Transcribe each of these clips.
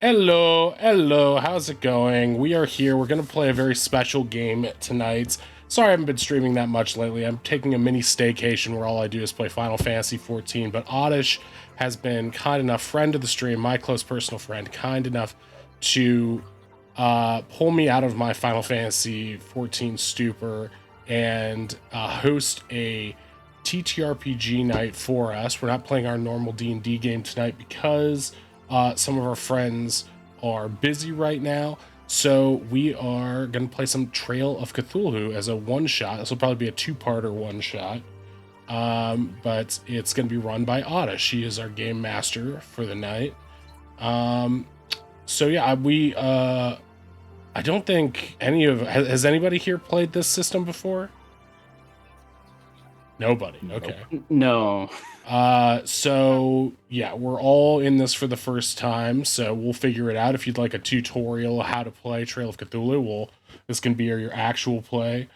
Hello, how's it going? We are here. We're going to play a very special game tonight. Sorry I haven't been streaming that much lately. I'm taking a mini staycation where all I do is play Final Fantasy 14, but Oddish has been kind enough, friend of the stream, my close personal friend, kind enough to pull me out of my Final Fantasy 14 stupor and host a TTRPG night for us. We're not playing our normal D&D game tonight because some of our friends are busy right now, so we are going to play some Trail of Cthulhu as a one-shot. This will probably be a two-parter one-shot, but it's going to be run by Oddish. She is our game master for the night. So yeah, I don't think has anybody here played this system before? Nobody. Okay. No. So yeah, we're all in this for the first time, so we'll figure it out. If you'd like a tutorial of how to play Trail of Cthulhu, this can be your actual play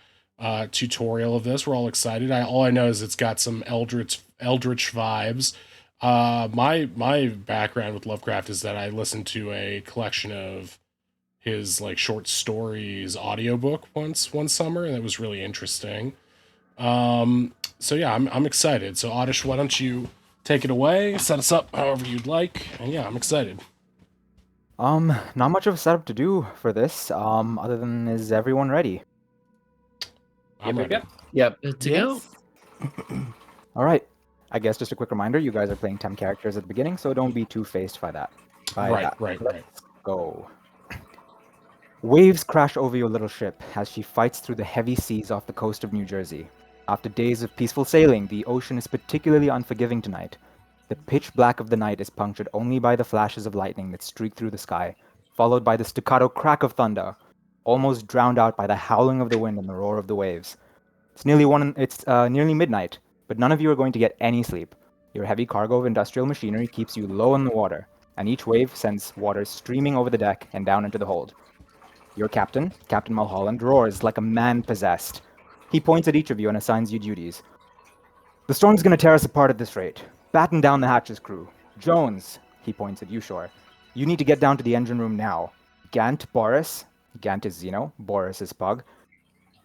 tutorial of this. We're all excited. All I know is it's got some eldritch vibes. My background with Lovecraft is that I listened to a collection of his like short stories audiobook one summer, and it was really interesting. So yeah, I'm excited. So Oddish, why don't you take it away, set us up however you'd like, and yeah, I'm excited. Not much of a setup to do for this, other than is everyone ready? I'm ready. Yep. Good to go. Alright, I guess just a quick reminder, you guys are playing 10 characters at the beginning, so don't be too phased by that. Right. Let's go. Waves crash over your little ship as she fights through the heavy seas off the coast of New Jersey. After days of peaceful sailing, the ocean is particularly unforgiving tonight. The pitch black of the night is punctured only by the flashes of lightning that streak through the sky, followed by the staccato crack of thunder, almost drowned out by the howling of the wind and the roar of the waves. It's nearly midnight, but none of you are going to get any sleep. Your heavy cargo of industrial machinery keeps you low in the water, and each wave sends water streaming over the deck and down into the hold. Your captain, Captain Mulholland, roars like a man possessed. He points at each of you and assigns you duties. The storm's gonna tear us apart at this rate. Batten down the hatches, crew. Jones, he points at you, Shore. You need to get down to the engine room now. Gant, Boris, Gant is Zeno, Boris is Pug.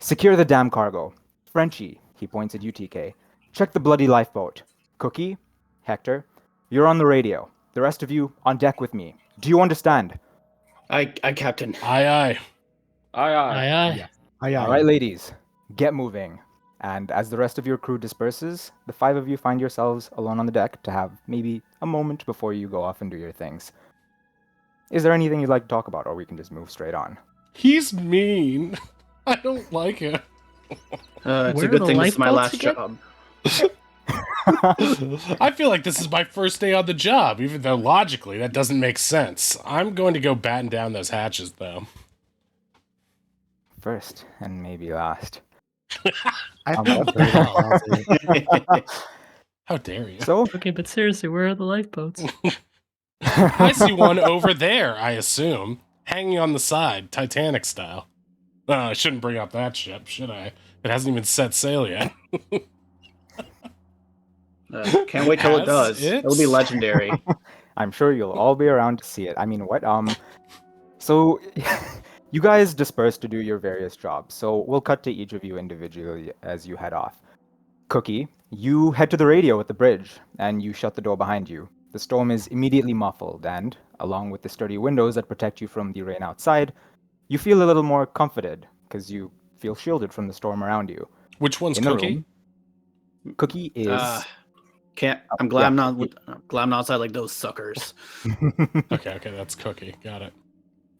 Secure the damn cargo. Frenchie, he points at you, TK. Check the bloody lifeboat. Cookie, Hector, you're on the radio. The rest of you, on deck with me. Do you understand? Aye, Captain. Aye. Aye. All right, ladies, get moving. And as the rest of your crew disperses, the five of you find yourselves alone on the deck to have maybe a moment before you go off and do your things. Is there anything you'd like to talk about, or we can just move straight on? He's mean. I don't like it. It's a good thing this is my last job. I feel like this is my first day on the job, even though logically that doesn't make sense. I'm going to go batten down those hatches, though. First, and maybe last. How dare you? So, Okay, but seriously, where are the lifeboats? I see one over there, I assume. Hanging on the side, Titanic style. I shouldn't bring up that ship, should I? It hasn't even set sail yet. Can't wait till it does. It'll be legendary. I'm sure you'll all be around to see it. I mean, what? So, you guys disperse to do your various jobs, so we'll cut to each of you individually as you head off. Cookie, you head to the radio at the bridge, and you shut the door behind you. The storm is immediately muffled, and, along with the sturdy windows that protect you from the rain outside, you feel a little more comforted, because you feel shielded from the storm around you. Which one's In Cookie? Cookie is... I'm glad I'm not outside like those suckers. Okay, that's Cookie. Got it.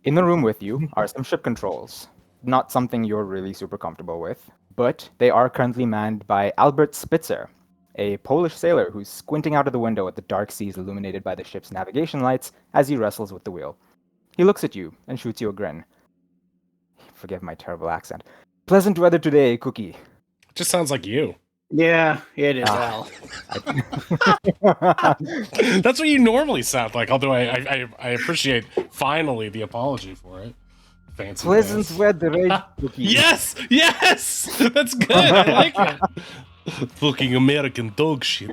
In the room with you are some ship controls. Not something you're really super comfortable with, but they are currently manned by Albert Spitzer, a Polish sailor who's squinting out of the window at the dark seas illuminated by the ship's navigation lights as he wrestles with the wheel. He looks at you and shoots you a grin. Forgive my terrible accent. Pleasant weather today, Cookie. It just sounds like you. Yeah, it is. Al. That's what you normally sound like, although I appreciate finally the apology for it. Fancy Pleasant dance. weather, Cookie. Yes! That's good. I like it. Fucking American dog shit.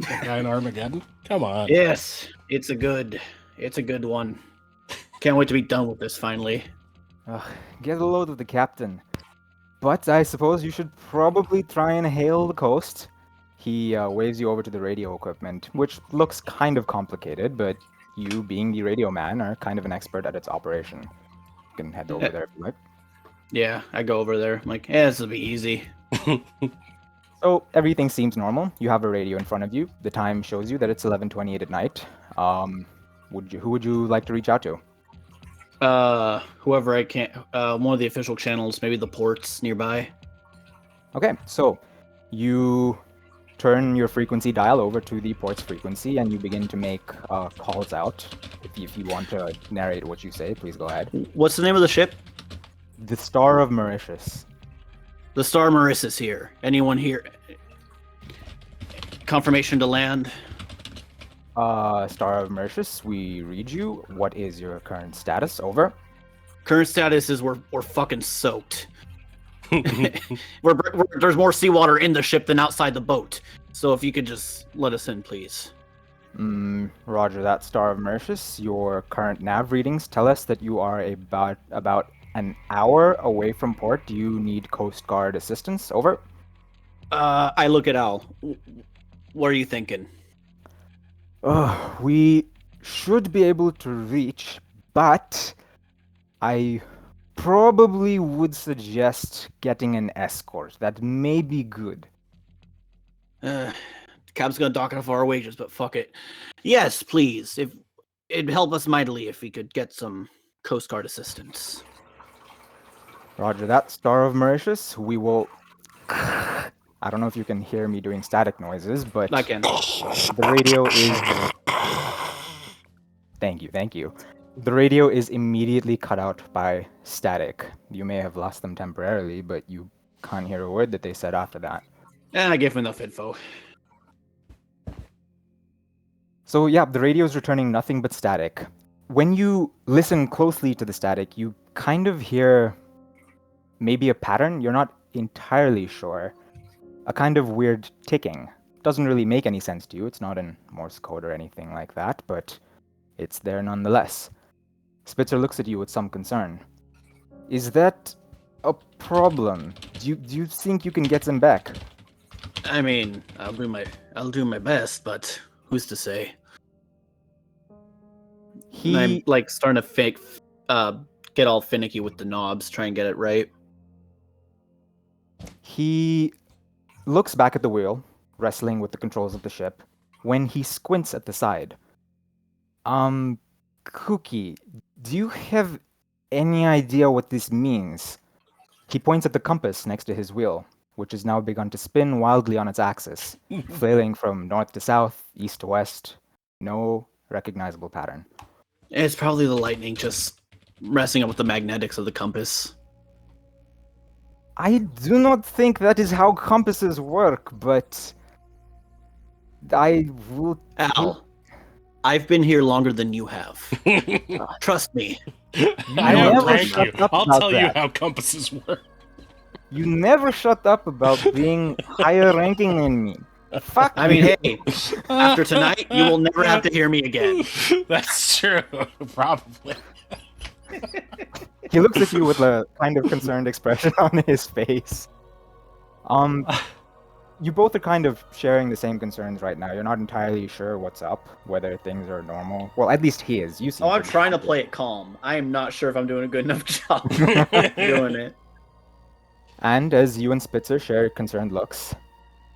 That guy in Armageddon? Come on. Yes, it's a good It's a good one. Can't wait to be done with this finally. Ugh, get a load of the captain. But I suppose you should probably try and hail the coast. He waves you over to the radio equipment, which looks kind of complicated, but you, being the radio man, are kind of an expert at its operation. You can head over there if you like. Yeah, I go over there. I'm like, this will be easy. So everything seems normal. You have a radio in front of you. The time shows you that it's 11:28 at night. Who would you like to reach out to? Whoever I can. One of the official channels, maybe the ports nearby. Okay, so you turn your frequency dial over to the port's frequency, and you begin to make calls out. If you want to narrate what you say, please go ahead. What's the name of the ship? The Star of Mauritius. The Star Mauritius here. Anyone here? Confirmation to land. Star of Mauritius, we read you. What is your current status? Over. Current status is we're fucking soaked. There's more seawater in the ship than outside the boat. So if you could just let us in, please. Roger that, Star of Mauritius. Your current nav readings tell us that you are about an hour away from port. Do you need Coast Guard assistance? Over. I look at Al. What are you thinking? We should be able to reach, but I probably would suggest getting an escort. That may be good. Cab's gonna dock off our wages, but fuck it. Yes, please. If it'd help us mightily if we could get some Coast Guard assistance. Roger that, Star of Mauritius. We will. I don't know if you can hear me doing static noises, but I can. the radio is. Thank you. The radio is immediately cut out by static. You may have lost them temporarily, but you can't hear a word that they said after that. And I gave him enough info. So yeah, the radio is returning nothing but static. When you listen closely to the static, you kind of hear maybe a pattern. You're not entirely sure. A kind of weird ticking. Doesn't really make any sense to you. It's not in Morse code or anything like that, but it's there nonetheless. Spitzer looks at you with some concern. Is that a problem? Do you think you can get them back? I mean, I'll do my best, but who's to say? I'm like starting to get all finicky with the knobs, try and get it right. He looks back at the wheel, wrestling with the controls of the ship, when he squints at the side. Cookie, do you have any idea what this means? He points at the compass next to his wheel, which has now begun to spin wildly on its axis, flailing from north to south, east to west. No recognizable pattern. It's probably the lightning just messing up with the magnetics of the compass. I do not think that is how compasses work, but I will... Al, I've been here longer than you have. Trust me. I never don't thank shut you. up I'll about tell you that. how compasses work. You never shut up about being higher ranking than me. Fuck I mean, you. hey, after tonight, you will never have to hear me again. That's true. Probably. He looks at you with a kind of concerned expression on his face. You both are kind of sharing the same concerns right now. You're not entirely sure what's up, whether things are normal. Well, at least he is. You seem Oh, I'm pretty trying to happy. play it calm. I am not sure if I'm doing a good enough job doing it. And as you and Spitzer share concerned looks,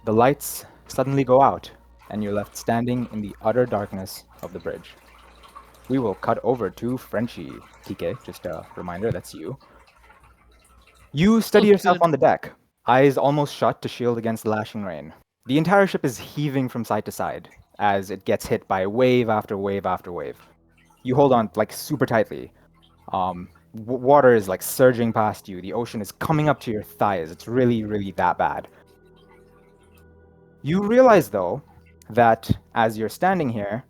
the lights suddenly go out, and you're left standing in the utter darkness of the bridge. We will cut over to Frenchie. TK, just a reminder, that's you. You steady yourself on the deck, eyes almost shut to shield against the lashing rain. The entire ship is heaving from side to side as it gets hit by wave after wave after wave. You hold on like super tightly. Water is like surging past you. The ocean is coming up to your thighs. It's really, really that bad. You realize, though, that as you're standing here,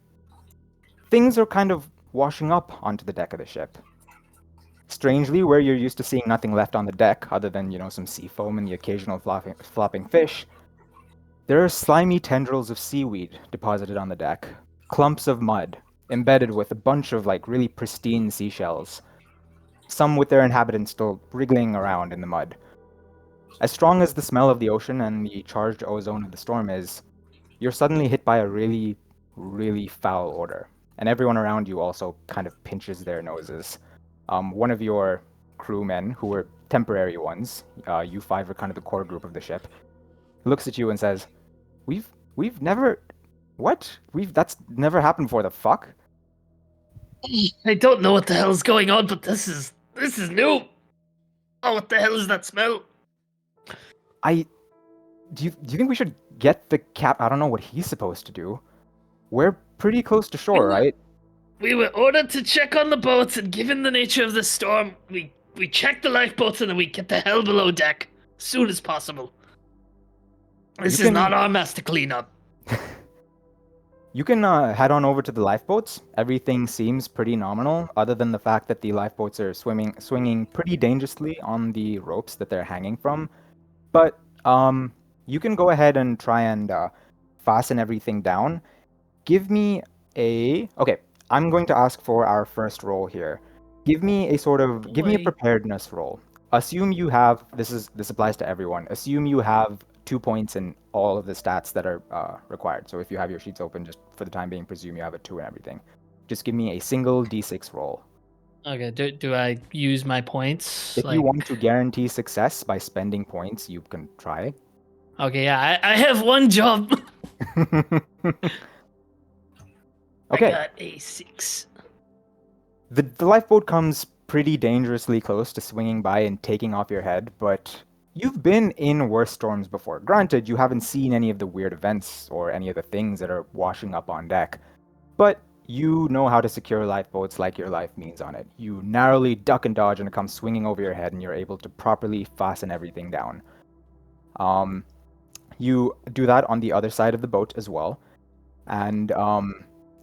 things are kind of washing up onto the deck of the ship. Strangely, where you're used to seeing nothing left on the deck other than, some sea foam and the occasional flopping fish, there are slimy tendrils of seaweed deposited on the deck, clumps of mud, embedded with a bunch of like really pristine seashells, some with their inhabitants still wriggling around in the mud. As strong as the smell of the ocean and the charged ozone of the storm is, you're suddenly hit by a really, really foul odor. And everyone around you also kind of pinches their noses. One of your crewmen, who were temporary ones, you five are kind of the core group of the ship, looks at you and says, We've never... What? That's never happened before, the fuck? I don't know what the hell's going on, but this is new. Oh, what the hell is that smell? Do you think we should get the cap? I don't know what he's supposed to do. We're pretty close to shore, right? We were ordered to check on the boats, and given the nature of the storm, we check the lifeboats and then we get the hell below deck as soon as possible. This is not our mess to clean up. You can head on over to the lifeboats. Everything seems pretty nominal, other than the fact that the lifeboats are swinging pretty dangerously on the ropes that they're hanging from. But you can go ahead and try and fasten everything down. Give me a... Okay, I'm going to ask for our first roll here. Give me a preparedness roll. Assume you have... This applies to everyone. Assume you have 2 points in all of the stats that are required. So if you have your sheets open, just for the time being, presume you have a 2 and everything. Just give me a single d6 roll. Okay, do I use my points? If you want to guarantee success by spending points, you can try. Okay, yeah, I have one job. Okay. I got a 6. The lifeboat comes pretty dangerously close to swinging by and taking off your head, but you've been in worse storms before. Granted, you haven't seen any of the weird events or any of the things that are washing up on deck, but you know how to secure lifeboats like your life means on it. You narrowly duck and dodge and it comes swinging over your head, and you're able to properly fasten everything down. You do that on the other side of the boat as well, and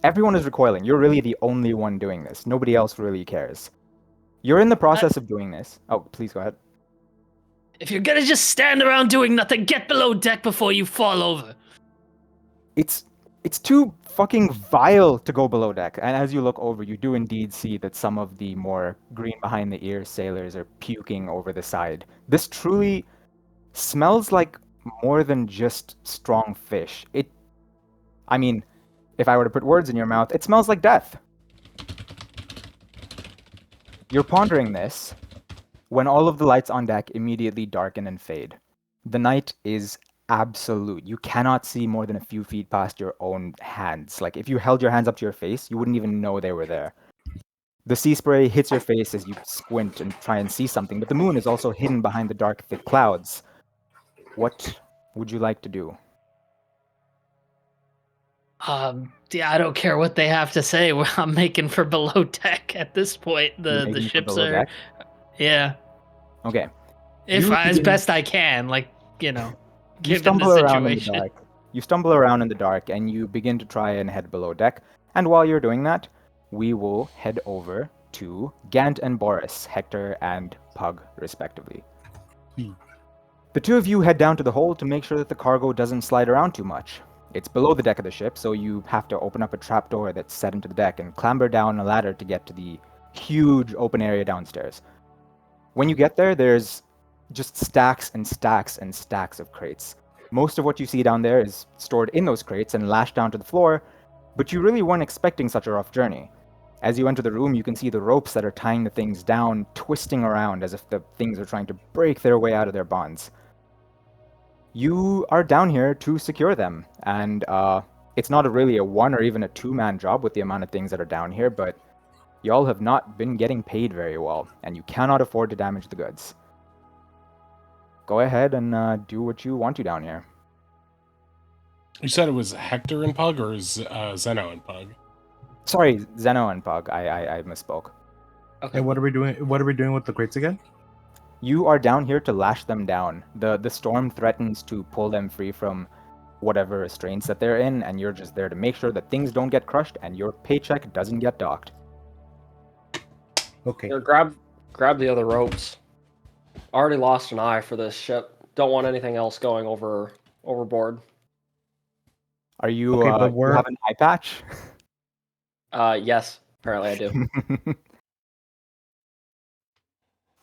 everyone is recoiling. You're really the only one doing this. Nobody else really cares. You're in the process of doing this. Oh, please go ahead. If you're gonna just stand around doing nothing, get below deck before you fall over. It's too fucking vile to go below deck. And as you look over, you do indeed see that some of the more green behind the ears sailors are puking over the side. This truly smells like more than just strong fish. I mean, if I were to put words in your mouth, it smells like death. You're pondering this when all of the lights on deck immediately darken and fade. The night is absolute. You cannot see more than a few feet past your own hands. Like, if you held your hands up to your face, you wouldn't even know they were there. The sea spray hits your face as you squint and try and see something, but the moon is also hidden behind the dark, thick clouds. What would you like to do? Yeah, I don't care what they have to say. I'm making for below deck at this point. The ships are, deck? Yeah. Okay. As best I can, You given stumble the around in the situation. dark. You stumble around in the dark, and you begin to try and head below deck. And while you're doing that, we will head over to Gant and Boris, Hector and Pug, respectively. The two of you head down to the hold to make sure that the cargo doesn't slide around too much. It's below the deck of the ship, so you have to open up a trapdoor that's set into the deck and clamber down a ladder to get to the huge open area downstairs. When you get there, there's just stacks and stacks and stacks of crates. Most of what you see down there is stored in those crates and lashed down to the floor, but you really weren't expecting such a rough journey. As you enter the room, you can see the ropes that are tying the things down twisting around as if the things are trying to break their way out of their bonds. You are down here to secure them, and it's not really a one or even a two-man job with the amount of things that are down here, but y'all have not been getting paid very well, and you cannot afford to damage the goods. Go ahead and do what you want to down here. You said it was Hector and Pug, or Zeno and Pug? Sorry, Zeno and Pug. I misspoke. Okay. And what are we doing? What are we doing with the crates again? You are down here to lash them down. The storm threatens to pull them free from whatever restraints that they're in, and you're just there to make sure that things don't get crushed and your paycheck doesn't get docked. Okay. Here, grab the other ropes. Already lost an eye for this ship. Don't want anything else going overboard. Are you? Okay, but you have an eye patch? Yes, apparently I do.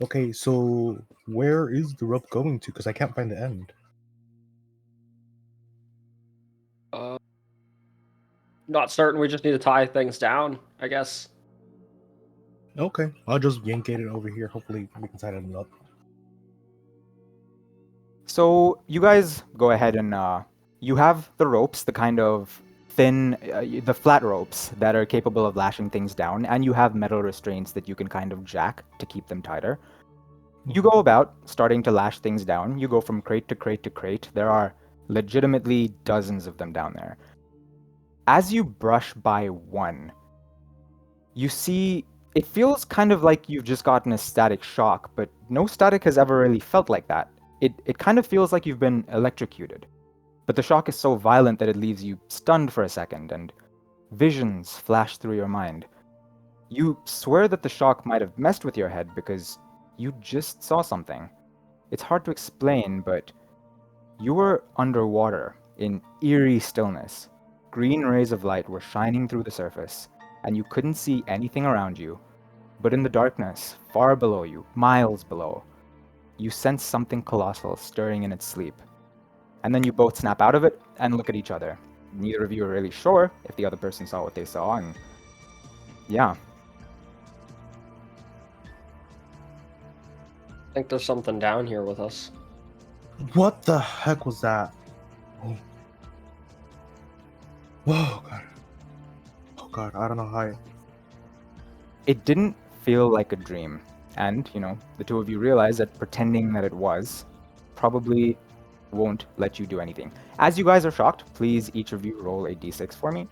Okay, so where is the rope going to? Because I can't find the end. Not certain. We just need to tie things down, I guess. Okay, I'll just yankate it over here. Hopefully we can tie it up. So you guys go ahead and you have the ropes, the kind of thin, the flat ropes that are capable of lashing things down, and you have metal restraints that you can kind of jack to keep them tighter. You go about starting to lash things down. You go from crate to crate to crate. There are legitimately dozens of them down there. As you brush by one, you see it feels kind of like you've just gotten a static shock, but no static has ever really felt like that. It kind of feels like you've been electrocuted. But the shock is so violent that it leaves you stunned for a second, and visions flash through your mind. You swear that the shock might have messed with your head because you just saw something. It's hard to explain, but you were underwater in eerie stillness. Green rays of light were shining through the surface, and you couldn't see anything around you. But in the darkness, far below you, miles below, you sense something colossal stirring in its sleep. And then you both snap out of it and look at each other. Neither of you are really sure if the other person saw what they saw, and yeah. I think there's something down here with us. What the heck was that? Oh. Whoa, God. Oh, God, I don't know how. It didn't feel like a dream. And, the two of you realize that pretending that it was probably won't let you do anything. As you guys are shocked, please each of you roll a d6 for me.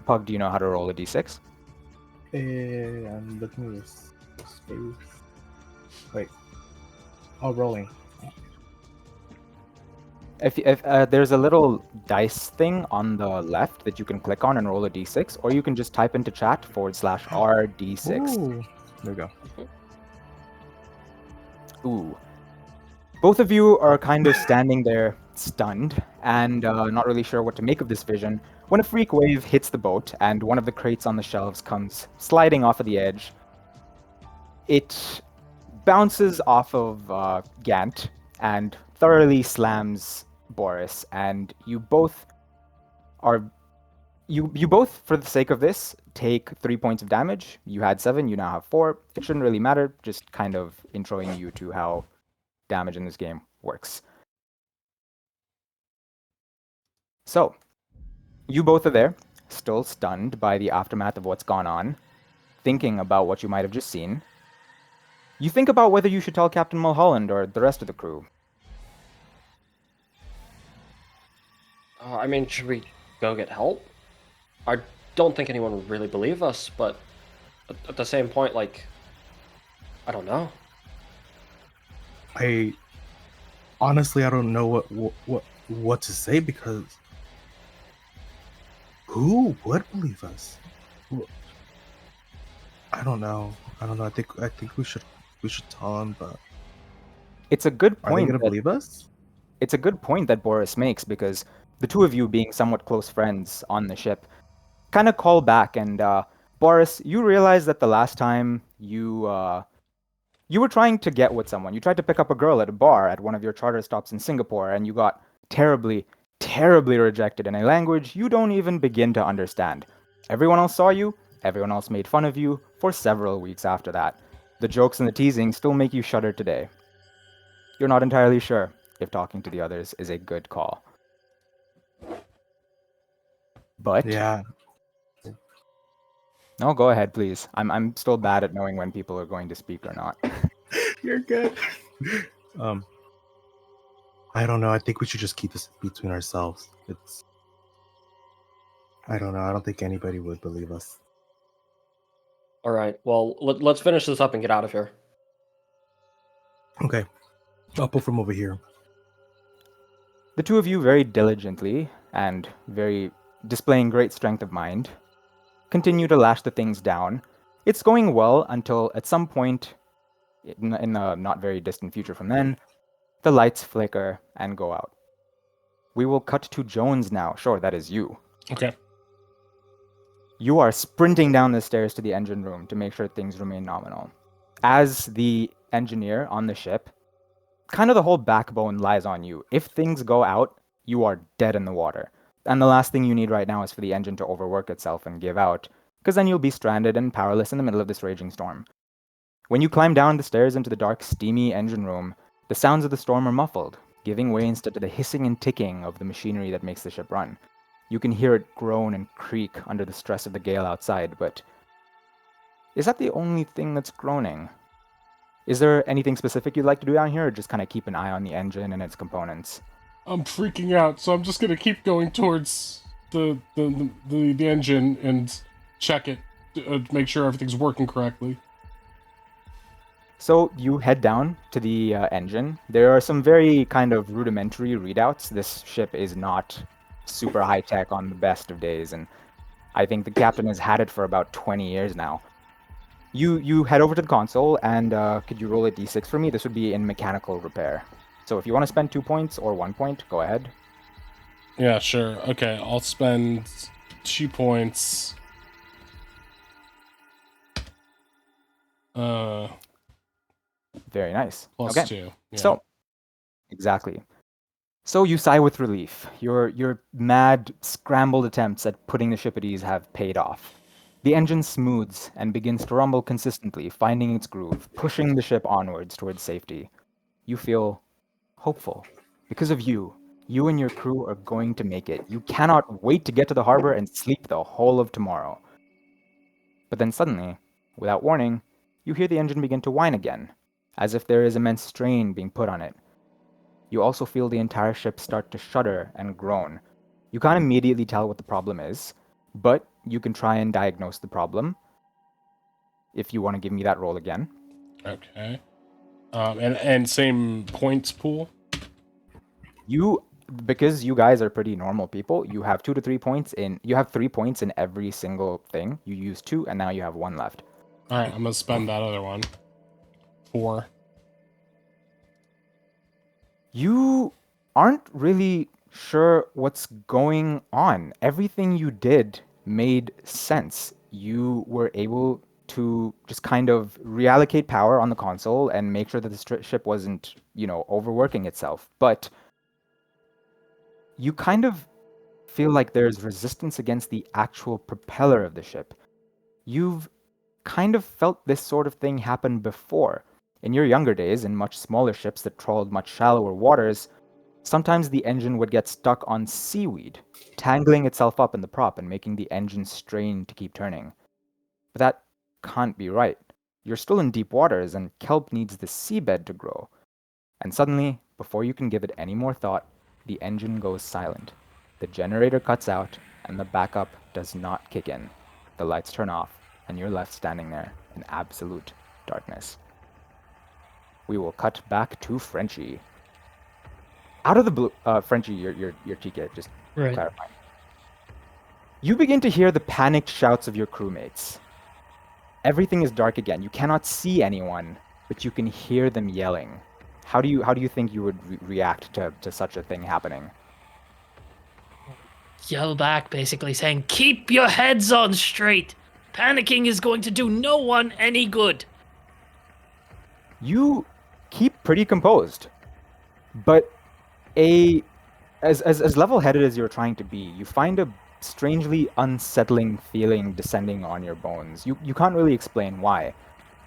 Pug, do you know how to roll a d6? I'm looking at this space. Wait. Oh, rolling. If there's a little dice thing on the left that you can click on and roll a d6, or you can just type into chat /RD6. Ooh. There we go. Ooh. Both of you are kind of standing there stunned and not really sure what to make of this vision when a freak wave hits the boat and one of the crates on the shelves comes sliding off of the edge. It bounces off of Gant and thoroughly slams Boris, and you both, for the sake of this, take 3 points of damage. You had 7, you now have 4. It shouldn't really matter, just kind of introing you to how damage in this game works. So, you both are there, still stunned by the aftermath of what's gone on, thinking about what you might have just seen. You think about whether you should tell Captain Mulholland or the rest of the crew. I mean, should we go get help? I don't think anyone would really believe us, but at the same point, like, I don't know. I honestly, I don't know what to say, because who would believe us? I don't know. I think we should tell them, but It's a good are they point. gonna believe us? It's a good point that Boris makes, because the two of you being somewhat close friends on the ship kind of call back, and Boris, you realize that the last time you were trying to get with someone, you tried to pick up a girl at a bar at one of your charter stops in Singapore, and you got terribly, terribly rejected in a language you don't even begin to understand. Everyone else saw you, everyone else made fun of you for several weeks after that. The jokes and the teasing still make you shudder today. You're not entirely sure if talking to the others is a good call. But Yeah. no, go ahead, please. I'm still bad at knowing when people are going to speak or not. You're good. I don't know. I think we should just keep this between ourselves. I don't know. I don't think anybody would believe us. All right, well, let's finish this up and get out of here. Okay. I'll pull from over here. The two of you very diligently and very displaying great strength of mind continue to lash the things down. It's going well until at some point in the not very distant future from then, The lights flicker and go out. We will cut to Jones now. Sure, that is you. Okay. You are sprinting down the stairs to the engine room to make sure things remain nominal. As the engineer on the ship, kind of the whole backbone lies on you. If things go out, you are dead in the water. And the last thing you need right now is for the engine to overwork itself and give out, because then you'll be stranded and powerless in the middle of this raging storm. When you climb down the stairs into the dark, steamy engine room, the sounds of the storm are muffled, giving way instead to the hissing and ticking of the machinery that makes the ship run. You can hear it groan and creak under the stress of the gale outside, but is that the only thing that's groaning? Is there anything specific you'd like to do down here, or just kind of keep an eye on the engine and its components? I'm freaking out, so I'm just gonna keep going towards the engine and check it to make sure everything's working correctly. So you head down to the engine. There are some very kind of rudimentary readouts. This ship is not super high tech on the best of days, and I think the captain has had it for about 20 years now. You head over to the console, and could you roll a d6 for me? This would be in mechanical repair. So if you want to spend 2 points or 1 point, go ahead. Yeah, sure. Okay, I'll spend 2 points. Very nice. Plus okay. 2. Yeah. So, exactly. So you sigh with relief. Your mad, scrambled attempts at putting the ship at ease have paid off. The engine smooths and begins to rumble consistently, finding its groove, pushing the ship onwards towards safety. You feel hopeful. Because of you and your crew are going to make it. You cannot wait to get to the harbor and sleep the whole of tomorrow. But then suddenly, without warning, you hear the engine begin to whine again, as if there is immense strain being put on it. You also feel the entire ship start to shudder and groan. You can't immediately tell what the problem is, but you can try and diagnose the problem. If you want to give me that roll again. Okay. And same points pool? Because you guys are pretty normal people, you have 2 to 3 points you have 3 points in every single thing. You use 2, and now you have 1 left. Alright, I'm gonna spend that other one. 4. You aren't really sure what's going on. Everything you did made sense. You were able to just kind of reallocate power on the console and make sure that the ship wasn't, overworking itself. But you kind of feel like there's resistance against the actual propeller of the ship. You've kind of felt this sort of thing happen before. In your younger days, in much smaller ships that trawled much shallower waters, sometimes the engine would get stuck on seaweed, tangling itself up in the prop and making the engine strain to keep turning. But that can't be right. You're still in deep waters, and kelp needs the seabed to grow. And suddenly, before you can give it any more thought, the engine goes silent. The generator cuts out, and the backup does not kick in. The lights turn off, and you're left standing there in absolute darkness. We will cut back to Frenchie. Out of the blue, Frenchie, your TK, just Right. clarifying. You begin to hear the panicked shouts of your crewmates. Everything is dark again. You cannot see anyone, but you can hear them yelling. How do you think you would react to such a thing happening? Yell back, basically saying, "Keep your heads on straight. Panicking is going to do no one any good." You keep pretty composed, but as level-headed as you're trying to be, you find a strangely unsettling feeling descending on your bones. You can't really explain why.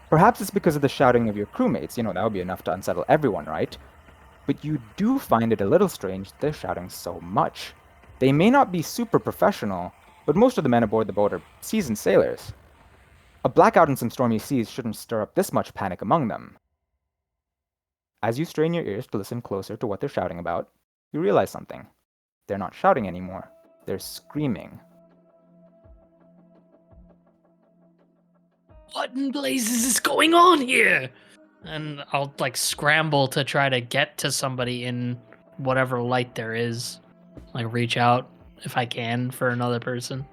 Perhaps it's because of the shouting of your crewmates. That would be enough to unsettle everyone, right? But you do find it a little strange that they're shouting so much. They may not be super professional, but most of the men aboard the boat are seasoned sailors. A blackout in some stormy seas shouldn't stir up this much panic among them. As you strain your ears to listen closer to what they're shouting about, you realize something. They're not shouting anymore. They're screaming. What in blazes is going on here? And I'll scramble to try to get to somebody in whatever light there is. Reach out if I can for another person.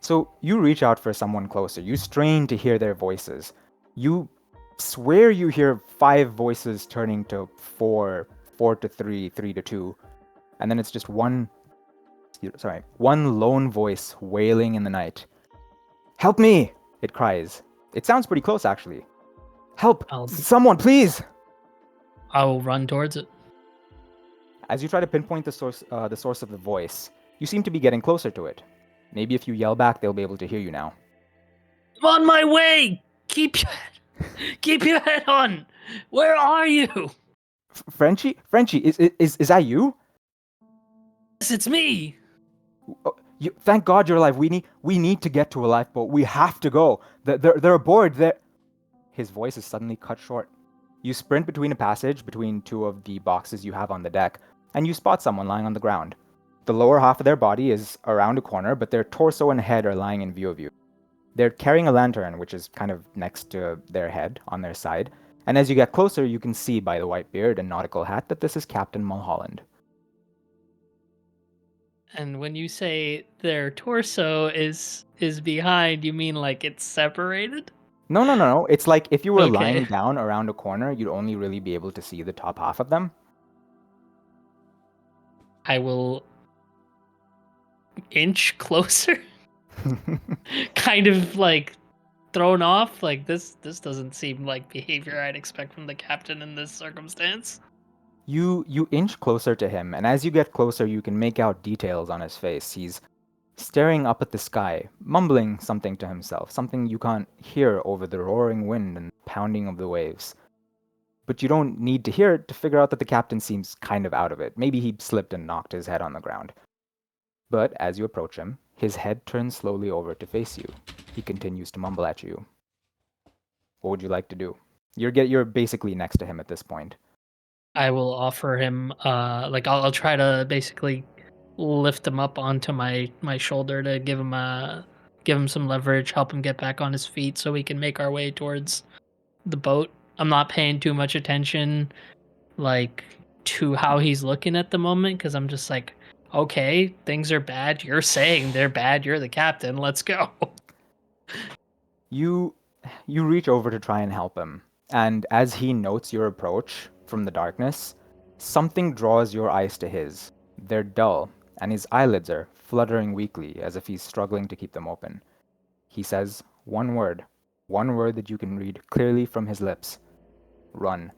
So you reach out for someone closer. You strain to hear their voices. You swear you hear 5 voices turning to 4, 4-3, 3-2, and then it's just one lone voice wailing in the night. "Help me!" it cries. It sounds pretty close, actually. "Help! Someone, please!" I will run towards it. As you try to pinpoint the source of the voice, you seem to be getting closer to it. Maybe if you yell back, they'll be able to hear you now. I'm on my way. Keep your head on. Where are you? Frenchie, is that you? Yes, it's me. Thank God you're alive. We need to get to a lifeboat. We have to go. They're aboard. His voice is suddenly cut short. You sprint between a passage between two of the boxes you have on the deck, and you spot someone lying on the ground. The lower half of their body is around a corner, but their torso and head are lying in view of you. They're carrying a lantern, which is kind of next to their head on their side, and as you get closer, you can see by the white beard and nautical hat that this is Captain Mulholland. And when you say their torso is behind, you mean like it's separated? No. It's like if you were Okay. lying down around a corner, you'd only really be able to see the top half of them. I will inch closer. Kind of like thrown off. Like this doesn't seem like behavior I'd expect from the captain in this circumstance. You inch closer to him, and as you get closer, you can make out details on his face. He's staring up at the sky, mumbling something to himself, something you can't hear over the roaring wind and pounding of the waves. But you don't need to hear it to figure out that the captain seems kind of out of it. Maybe he slipped and knocked his head on the ground. But as you approach him, his head turns slowly over to face you. He continues to mumble at you. What would you like to do? You're basically next to him at this point. I will offer him I'll try to basically lift him up onto my shoulder to give him some leverage, help him get back on his feet so we can make our way towards the boat. I'm not paying too much attention to how he's looking at the moment because I'm just like, okay, things are bad. You're saying they're bad. You're the captain. Let's go. You reach over to try and help him, and as he notes your approach from the darkness, something draws your eyes to his. They're dull, and his eyelids are fluttering weakly as if he's struggling to keep them open. He says one word that you can read clearly from his lips. Run.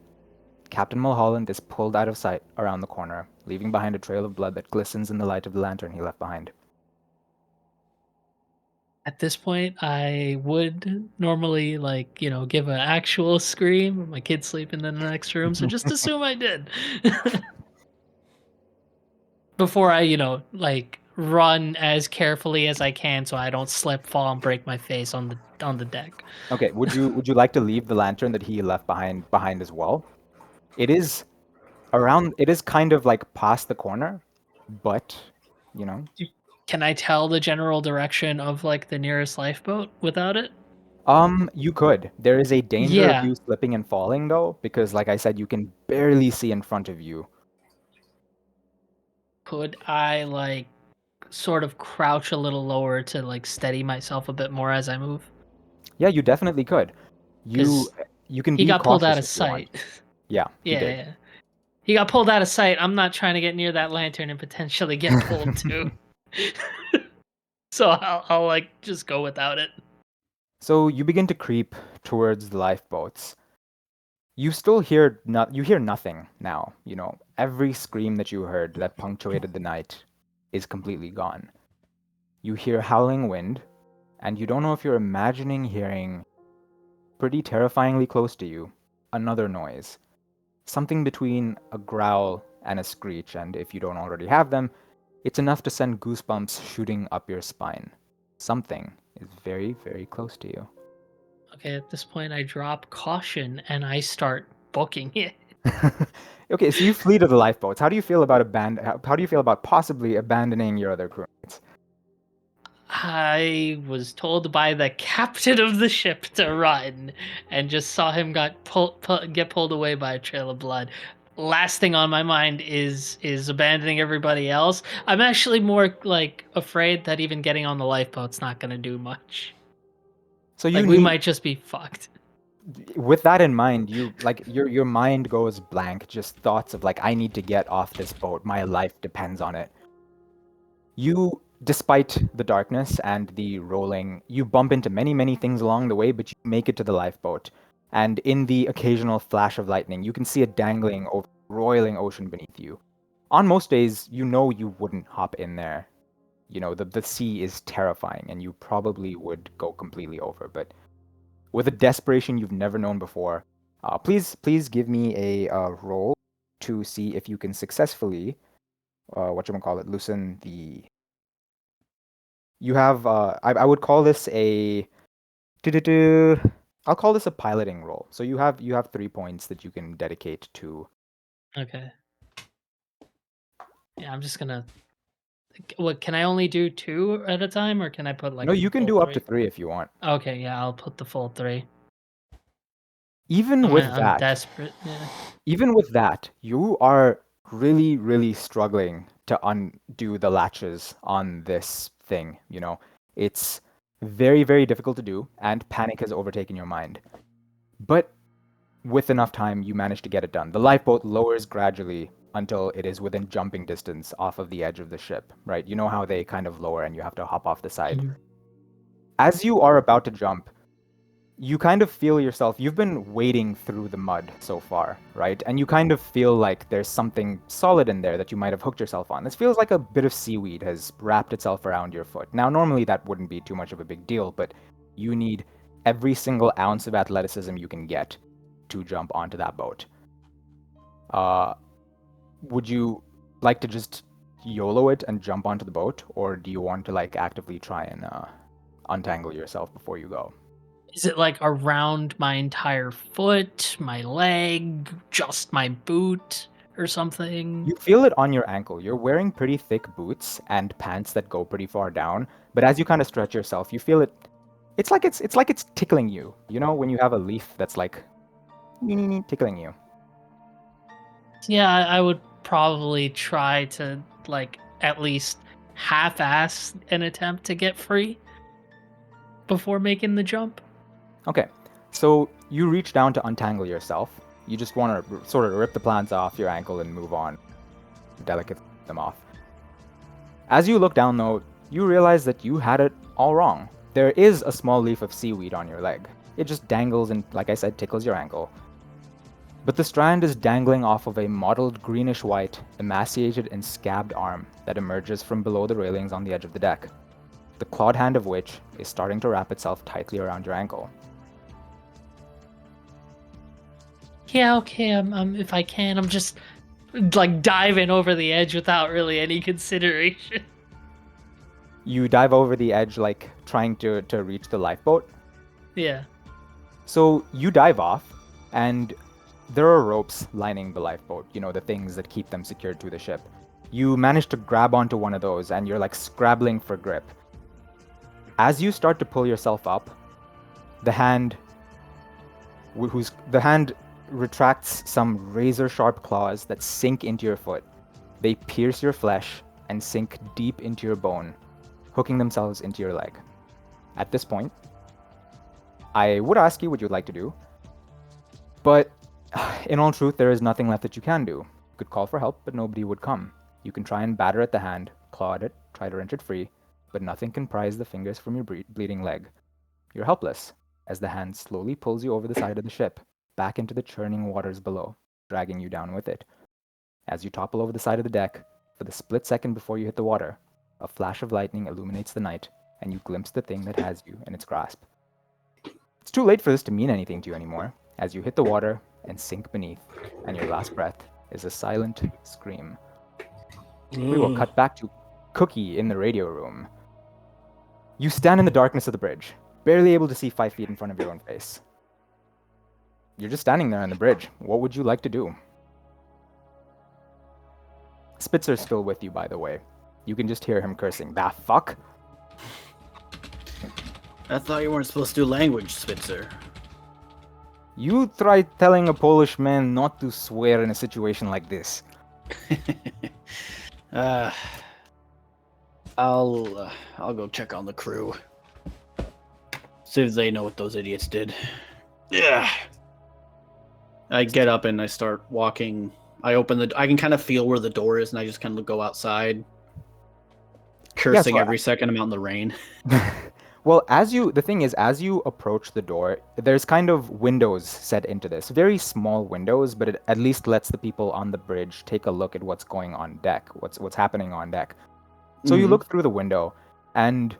Captain Mulholland is pulled out of sight around the corner, leaving behind a trail of blood that glistens in the light of the lantern he left behind. At this point, I would normally give an actual scream. My kid's sleeping in the next room, so just assume I did. Before I, run as carefully as I can so I don't slip, fall, and break my face on the deck. Okay, would you like to leave the lantern that he left behind as well? It is kind of like past the corner, but Can I tell the general direction of the nearest lifeboat without it? You could. There is a danger Yeah. of you slipping and falling though, because like I said, you can barely see in front of you. Could I sort of crouch a little lower to steady myself a bit more as I move? Yeah, you definitely could. You 'Cause can be He got pulled out cautious of if you want. sight. Yeah, he Yeah, did. yeah. He got pulled out of sight. I'm not trying to get near that lantern and potentially get pulled too. So I'll just go without it. So you begin to creep towards the lifeboats. You still hear nothing now. Every scream that you heard that punctuated the night is completely gone. You hear howling wind, and you don't know if you're imagining hearing, pretty terrifyingly close to you, another noise. Something between a growl and a screech, and if you don't already have them, it's enough to send goosebumps shooting up your spine. Something is very, very close to you. Okay, at this point I drop caution and I start booking it. Okay, so you flee to the lifeboats. How do you feel about possibly abandoning your other crewmates? I was told by the captain of the ship to run, and just saw him get pulled away by a trail of blood. Last thing on my mind is abandoning everybody else. I'm actually more afraid that even getting on the lifeboat's not gonna do much. So We might just be fucked. with that in mind, your mind goes blank. Just thoughts of like, I need to get off this boat. My life depends on it. You, despite the darkness and the rolling, you bump into many things along the way, but you make it to the lifeboat. And in the occasional flash of lightning, you can see it dangling over the roiling ocean beneath you. On most days, you know you wouldn't hop in there. You know, the sea is terrifying, and you probably would go completely over. But with a desperation you've never known before, please give me a roll to see if you can successfully, loosen the. You have, I would call this a. I'll call this a piloting roll. So you have 3 points that you can dedicate to. Okay. Yeah, I'm just gonna. What can I only do 2 at a time, or can I put like? No, the you can full do up to 3? 3 if you want. Okay, yeah, I'll put the full 3. Even with I'm that, desperate. Yeah. even with that, you are really struggling to undo the latches on this thing. You know, it's very difficult to do, and panic has overtaken your mind. But with enough time, you manage to get it done. The lifeboat lowers gradually until it is within jumping distance off of the edge of the ship, right? You know how they kind of lower and you have to hop off the side. Mhm. As you are about to jump, you kind of feel yourself, you've been wading through the mud so far, right? And you kind of feel like there's something solid in there that you might have hooked yourself on. This feels like a bit of seaweed has wrapped itself around your foot. Now, normally that wouldn't be too much of a big deal, but you need every single ounce of athleticism you can get to jump onto that boat. Would you like to just YOLO it and jump onto the boat, or do you want to like actively try and untangle yourself before you go? Is it like around my entire foot, my leg, just my boot, or something? You feel it on your ankle. You're wearing pretty thick boots and pants that go pretty far down, but as you kind of stretch yourself, you feel it. It's like it's tickling you. You know when you have a leaf that's like tickling you. Yeah, I would probably try to like at least half-ass an attempt to get free before making the jump. Okay, so you reach down to untangle yourself. You just want to sort of rip the plants off your ankle and move on. Delicate them off. As you look down, though, you realize that you had it all wrong. There is a small leaf of seaweed on your leg. It just dangles and, like I said, tickles your ankle. But the strand is dangling off of a mottled greenish-white, emaciated and scabbed arm that emerges from below the railings on the edge of the deck, the clawed hand of which is starting to wrap itself tightly around your ankle. Yeah, okay. If I can, I'm just like diving over the edge without really any consideration. You dive over the edge, like trying to reach the lifeboat. Yeah. So you dive off, and there are ropes lining the lifeboat, you know, the things that keep them secured to the ship. You manage to grab onto one of those, and you're like scrabbling for grip. As you start to pull yourself up, the hand retracts some razor-sharp claws that sink into your foot. They pierce your flesh and sink deep into your bone, hooking themselves into your leg. At this point, I would ask you what you'd like to do, but in all truth, there is nothing left that you can do. You could call for help, but nobody would come. You can try and batter at the hand, claw at it, try to wrench it free, but nothing can prise the fingers from your bleeding leg. You're helpless, as the hand slowly pulls you over the side of the ship, back into the churning waters below, dragging you down with it. As you topple over the side of the deck, for the split second before you hit the water, a flash of lightning illuminates the night, and you glimpse the thing that has you in its grasp. It's too late for this to mean anything to you anymore, as you hit the water and sink beneath, and your last breath is a silent scream. We will cut back to Cookie in the radio room. You stand in the darkness of the bridge, barely able to see 5 feet in front of your own face. You're just standing there on the bridge. What would you like to do? Spitzer's still with you, by the way. You can just hear him cursing. "The fuck?" I thought you weren't supposed to do language, Spitzer. You try telling a Polish man not to swear in a situation like this. I'll go check on the crew. See if they know what those idiots did. Yeah. I get up and I start walking. I can kind of feel where the door is, and I just kind of go outside, cursing every second I'm out in the rain. Well, the thing is, as you approach the door, there's kind of windows set into this. Very small windows, but it at least lets the people on the bridge take a look at what's going on deck, what's happening on deck. So you look through the window, and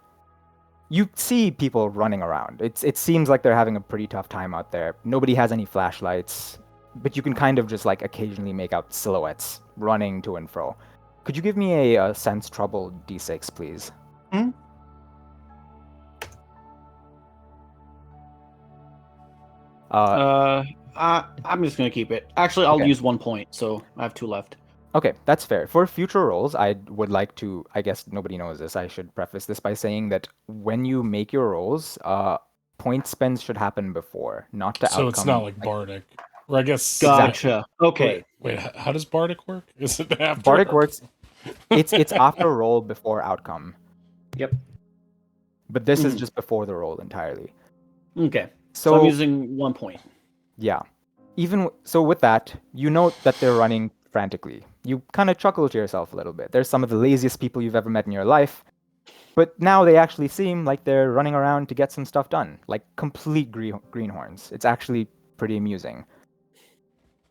you see people running around. It seems like they're having a pretty tough time out there. Nobody has any flashlights, but you can kind of just like occasionally make out silhouettes running to and fro. Could you give me a sense trouble d6, please? I'm just gonna keep it. Actually, I'll use 1 point, so I have 2 left. Okay, that's fair. For future rolls, I would like to, I guess nobody knows this, I should preface this by saying that when you make your rolls, point spends should happen before, not the outcome. So it's not like Bardic. Or I guess... Gotcha. Okay. Wait, how does Bardic work? Is it after? Bardic works... It's after roll, before outcome. Yep. But this is just before the roll entirely. Okay. So I'm using 1 point. Yeah. So with that, you note that they're running frantically. You kind of chuckle to yourself a little bit. They're some of the laziest people you've ever met in your life. But now they actually seem like they're running around to get some stuff done. Like complete greenhorns. It's actually pretty amusing.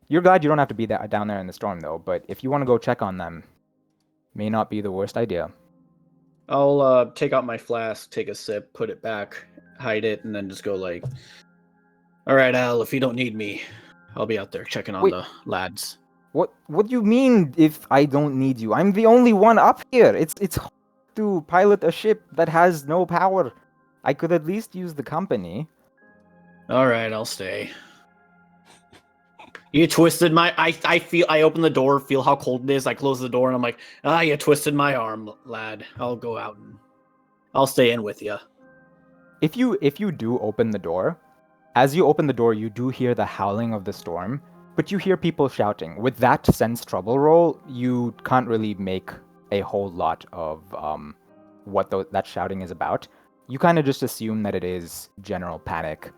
You're glad you don't have to be down there in the storm, though. But if you want to go check on them, may not be the worst idea. I'll take out my flask, take a sip, put it back, hide it, and then just go like, all right, Al, if you don't need me, I'll be out there checking on the lads. What do you mean if I don't need you? I'm the only one up here. It's hard to pilot a ship that has no power. I could at least use the company. All right, I'll stay. You twisted my... I open the door, feel how cold it is. I close the door, and I'm like, you twisted my arm, lad. I'll go out and I'll stay in with you. If you do open the door, as you open the door, you do hear the howling of the storm, but you hear people shouting. With that sense trouble roll, you can't really make a whole lot of what that shouting is about. You kind of just assume that it is general panic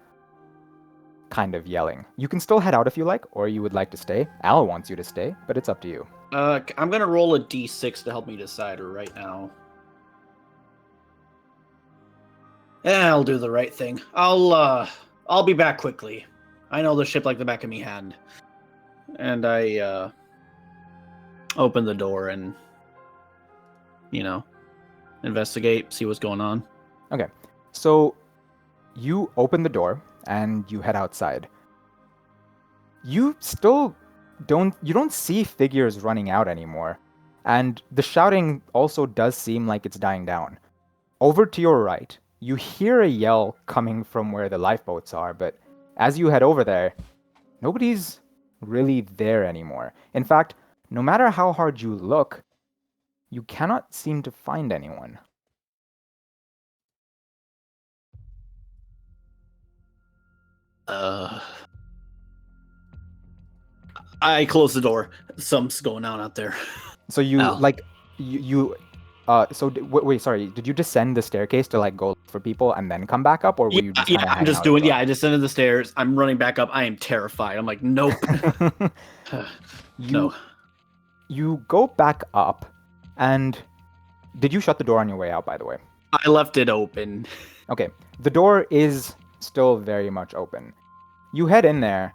kind of yelling. You can still head out if you like, or you would like to stay. Al wants you to stay, but it's up to you. I'm gonna roll a d6 to help me decide right now. Yeah, I'll do the right thing. I'll be back quickly. I know the ship like the back of me hand. And I open the door and investigate, see what's going on. Okay. So you open the door and you head outside. You still don't see figures running out anymore. And the shouting also does seem like it's dying down. Over to your right, you hear a yell coming from where the lifeboats are, but as you head over there, nobody's really there anymore. In fact, no matter how hard you look, you cannot seem to find anyone. I close the door. Something's going on out there. So you wait, sorry, did you descend the staircase to like go look for people and then come back up, or were you just I'm just doing I descended the stairs. I'm running back up. I am terrified. I'm like, nope. No. You go back up, and did you shut the door on your way out, by the way? I left it open. Okay, the door is still very much open. You head in there,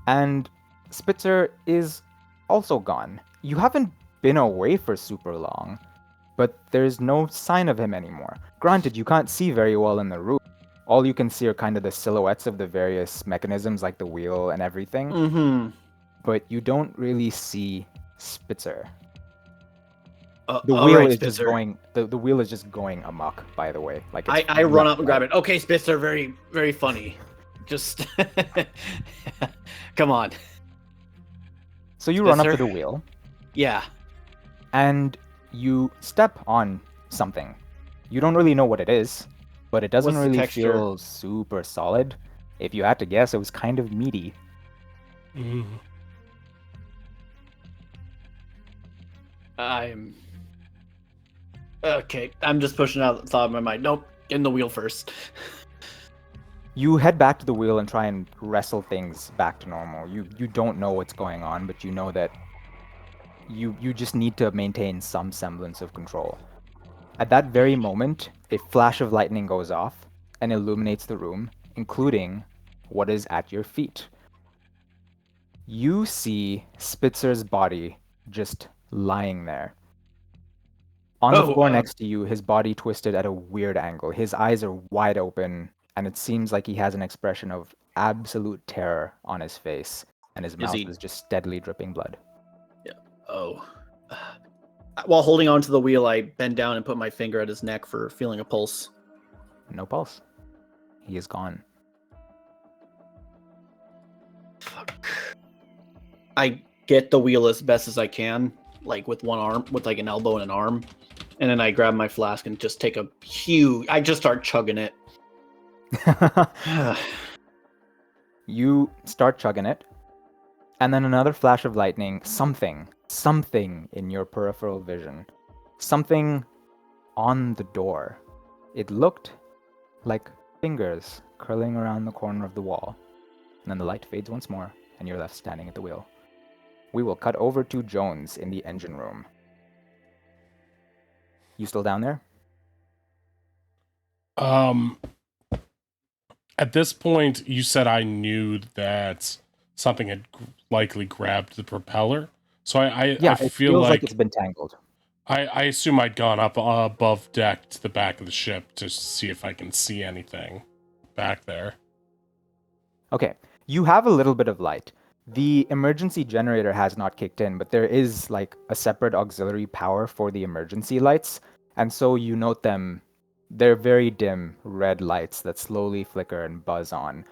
and Spitzer is also gone. You haven't been away for super long, but there's no sign of him anymore. Granted, you can't see very well in the room. All you can see are kind of the silhouettes of the various mechanisms, like the wheel and everything. Mm-hmm. But you don't really see Spitzer. The all wheel right, is Spitzer. just going. The wheel is just going amok. By the way, like I run up and grab it. Okay, Spitzer, very very funny. Just come on. So you run up to Spitzer? the wheel. Yeah. And you step on something. You don't really know what it is, but it doesn't What's the really texture? feel super solid. If you had to guess, it was kind of meaty. I'm okay. I'm just pushing out the thought in my mind. Nope, get in the wheel first. You head back to the wheel and try and wrestle things back to normal. You don't know what's going on, but you know that you just need to maintain some semblance of control. At that very moment, a flash of lightning goes off and illuminates the room, including what is at your feet. You see Spitzer's body just lying there. On the floor next to you, his body twisted at a weird angle. His eyes are wide open, and it seems like he has an expression of absolute terror on his face, and his mouth is just steadily dripping blood. Yeah. Oh. While holding onto the wheel, I bend down and put my finger at his neck for feeling a pulse. No pulse. He is gone. Fuck. I get the wheel as best as I can, like with one arm, with like an elbow and an arm. And then I grab my flask and just take a huge... I just start chugging it. You start chugging it, and then another flash of lightning, something in your peripheral vision, something on the door. It looked like fingers curling around the corner of the wall. And then the light fades once more, and you're left standing at the wheel. We will cut over to Jones in the engine room. You still down there? At this point, you said I knew that something had likely grabbed the propeller. So I it feel feels like it's been tangled. I assume I'd gone up above deck to the back of the ship to see if I can see anything back there. Okay, you have a little bit of light. The emergency generator has not kicked in, but there is like a separate auxiliary power for the emergency lights. And so you note them. They're very dim red lights that slowly flicker and buzz on.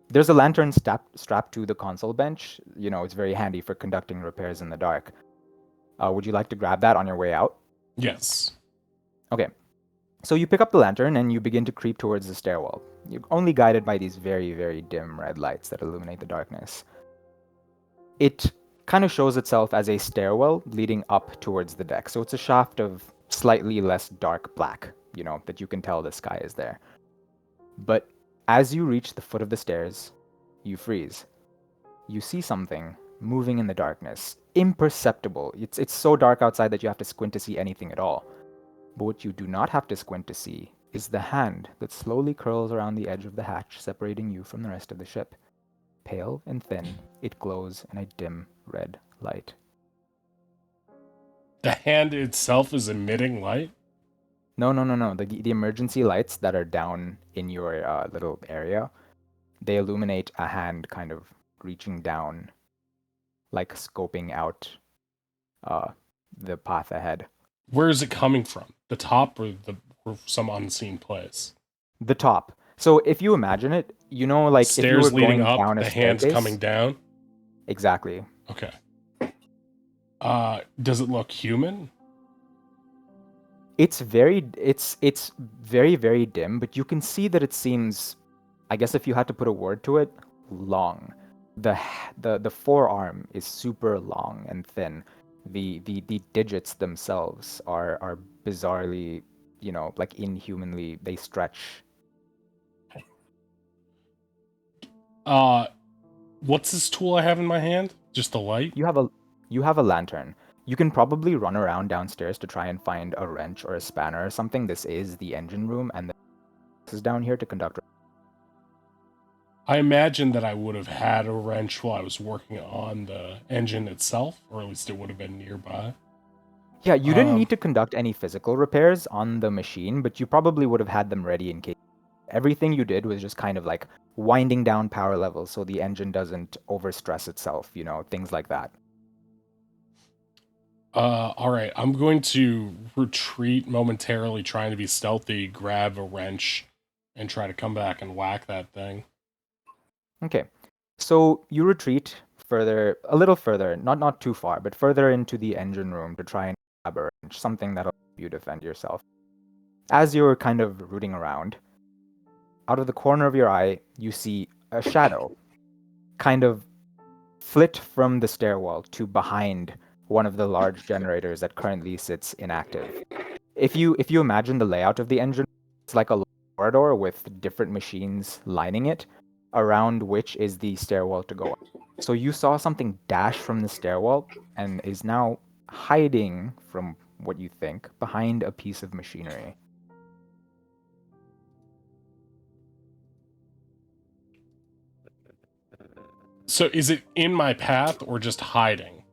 There's a lantern strapped to the console bench. You know, it's very handy for conducting repairs in the dark. Would you like to grab that on your way out? Yes. Okay. So you pick up the lantern and you begin to creep towards the stairwell. You're only guided by these very, very dim red lights that illuminate the darkness. It kind of shows itself as a stairwell leading up towards the deck. So it's a shaft of slightly less dark black, you know, that you can tell the sky is there. But as you reach the foot of the stairs, you freeze. You see something moving in the darkness, imperceptible. It's so dark outside that you have to squint to see anything at all. But what you do not have to squint to see is the hand that slowly curls around the edge of the hatch, separating you from the rest of the ship. Pale and thin, it glows in a dim red light. The hand itself is emitting light? No. The emergency lights that are down in your little area, they illuminate a hand kind of reaching down, like scoping out the path ahead. Where is it coming from? The top or some unseen place? The top. So if you imagine it, you know, like Stairs if you were leading going up, down a the hand's staircase, coming down? Exactly. Okay. Does it look human? It's very very dim, but you can see that it seems, I guess if you had to put a word to it, long. The forearm is super long and thin. The digits themselves are bizarrely, you know, like inhumanly, they stretch. What's this tool I have in my hand? Just a light? You have a lantern. You can probably run around downstairs to try and find a wrench or a spanner or something. This is the engine room, and this is down here to conduct. I imagine that I would have had a wrench while I was working on the engine itself, or at least it would have been nearby. Yeah, you didn't need to conduct any physical repairs on the machine, but you probably would have had them ready in case. Everything you did was just kind of like winding down power levels so the engine doesn't overstress itself, you know, things like that. Alright, I'm going to retreat momentarily, trying to be stealthy, grab a wrench, and try to come back and whack that thing. Okay, so you retreat further, a little further, not too far, but further into the engine room to try and grab a wrench, something that'll help you defend yourself. As you're kind of rooting around, out of the corner of your eye, you see a shadow kind of flit from the stairwell to behind one of the large generators that currently sits inactive. If you imagine the layout of the engine, it's like a corridor with different machines lining it, around which is the stairwell to go up. So you saw something dash from the stairwell and is now hiding, from what you think, behind a piece of machinery. So is it in my path or just hiding?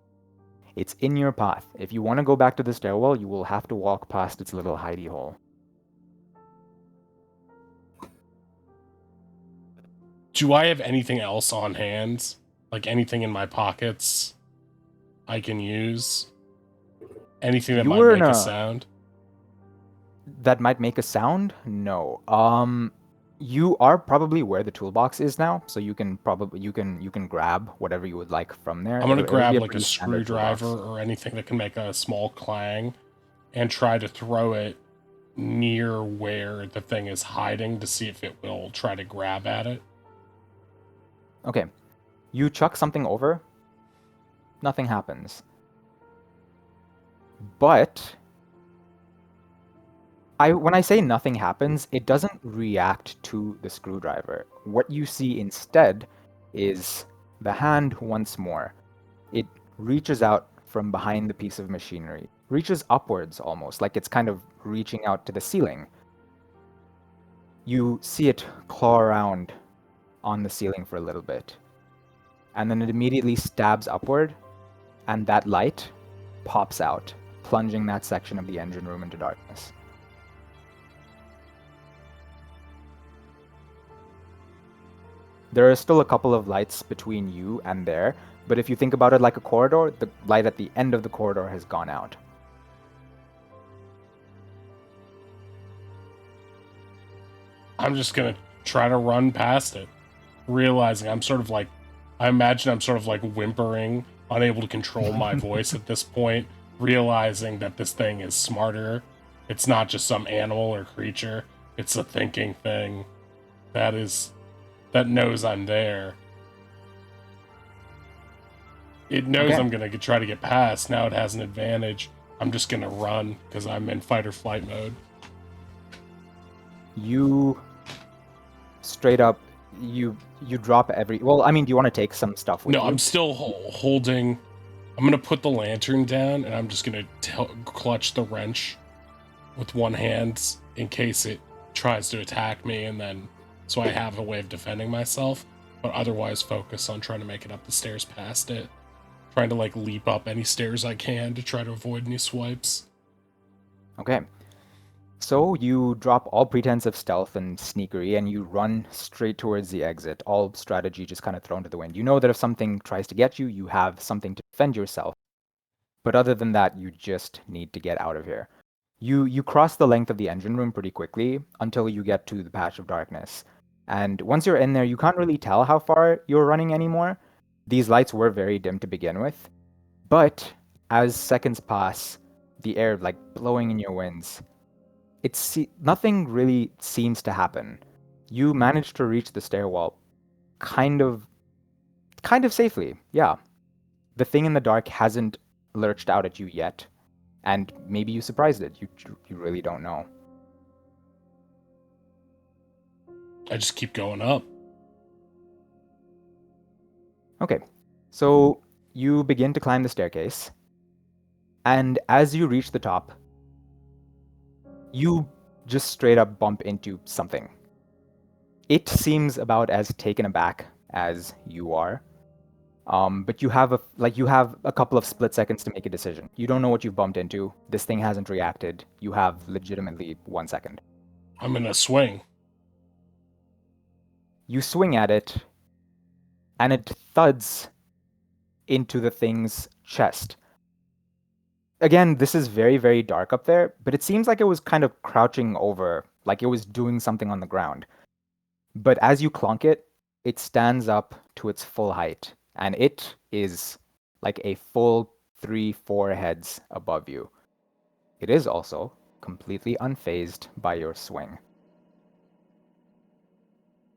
It's in your path. If you want to go back to the stairwell, you will have to walk past its little hidey hole. Do I have anything else on hand? Like anything in my pockets I can use? Anything that might make a sound? That might make a sound? No. You are probably where the toolbox is now, so you can grab whatever you would like from there. I'm gonna grab be like a pretty standard screwdriver toolbox. or anything that can make a small clang and try to throw it near where the thing is hiding to see if it will try to grab at it. Okay. You chuck something over, nothing happens. But when I say nothing happens, it doesn't react to the screwdriver. What you see instead is the hand once more. It reaches out from behind the piece of machinery, reaches upwards almost, like it's kind of reaching out to the ceiling. You see it claw around on the ceiling for a little bit, and then it immediately stabs upward, and that light pops out, plunging that section of the engine room into darkness. There are still a couple of lights between you and there, but if you think about it like a corridor, the light at the end of the corridor has gone out. I'm just gonna try to run past it, realizing I imagine I'm sort of like whimpering, unable to control my voice at this point, realizing that this thing is smarter. It's not just some animal or creature. It's a thinking thing that knows I'm there. It knows Okay. I'm gonna try to get past. Now it has an advantage. I'm just gonna run because I'm in fight or flight mode. You straight up, you drop every... Well, I mean, do you want to take some stuff with you? No, I'm still holding. I'm gonna put the lantern down, and I'm just gonna clutch the wrench with one hand in case it tries to attack me, and then so I have a way of defending myself. But otherwise, focus on trying to make it up the stairs past it, trying to like leap up any stairs I can to try to avoid any swipes. Okay. So you drop all pretense of stealth and sneakery, and you run straight towards the exit, all strategy just kind of thrown to the wind. You know that if something tries to get you, you have something to defend yourself. But other than that, you just need to get out of here. You cross the length of the engine room pretty quickly until you get to the patch of darkness. And once you're in there, you can't really tell how far you're running anymore. These lights were very dim to begin with. But as seconds pass, the air like blowing in your winds, nothing really seems to happen. You manage to reach the stairwell kind of safely, yeah. The thing in the dark hasn't lurched out at you yet, and maybe you surprised it. You really don't know. I just keep going up. Okay, so you begin to climb the staircase, and as you reach the top, you just straight up bump into something. It seems about as taken aback as you are, but you have a couple of split seconds to make a decision. You don't know what you've bumped into. This thing hasn't reacted. You have legitimately 1 second. I'm gonna swing. You swing at it, and it thuds into the thing's chest. Again, this is very, very dark up there, but it seems like it was kind of crouching over, like it was doing something on the ground. But as you clunk it, it stands up to its full height, and it is like a full 3-4 heads above you. It is also completely unfazed by your swing.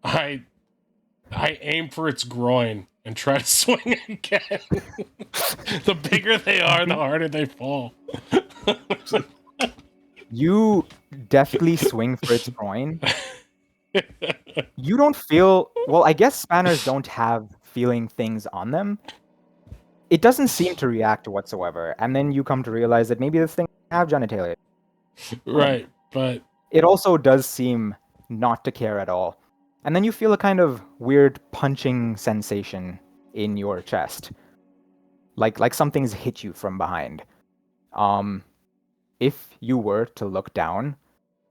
I aim for its groin and try to swing again. The bigger they are, the harder they fall. You deftly swing for its groin, You don't feel, well, I guess spanners don't have feeling things on them. It doesn't seem to react whatsoever. And then you come to realize that maybe this thing have genitalia. Right, but It also does seem not to care at all. And then you feel a kind of weird punching sensation in your chest. Like something's hit you from behind. If you were to look down,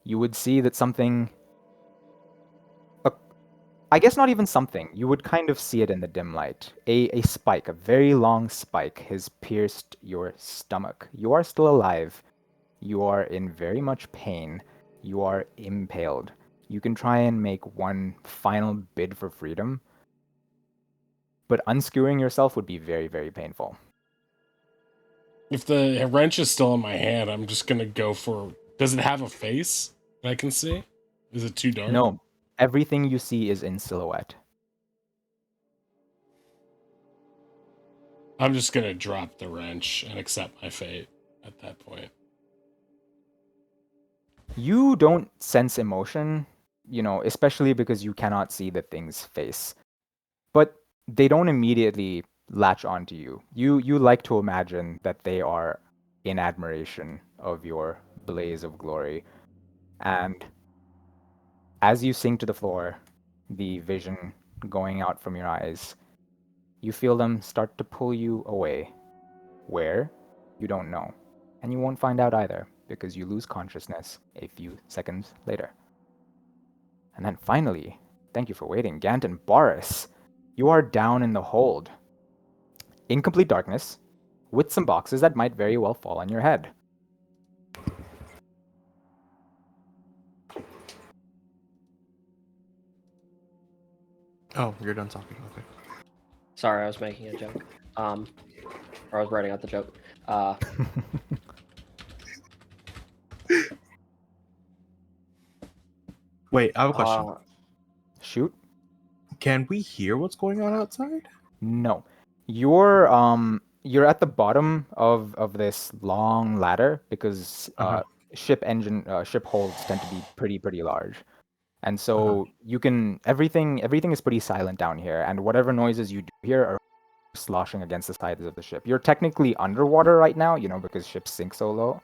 you would see that something, I guess not even something, you would kind of see it in the dim light. A spike, a very long spike, has pierced your stomach. You are still alive. You are in very much pain. You are impaled. You can try and make one final bid for freedom, but unscrewing yourself would be very, very painful. if the wrench is still in my hand, I'm just gonna go for. Does it have a face that I can see? Is it too dark? No, everything you see is in silhouette. I'm just gonna drop the wrench and accept my fate at that point. You don't sense emotion, especially because you cannot see the thing's face. But they don't immediately latch onto you. You like to imagine that they are in admiration of your blaze of glory. And as you sink to the floor, the vision going out from your eyes, you feel them start to pull you away. Where? You don't know. And you won't find out either, because you lose consciousness a few seconds later. And then finally, thank you for waiting, Gant and Boris, you are down in the hold, in complete darkness, with some boxes that might very well fall on your head. Oh, you're done talking. Okay. Sorry, I was making a joke. Or I was writing out the joke. Wait, I have a question. Shoot? Can we hear what's going on outside? No. You're at the bottom of this long ladder because ship holds tend to be pretty large. And so you can everything is pretty silent down here, and whatever noises you do hear are sloshing against the sides of the ship. You're technically underwater right now, because ships sink so low.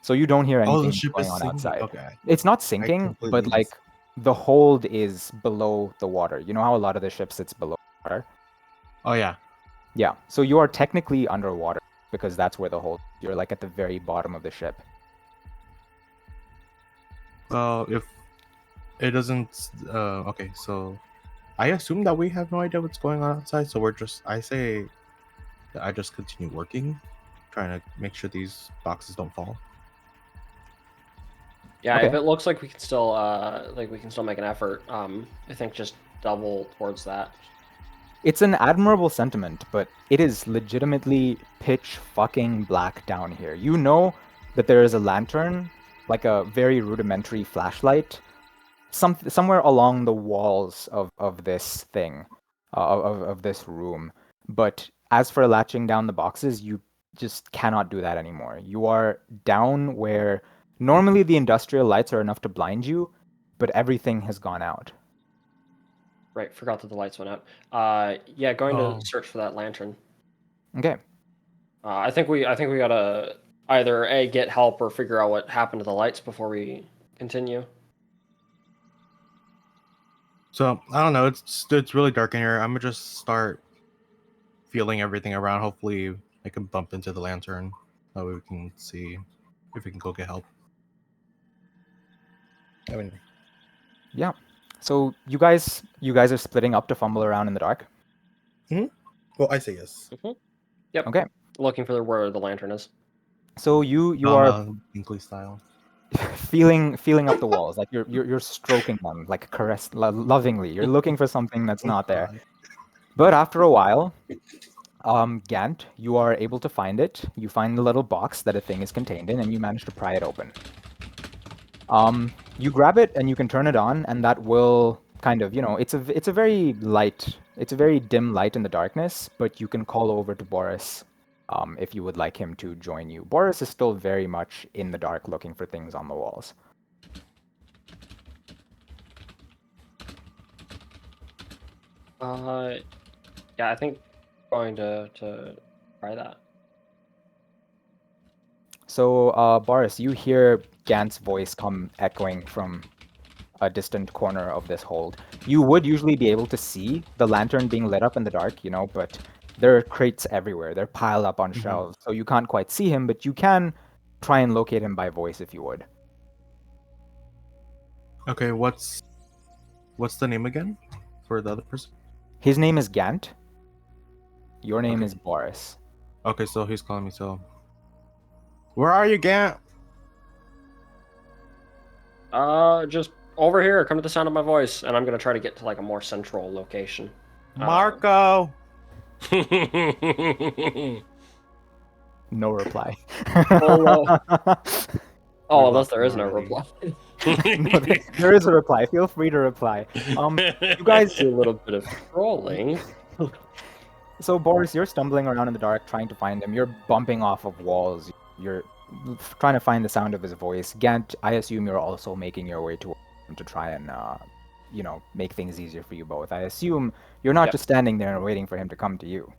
So you don't hear anything the ship going is on sinking? outside. Okay. It's not sinking, but completely like the hold is below the water. You know how a lot of the ship sits below water? Oh yeah. Yeah. So you are technically underwater because that's where the hold. You're like at the very bottom of the ship. Well, if it doesn't, okay, so I assume that we have no idea what's going on outside, so I say that I just continue working, trying to make sure these boxes don't fall. Yeah, Okay. if it looks like we can still make an effort, I think just double towards that. It's an admirable sentiment, but it is legitimately pitch fucking black down here. You know that there is a lantern, like a very rudimentary flashlight, somewhere along the walls of this thing, of this room. But as for latching down the boxes, you just cannot do that anymore. You are down where normally the industrial lights are enough to blind you, but everything has gone out. Right, forgot that the lights went out. Yeah, going Oh. to search for that lantern. Okay. I think we gotta either get help or figure out what happened to the lights before we continue. So I don't know. It's really dark in here. I'm gonna just start feeling everything around. Hopefully, I can bump into the lantern. That way we can see if we can go get help. I mean, Yeah. So you guys are splitting up to fumble around in the dark. well, I say yes. Yep. Okay. Looking for where the lantern is. So you are Binkley style. feeling up the walls, like you're stroking them, like lovingly. You're looking for something that's not there. But after a while, Gant, you are able to find it. You find the little box that a thing is contained in, and you manage to pry it open. You grab it and you can turn it on, and that will kind of, it's a very dim light in the darkness, but you can call over to Boris if you would like him to join you. Boris is still very much in the dark looking for things on the walls. Yeah, I think going to try that. So, Boris, you hear Gant's voice come echoing from a distant corner of this hold. You would usually be able to see the lantern being lit up in the dark, but there are crates everywhere. They're piled up on shelves, so you can't quite see him, but you can try and locate him by voice if you would. Okay, what's the name again for the other person? His name is Gant. Your name Okay. is Boris. Okay, so he's calling me. So, where are you, Gant? Just over here. Come to the sound of my voice, and I'm gonna try to get to like a more central location. Marco. No reply. Oh, unless there is no already. reply. No, there is a reply. Feel free to reply. You guys Do a little bit of trolling. So, Boris, you're stumbling around in the dark trying to find him. You're bumping off of walls. You're trying to find the sound of his voice. Gant, I assume you're also making your way to him to try and, make things easier for you both. I assume you're not Yep. just standing there and waiting for him to come to you.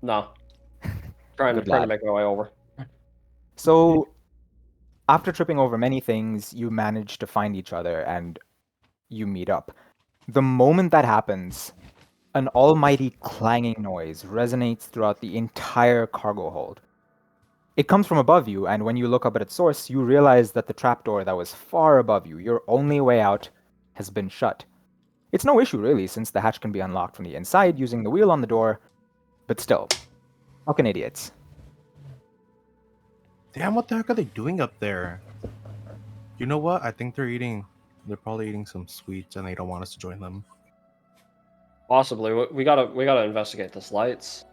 No. Trying Good to lad. make my way over. So, after tripping over many things, you manage to find each other and you meet up. The moment that happens, an almighty clanging noise resonates throughout the entire cargo hold. It comes from above you, and when you look up at its source, you realize that the trapdoor that was far above you, your only way out, has been shut. It's no issue, really, since the hatch can be unlocked from the inside using the wheel on the door, but still, fucking idiots. Damn, what the heck are they doing up there? You know what? I think they're probably eating some sweets and they don't want us to join them. Possibly. We gotta investigate this lights.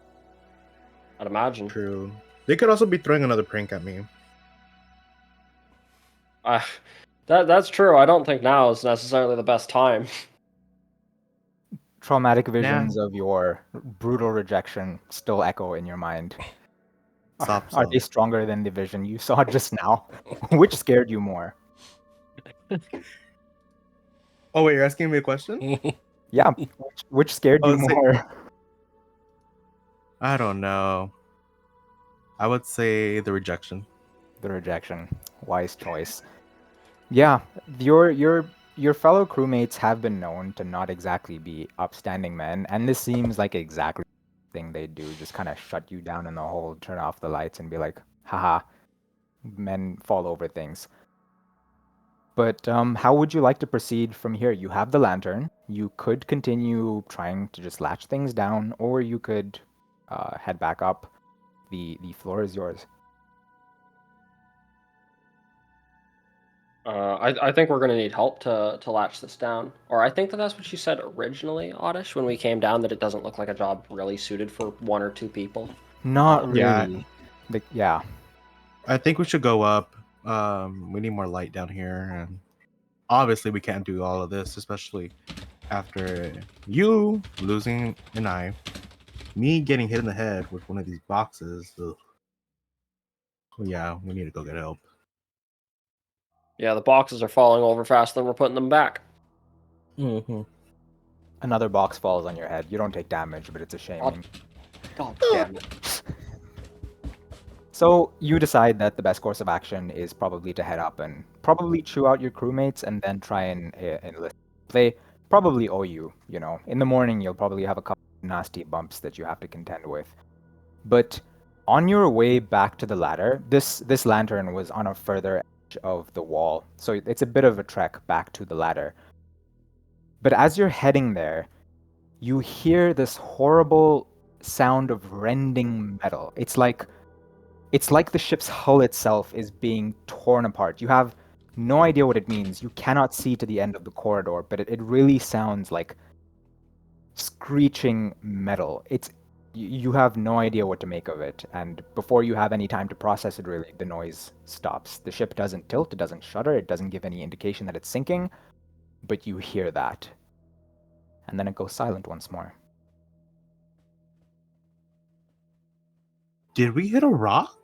I'd imagine. True. They could also be throwing another prank at me. That's true. I don't think now is necessarily the best time. Traumatic visions of your brutal rejection still echo in your mind. Stop, Are they stop. stronger than the vision you saw just now? Which scared you more? Oh wait, you're asking me a question? Yeah, which scared you say- more? I don't know. I would say the rejection. The rejection. Wise choice. Yeah, your fellow crewmates have been known to not exactly be upstanding men, and this seems like exactly the thing they do. Just kind of shut you down in the hole, turn off the lights, and be like, haha, men fall over things. But how would you like to proceed from here? You have the lantern. You could continue trying to just latch things down, or you could head back up. The floor is yours. I think we're gonna need help to latch this down. Or I think that's what you said originally, Oddish, when we came down, that it doesn't look like a job really suited for one or two people. Not Yeah. really. Yeah. I think we should go up. We need more light down here, and obviously we can't do all of this, especially after you losing an eye, me getting hit in the head with one of these boxes. Ugh. Yeah, we need to go get help. Yeah, the boxes are falling over faster than we're putting them back. Mm-hmm. Another box falls on your head. You don't take damage, but it's a shame. God damn it. So you decide that the best course of action is probably to head up and probably chew out your crewmates and then try and enlist. They probably owe you, In the morning, you'll probably have a couple of nasty bumps that you have to contend with. But on your way back to the ladder, this lantern was on a further edge of the wall, so it's a bit of a trek back to the ladder. But as you're heading there, you hear this horrible sound of rending metal. It's like the ship's hull itself is being torn apart. You have no idea what it means. You cannot see to the end of the corridor, but it really sounds like screeching metal. You have no idea what to make of it, and before you have any time to process it, really, the noise stops. The ship doesn't tilt, it doesn't shudder, it doesn't give any indication that it's sinking, but you hear that. And then it goes silent once more. Did we hit a rock?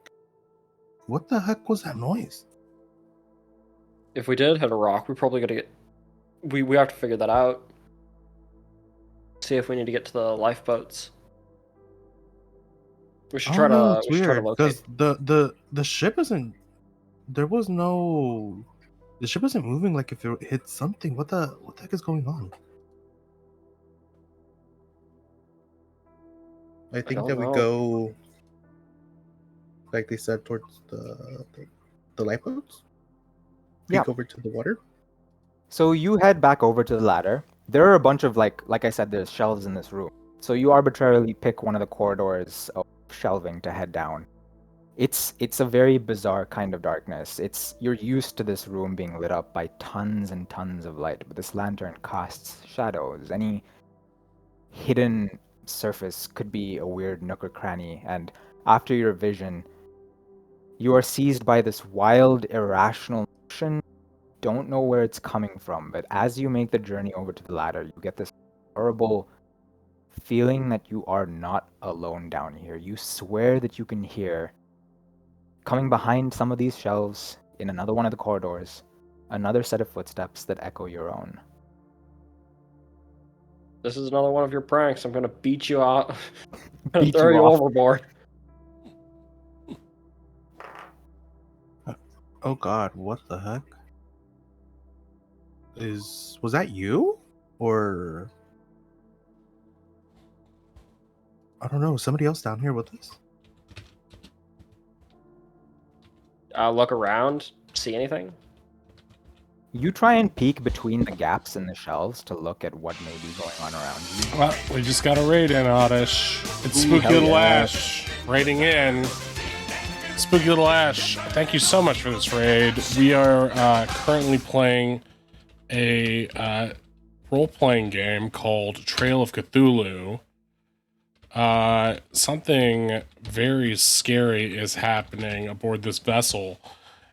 What the heck was that noise? If we did hit a rock, we probably gotta get. We have to figure that out. see if we need to get to the lifeboats. We should I try don't know, to. it's We should try to weird locate. because the ship isn't. There was no. The ship isn't moving like if it hit something. What the heck is going on? I think don't that we know. go, like they said, towards the lifeboats. Yeah. Peek over to the water. So you head back over to the ladder. There are a bunch of like I said, there's shelves in this room. So you arbitrarily pick one of the corridors of shelving to head down. It's a very bizarre kind of darkness. You're used to this room being lit up by tons and tons of light, but this lantern casts shadows. Any hidden surface could be a weird nook or cranny, and after your vision, you are seized by this wild, irrational notion. Don't know where it's coming from, but as you make the journey over to the ladder, you get this horrible feeling that you are not alone down here. You swear that you can hear, coming behind some of these shelves in another one of the corridors, another set of footsteps that echo your own. This is another one of your pranks. I'm gonna beat you out. I'm gonna Beat throw you you off. overboard. Oh God, what the heck? Was that you? Or I don't know, somebody else down here with us? Look around. See anything? You try and peek between the gaps in the shelves to look at what may be going on around you. Well, we just got a raid in, Oddish. It's Ooh, Spooky hell Little yeah. Ash raiding in. Spooky Little Ash, thank you so much for this raid. We are currently playing a role-playing game called Trail of Cthulhu. Something very scary is happening aboard this vessel,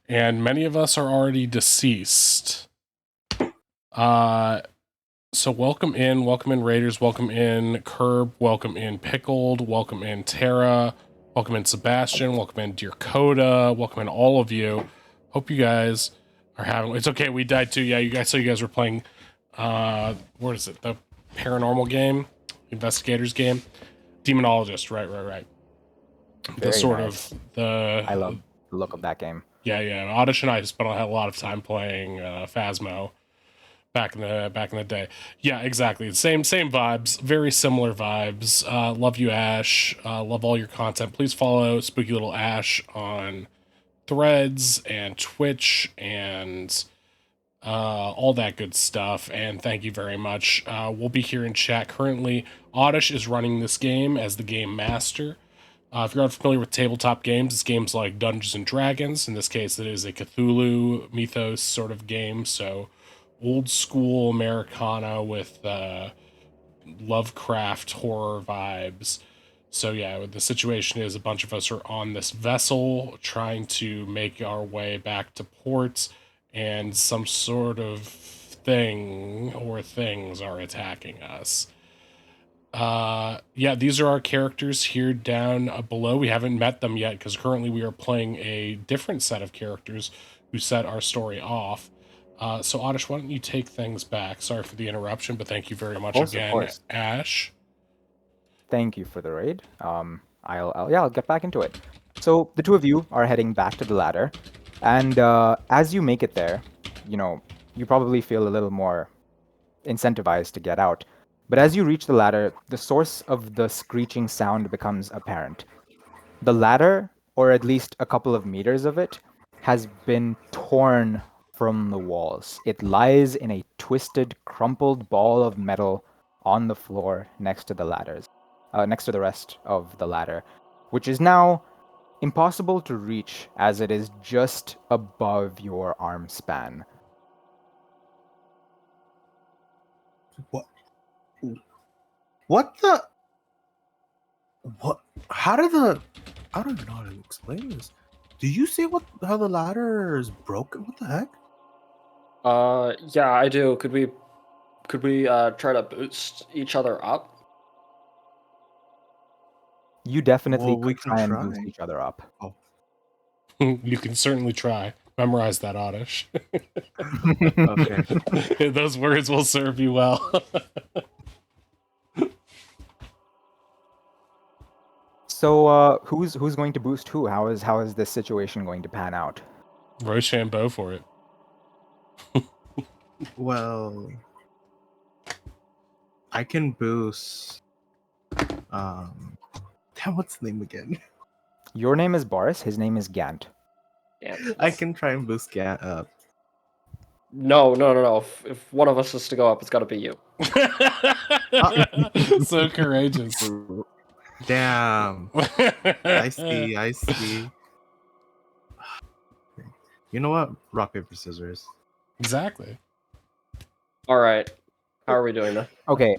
and many of us are already deceased. So welcome in Raiders, welcome in Curb, welcome in Pickled, welcome in Tara, welcome in Sebastian, welcome in Dear Coda, welcome in all of you. Hope you guys are having. It's okay, we died too. Yeah, you guys. So you guys were playing. What is it? The paranormal game, investigators game, demonologist. Right. The Very sort nice. of the. I love the look of that game. Yeah. Oddish and I spent a lot of time playing Phasmo back in the day. Yeah, exactly. Same vibes. Very similar vibes. Love you, Ash. Love all your content. Please follow Spooky Little Ash on Threads and Twitch and all that good stuff. And thank you very much. We'll be here in chat currently. Oddish is running this game as the game master. If you're not familiar with tabletop games, it's games like Dungeons and Dragons. In this case, it is a Cthulhu mythos sort of game. So old school Americana with Lovecraft horror vibes. So yeah, the situation is a bunch of us are on this vessel trying to make our way back to port, and some sort of thing or things are attacking us. Yeah, these are our characters here down below. We haven't met them yet because currently we are playing a different set of characters who set our story off. So Oddish, why don't you take things back? Sorry for the interruption, but thank you very much Of again, course. Ash. Thank you for the raid. I'll get back into it. So the two of you are heading back to the ladder, and as you make it there, you probably feel a little more incentivized to get out. But as you reach the ladder, the source of the screeching sound becomes apparent. The ladder, or at least a couple of meters of it, has been torn from the walls. It lies in a twisted, crumpled ball of metal on the floor next to the rest of the ladder, which is now impossible to reach as it is just above your arm span. What the? What? How did the? I don't even know how to explain this. Do you see how the ladder is broken? What the heck? Yeah, I do. Could we try to boost each other up? You definitely Well, we could can try and try. boost each other up. Oh, You can certainly try. Memorize that, Oddish. okay. Those words will serve you well. So who's going to boost who? How is this situation going to pan out? Rochambeau for it. Well, I can boost. Damn, what's the name again? Your name is Boris. His name is Gant. Yeah. I can try and boost Gant up. No. If one of us is to go up, it's got to be you. So courageous. Damn. I see. You know what? Rock, paper, scissors. Exactly. All right. How are we doing now? Okay.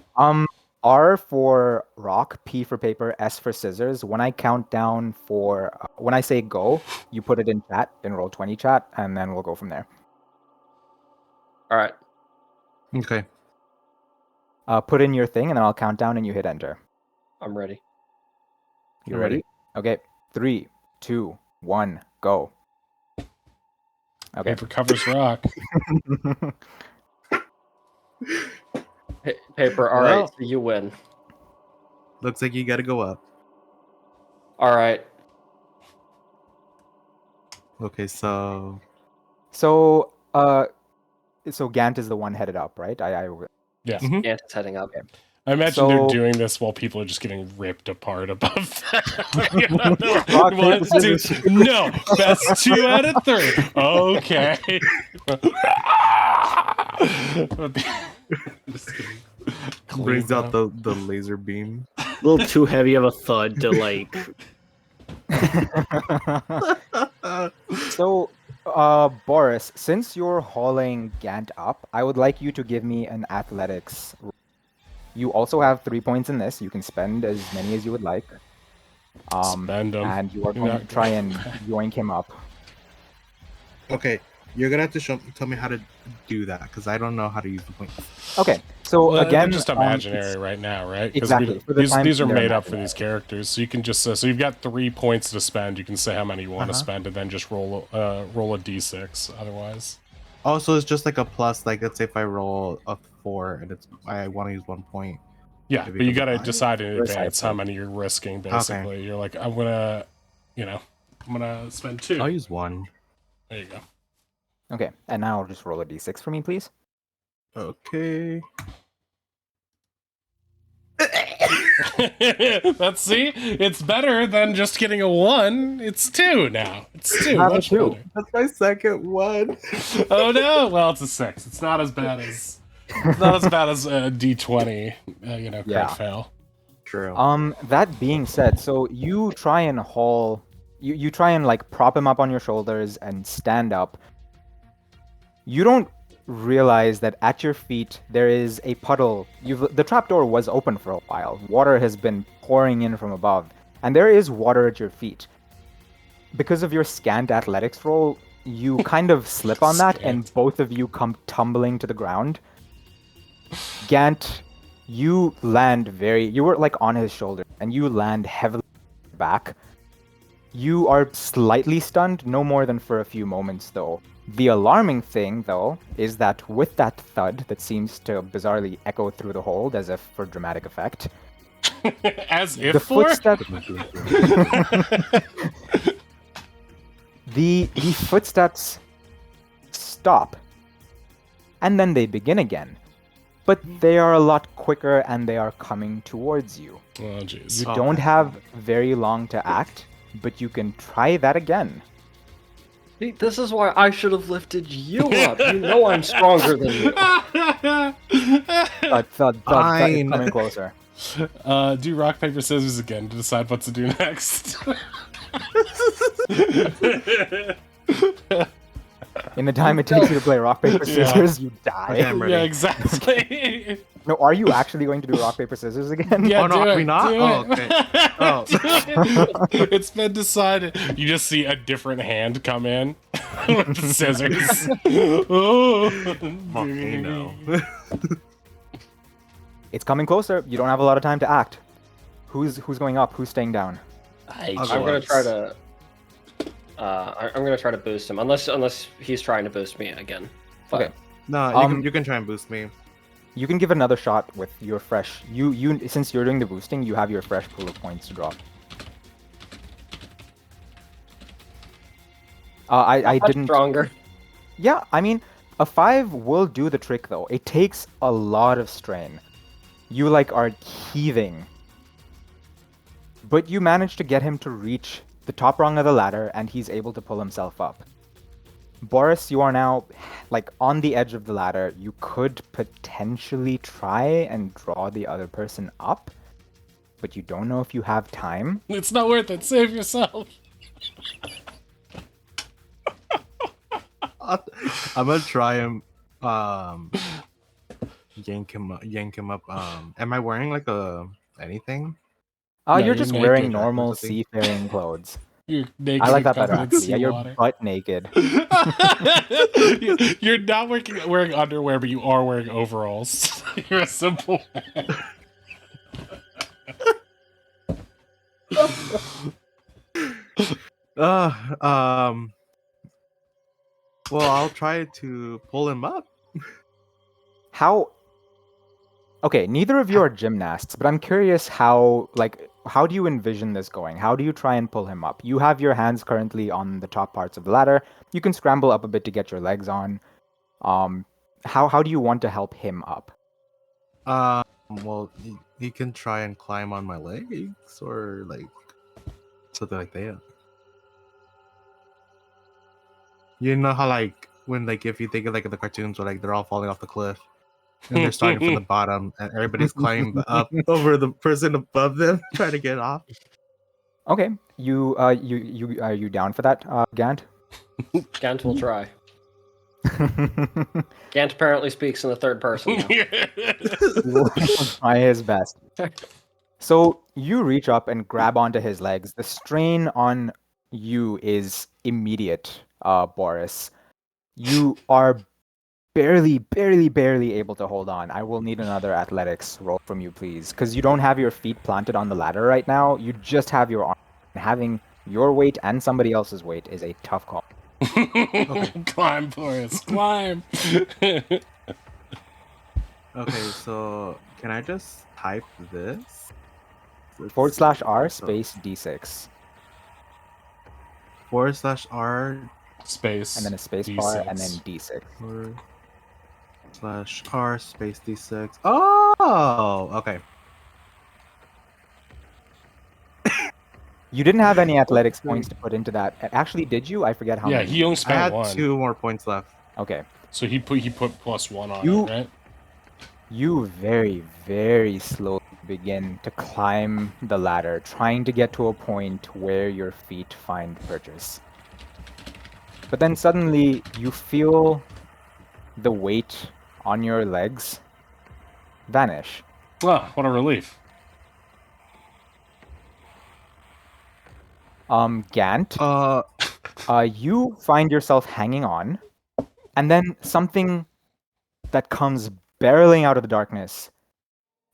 R for rock, P for paper, S for scissors. When I count down when I say go, you put it in chat, in Roll20 chat, and then we'll go from there. All right. Okay. Put in your thing, and then I'll count down, and you hit enter. I'm ready. You I'm ready? ready. Okay. 3, 2, 1, go. Okay. Paper covers rock. Paper. All right. Well. So you win. Looks like you gotta go up. All right. Okay, so So Gant is the one headed up, right? Yeah. Mhm. Gant is heading up. I imagine they're So- doing this while people are just getting ripped apart above that. Rock, paper, One, two. scissors. No, that's 2 out of 3. Okay. Just kidding. brings Clean out the laser beam. A little too heavy of a thud to like. So, Boris, since you're hauling Gant up, I would like you to give me an athletics. You also have 3 points in this. You can spend as many as you would like. Spend 'em. And you are You're going not- to try and yoink him up. Okay, you're gonna have to tell me how to do that because I don't know how to use the points. Okay, so Well, again, they're just imaginary right now, right? 'Cause Exactly, for the time these are they're made up for imaginary. these characters, so you can just so you've got 3 points to spend. You can say how many you want to Uh-huh. spend, and then just roll a d6. Otherwise, Oh, so it's just like a plus. Like, let's say if I roll a 4 and I want to use 1 point. yeah, Maybe but you it'll got to be fine. decide in advance Precisely. how many you're risking. Basically, you're like, I'm gonna spend 2. I'll use 1. There you go. Okay, and now just roll a d6 for me, please. Okay. Let's see. It's better than just getting a 1. It's 2 now. It's 2. Have a Much 2. better. That's my second one. Oh no! Well, it's a 6. It's not as bad as a D20. Crit Yeah. fail. True. That being said, so you try and haul, you try and like prop him up on your shoulders and stand up. You don't realize that at your feet there is a puddle. The trapdoor was open for a while. Water has been pouring in from above, and there is water at your feet. Because of your scant athletics roll, you kind of slip on that, and Scant. both of you come tumbling to the ground. Gant, you land you were like on his shoulder, and you land heavily back. You are slightly stunned, no more than for a few moments though. The alarming thing, though, is that with that thud that seems to bizarrely echo through the hold as if for dramatic effect, As if the for? footsteps the footsteps stop, and then they begin again. But they are a lot quicker, and they are coming towards you. Oh jeez. You Oh. don't have very long to act, but you can try that again. See, this is why I should have lifted you up. You know I'm stronger than you. Thud, Fine. coming closer. Do rock paper scissors again to decide what to do next. In the time it takes you to play rock, paper, Yeah. scissors, you die. Okay, I'm ready. Yeah, exactly. No, are you actually going to do rock, paper, scissors again? Yeah, Oh, no, do are it, we not? do Oh, it. okay. Oh. Do it. It's been decided. You just see a different hand come in with the scissors. Oh, Volcano. It's coming closer. You don't have a lot of time to act. Who's going up? Who's staying down? I'm gonna try to. I'm gonna try to boost him, unless he's trying to boost me again. But Okay. No, you can try and boost me. You can give another shot with your fresh. You since you're doing the boosting, you have your fresh pool of points to drop. I Much didn't. stronger. Yeah, I mean, a 5 will do the trick though. It takes a lot of strain. You like are heaving. But you manage to get him to reach the top rung of the ladder and he's able to pull himself up. Boris, you are now like on the edge of the ladder. You could potentially try and draw the other person up, but you don't know if you have time. It's not worth it. Save yourself. I'm gonna try and yank him up. Am I wearing like anything? No, You're you're just naked. wearing Jacket or normal something? seafaring clothes. You're naked. I like and that better covered in actually. Yeah, you're seawater. butt naked. You're not wearing underwear, but you are wearing overalls. You're a simple man. Well, I'll try to pull him up. How? Okay, neither of you are gymnasts, but I'm curious how do you envision this going? How do you try and pull him up? You have your hands currently on the top parts of the ladder. You can scramble up a bit to get your legs on. How do you want to help him up? Well, he can try and climb on my legs or like something like that. You know how like when like if you think of like the cartoons where like they're all falling off the cliff and they're starting from the bottom and everybody's climbing up over the person above them trying to get off. Okay, you are you down for that, Gant? Gant will try. Gant apparently speaks in the third person now. He will try his best. So you reach up and grab onto his legs. The strain on you is immediate, Boris. You are barely able to hold on. I will need another athletics roll from you, please, because you don't have your feet planted on the ladder right now. You just have your arm. Having your weight and somebody else's weight is a tough call. Climb, Boris, climb. Okay, so can I just type this? Let's see. /R So, space D6. /R Space. And then a space bar and then D6. D6. /R space D6. Oh, okay. You didn't have any athletics points to put into that. Actually, did you? I forget how Yeah, many. he only I spent had one. 2 more points left. Okay. So he put +1 on You- it, right? You very slowly begin to climb the ladder, trying to get to a point where your feet find purchase. But then suddenly you feel the weight on your legs vanish. Oh, what a relief. Gant, Uh, you find yourself hanging on, and then something that comes barreling out of the darkness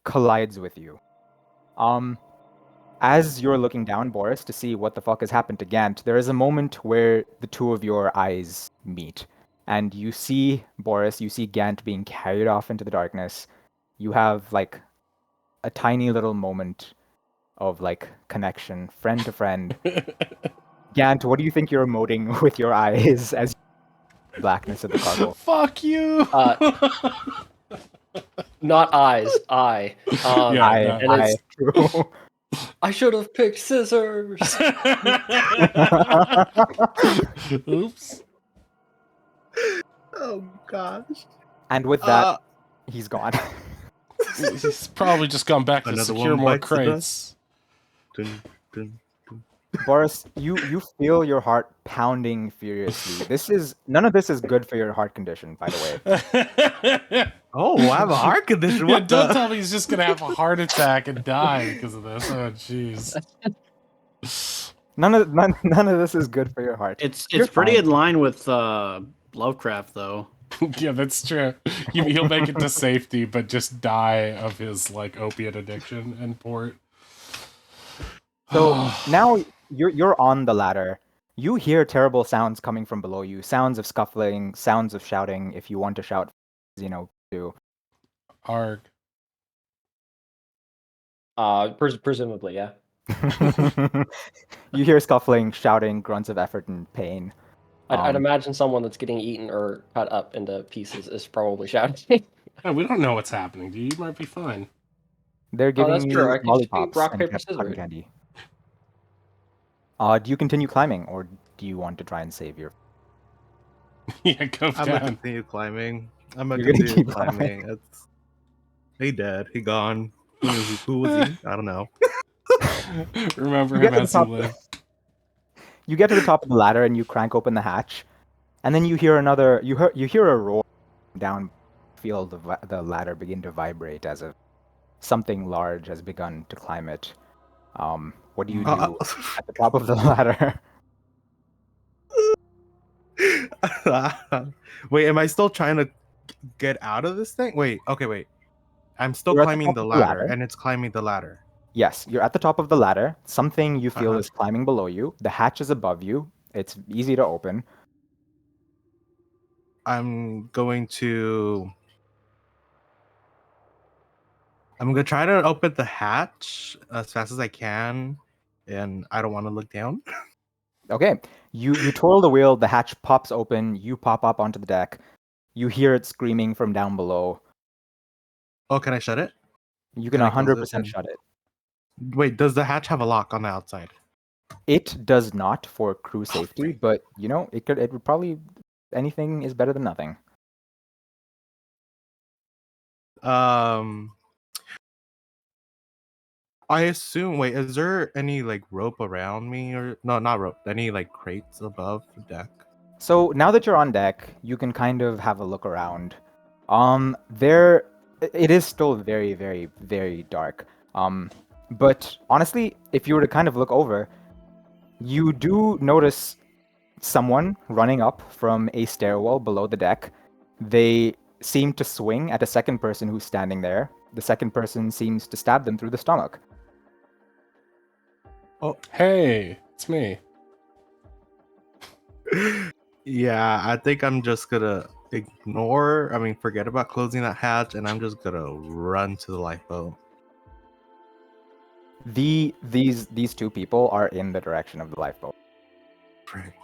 collides with you. As you're looking down, Boris, to see what the fuck has happened to Gant, there is a moment where the two of your eyes meet. And you see Boris, you see Gant being carried off into the darkness. You have like a tiny little moment of like connection, friend to friend. Gant, what do you think you're emoting with your eyes as you blackness of the cargo? Fuck you. Not eyes, I. Yeah, and it's, True. I should have picked scissors. Oops. oh gosh. And with that, he's gone. He's probably just gone back to Another secure one more bites the crates. Dun, dun. Boris, you feel your heart pounding furiously. None of this is good for your heart condition, by the way. Oh, I have a heart condition. Yeah, What don't the? tell me he's just gonna have a heart attack and die because of this. Oh, jeez. None of this is good for your heart. It's You're pretty fine. in line with Lovecraft, though. Yeah, that's true. He'll make it to safety, but just die of his like opiate addiction and port. So now you're on the ladder. You hear terrible sounds coming from below you. Sounds of scuffling, sounds of shouting. If you want to shout, too. Arg. Presumably, yeah. You hear scuffling, shouting, grunts of effort and pain. I'd imagine someone that's getting eaten or cut up into pieces is probably shouting. Yeah, we don't know what's happening, dude. You might be fine. They're Oh, that's giving true. you I could just be lollipops rock, and paper, cotton scissors. candy. Do you continue climbing, or do you want to try and save your? Yeah, go I'm gonna down. continue climbing. I'm gonna You're gonna continue keep climbing. It's he dead. He gone. Who was he? I don't know. Remember You him get to the as he top. lived. You get to the top of the ladder and you crank open the hatch, and then you hear another. You hear a roar down. Feel the ladder begin to vibrate as if something large has begun to climb it. What do you do at the top of the ladder? Wait, am I still trying to get out of this thing? Wait, okay, wait. I'm still You're at the climbing top the of the ladder, ladder. and it's climbing the ladder. Yes, you're at the top of the ladder. Something you feel Uh-huh. is climbing below you. The hatch is above you. It's easy to open. I'm going to. I'm gonna try to open the hatch as fast as I can, and I don't want to look down. Okay, you twirl the wheel. The hatch pops open. You pop up onto the deck. You hear it screaming from down below. Oh, can I shut it? You can Can I close it 100% and- shut it. Wait, does the hatch have a lock on the outside? It does not for crew safety, but you know it could. It would probably. Anything is better than nothing. I assume. Wait, is there any like rope around me, or no, not rope? Any like crates above the deck? So now that you're on deck, you can kind of have a look around. It is still very, very, very dark. But honestly, if you were to kind of look over, you do notice someone running up from a stairwell below the deck. They seem to swing at a second person who's standing there. The second person seems to stab them through the stomach. Hey, it's me. Yeah, I think I'm just gonna forget about closing that hatch, and I'm just gonna run to the lifeboat. These two people are in the direction of the lifeboat. Frick.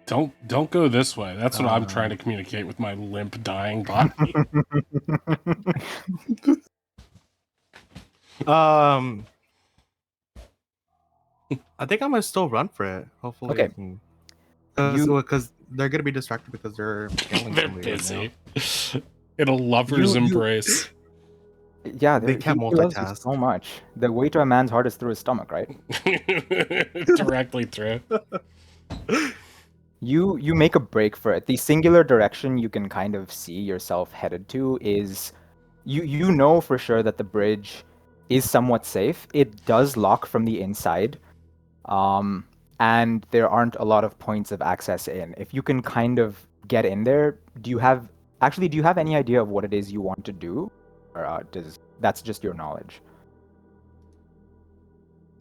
Don't go this way. That's what I'm trying to communicate with my limp, dying body. I think I'm gonna still run for it. Hopefully, Okay. because they're gonna be distracted because they're killing They're somebody right now. busy. In a lover's embrace. Yeah, They can't he loves you multitask. so much. The way to a man's heart is through his stomach, right? Directly through. You make a break for it. The singular direction you can kind of see yourself headed to is you know for sure that the bridge is somewhat safe. It does lock from the inside. And there aren't a lot of points of access in. If you can kind of get in there, do you have any idea of what it is you want to do? Or that's just your knowledge?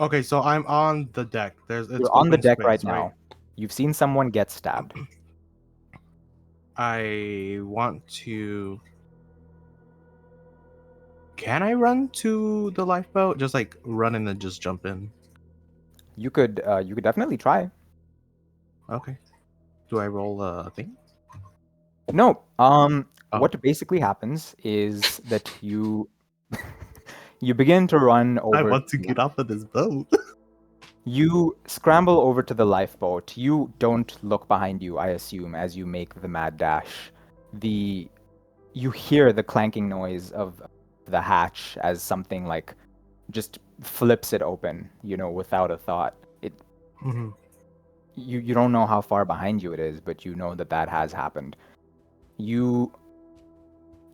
Okay, so I'm on the deck. It's You're on the open deck space, right now. You've seen someone get stabbed. I want to. Can I run to the lifeboat? Just like run and then just jump in. You could definitely try. Okay. Do I roll a thing? No. Oh. What basically happens is that you begin to run over. I want to get off of this boat. You scramble over to the lifeboat. You don't look behind you, I assume, as you make the mad dash. You hear the clanking noise of the hatch as something like just flips it open, without a thought. Mm-hmm. You don't know how far behind you it is, but you know that has happened. You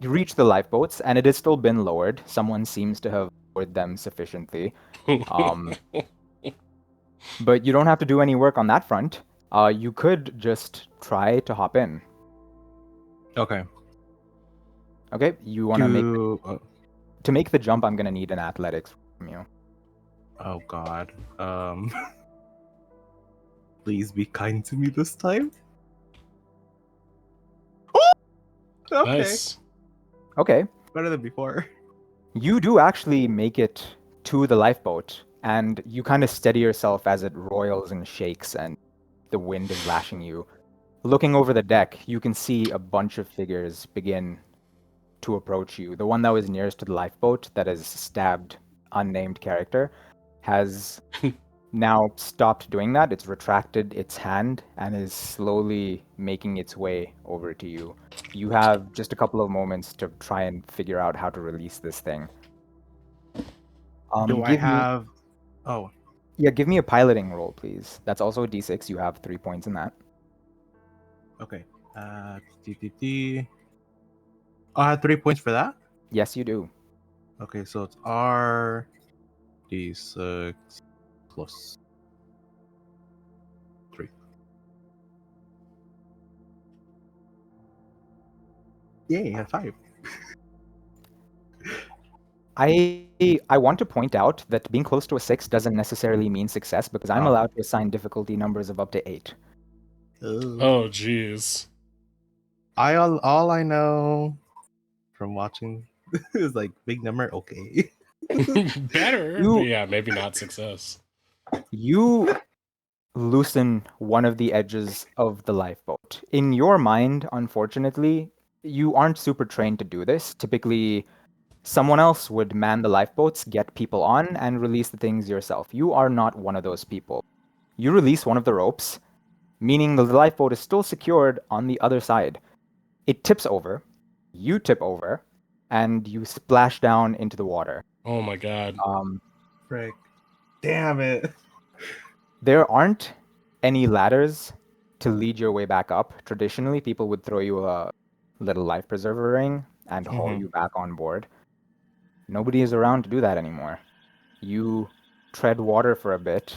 reach the lifeboats, and it has still been lowered. Someone seems to have lowered them sufficiently. But you don't have to do any work on that front. You could just try to hop in. Okay. Okay, you want to make the jump. I'm gonna need an athletics from you. Oh God. Please be kind to me this time. Okay. Nice. Okay, Better than before. you do actually make it to the lifeboat, and you kind of steady yourself as it roils and shakes, and the wind is lashing you. Looking over the deck, you can see a bunch of figures begin to approach you. The one that was nearest to the lifeboat that has stabbed unnamed character has now stopped doing that. It's retracted its hand and is slowly making its way over to you. You have just a couple of moments to try and figure out how to release this thing. Do I give me- have? Oh, Yeah, give me a piloting roll, please. That's also a d6. You have 3 points in that. okay. I have 3 points for that. Yes, you do. Okay, so it's R D6 plus 3. Yay, I have 5. I want to point out that being close to a 6 doesn't necessarily mean success because I'm Oh. allowed to assign difficulty numbers of up to 8. Oh, jeez. All I know from watching is like big number. Okay. Better, You- but yeah, maybe not success. You loosen one of the edges of the lifeboat. In your mind, unfortunately, you aren't super trained to do this. Typically, someone else would man the lifeboats, get people on, and release the things yourself. You are not one of those people. You release one of the ropes, meaning the lifeboat is still secured on the other side. It tips over, you tip over, and you splash down into the water. Oh my god. Frick. Damn it. There aren't any ladders to lead your way back up. Traditionally, people would throw you a little life preserver ring and haul Mhm. you back on board. Nobody is around to do that anymore. You tread water for a bit.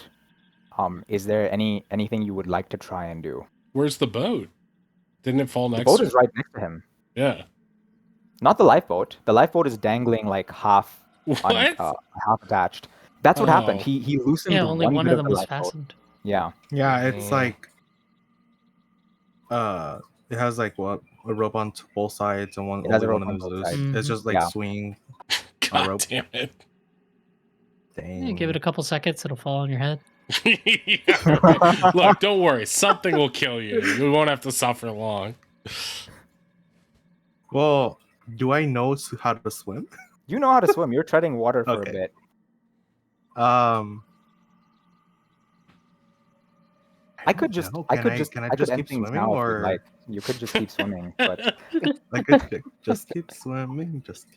Is there anything you would like to try and do? Where's the boat? Didn't it fall The next boat to is right next to him. Yeah. Not the lifeboat. The lifeboat is dangling like half What? half attached. That's what happened. Oh. He loosened Yeah, only one bit of them the was lifeboat. fastened. Yeah. Yeah, it's Mm. like it has like what a rope on both sides and one It has only a one rope of on them's both loose. sides. It's just like Yeah. swinging. God rope. damn it. Dang. Yeah, give it a couple seconds, it'll fall on your head. Yeah, right. Look, don't worry. Something will kill you. You won't have to suffer long. Well, do I know how to swim? You know how to swim. You're treading water for Okay. a bit. I could just know. I Can could I- just can I I could just end keep things swimming, now if you'd or- like. You could just keep swimming, but I could just keep swimming. Just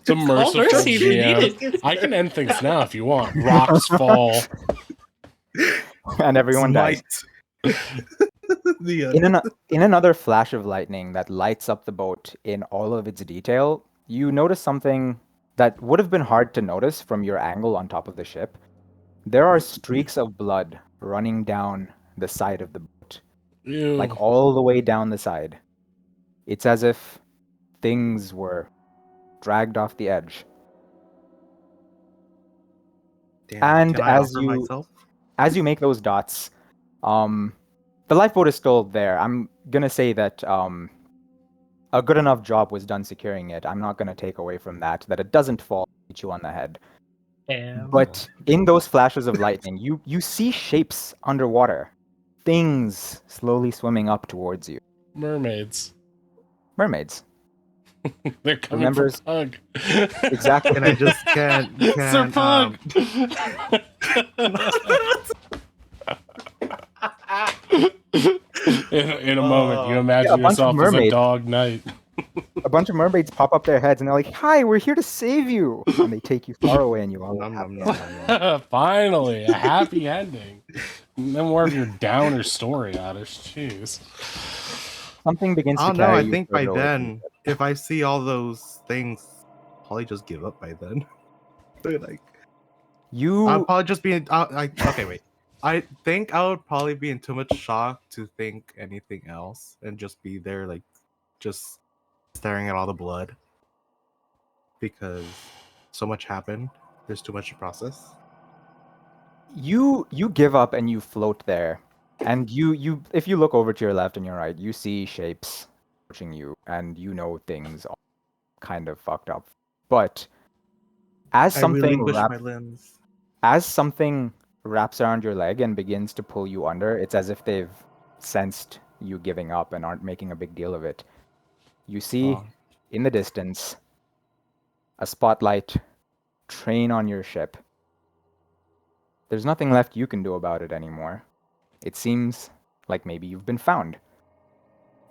The merciful mercy if you GM. need it. I can end things now if you want. Rocks fall. and everyone dies. In another flash of lightning that lights up the boat in all of its detail, you notice something that would have been hard to notice from your angle on top of the ship. There are streaks of blood running down the side of the boat, Ew. like all the way down the side. It's as if things were dragged off the edge. Damn, And can I as offer you- myself? As you make those dots, the lifeboat is still there. I'm gonna say that a good enough job was done securing it. I'm not gonna take away from that it doesn't fall and hit you on the head. Damn. But in those flashes of lightning, you see shapes underwater, things slowly swimming up towards you. Mermaids. Mermaids. They're coming Remembers- for Pug. Exactly. Can I just Sir Pug. In a moment, you imagine Yeah, a bunch of yourself as a mermaids. dog knight. A bunch of mermaids pop up their heads and they're like, "Hi, we're here to save you," and they take you far away, and you all Nom, have nom, nom, nom, nom. Finally, a happy ending. No more of your downer story, Oddish. Jeez. something begins I to don't know. carry I you think by further away from then, if I see all those things, I'll probably just give up by then. Like, you. I'll probably just be. Okay, wait. I think I would probably be in too much shock to think anything else, and just be there, like, just staring at all the blood, because so much happened. There's too much to process. You give up and you float there, and you if you look over to your left and your right, you see shapes approaching you, and you know things are kind of fucked up. But as I something relinquish wraps my limbs. as something wraps around your leg and begins to pull you under, it's as if they've sensed you giving up and aren't making a big deal of it, you see Oh. in the distance a spotlight train on your ship. There's nothing left you can do about it anymore. It seems like maybe you've been found.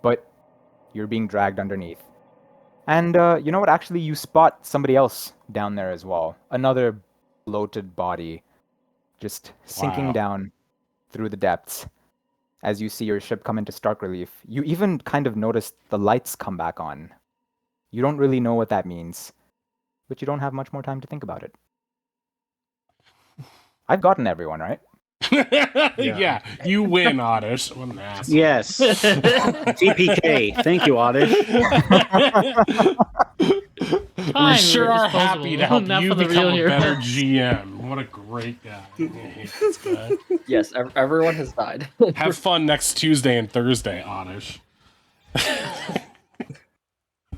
But you're being dragged underneath. And you know what? Actually, you spot somebody else down there as well. Another bloated body just sinking Wow. down through the depths as you see your ship come into stark relief. You even kind of notice the lights come back on. You don't really know what that means, but you don't have much more time to think about it. I've gotten everyone, right? Yeah, you win, Oddish. What an asshole. Yes. TPK. Thank you, Oddish. We Fine, sure we're are disposable. happy to help Enough you of the become real a better heroes. GM. What a great guy. I hate this guy. Yes, everyone has died. Have fun next Tuesday and Thursday, Oddish.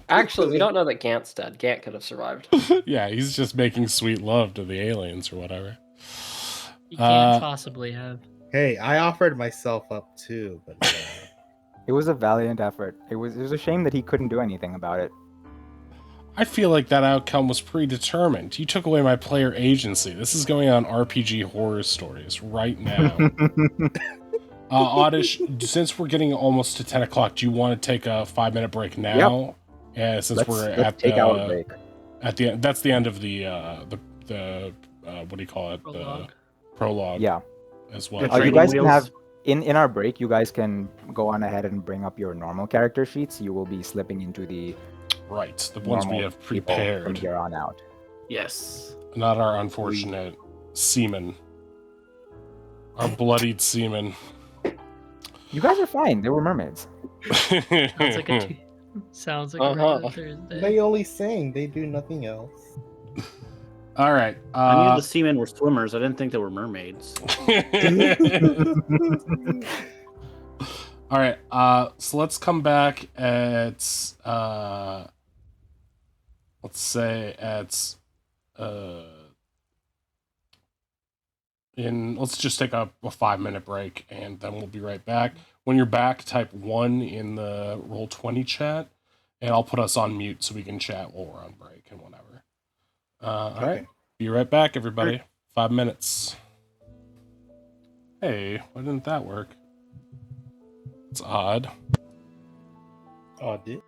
Actually, we don't know that Gant's dead. Gant could have survived. Yeah, he's just making sweet love to the aliens or whatever. You can't possibly have. Hey, I offered myself up too, but It was a valiant effort. It was a shame that he couldn't do anything about it. I feel like that outcome was predetermined. You took away my player agency. This is going on RPG horror stories right now. Oddish, since we're getting almost to 10 o'clock, do you want to take a 5-minute break now? Yeah, since we're at take our break. at the end. That's the end of the what do you call it? Prologue. The prologue. Yeah. As well. The You training guys can wheels. have in our break. You guys can go on ahead and bring up your normal character sheets. You will be slipping into the Right, the ones we normal have people from prepared, here on out. Yes. not our unfortunate seamen, our bloodied seamen. You guys are fine. They were mermaids. Sounds like a sounds like a regular Thursday. they only sing. They do nothing else. All right. I knew the seamen were swimmers. I didn't think they were mermaids. All right. So let's come back at let's say at let's just take a 5-minute break and then we'll be right back. When you're back, type 1 in the Roll20 chat and I'll put us on mute so we can chat while we're on break and whatever. All right. Be right back, everybody. 5 minutes. Hey, why didn't that work? It's odd. Oh, did?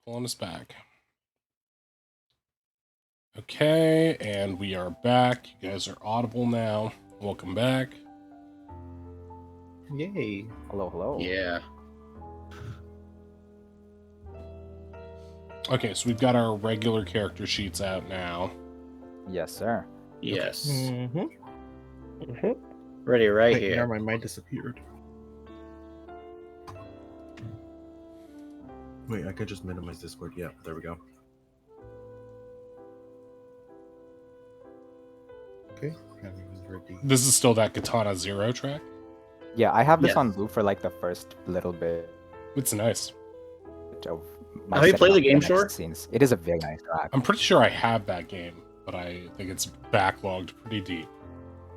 pulling us back. Okay, and we are back. You guys are audible now. Welcome back. Yay. Hello, hello. Yeah. Okay, so we've got our regular character sheets out now. Yes, sir. Yes. Mm-hmm. Ready right Wait, here. never mind, mine disappeared. Wait, I could just minimize Discord. Yeah, there we go. Okay. Everyone's ready. This is still that Katana Zero track. Yeah, I have this Yes. on loop for like the first little bit It's nice. of Have you setting played up the game, next Shore? scenes. It is a very nice track. I'm pretty sure I have that game, but I think it's backlogged pretty deep.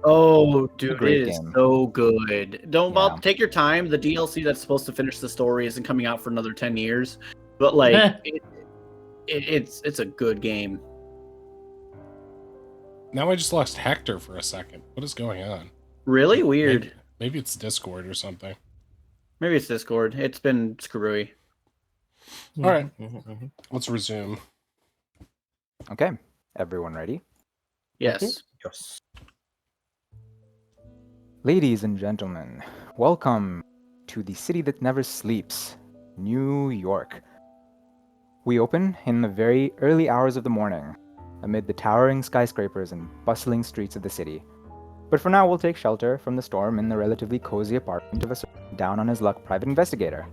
Oh, dude, great it is game. so good. Don't Yeah. take your time. The DLC that's supposed to finish the story isn't coming out for another 10 years, but like it's a good game. Now I just lost Hector for a second. What is going on? Really weird. Maybe it's Discord or something. Maybe it's Discord. It's been screwy. All right. Mm-hmm. Let's resume. Okay, everyone ready? Yes. Yes. Ladies and gentlemen, welcome to the city that never sleeps, New York. We open in the very early hours of the morning, amid the towering skyscrapers and bustling streets of the city. But for now, we'll take shelter from the storm in the relatively cozy apartment of a down on his luck private investigator.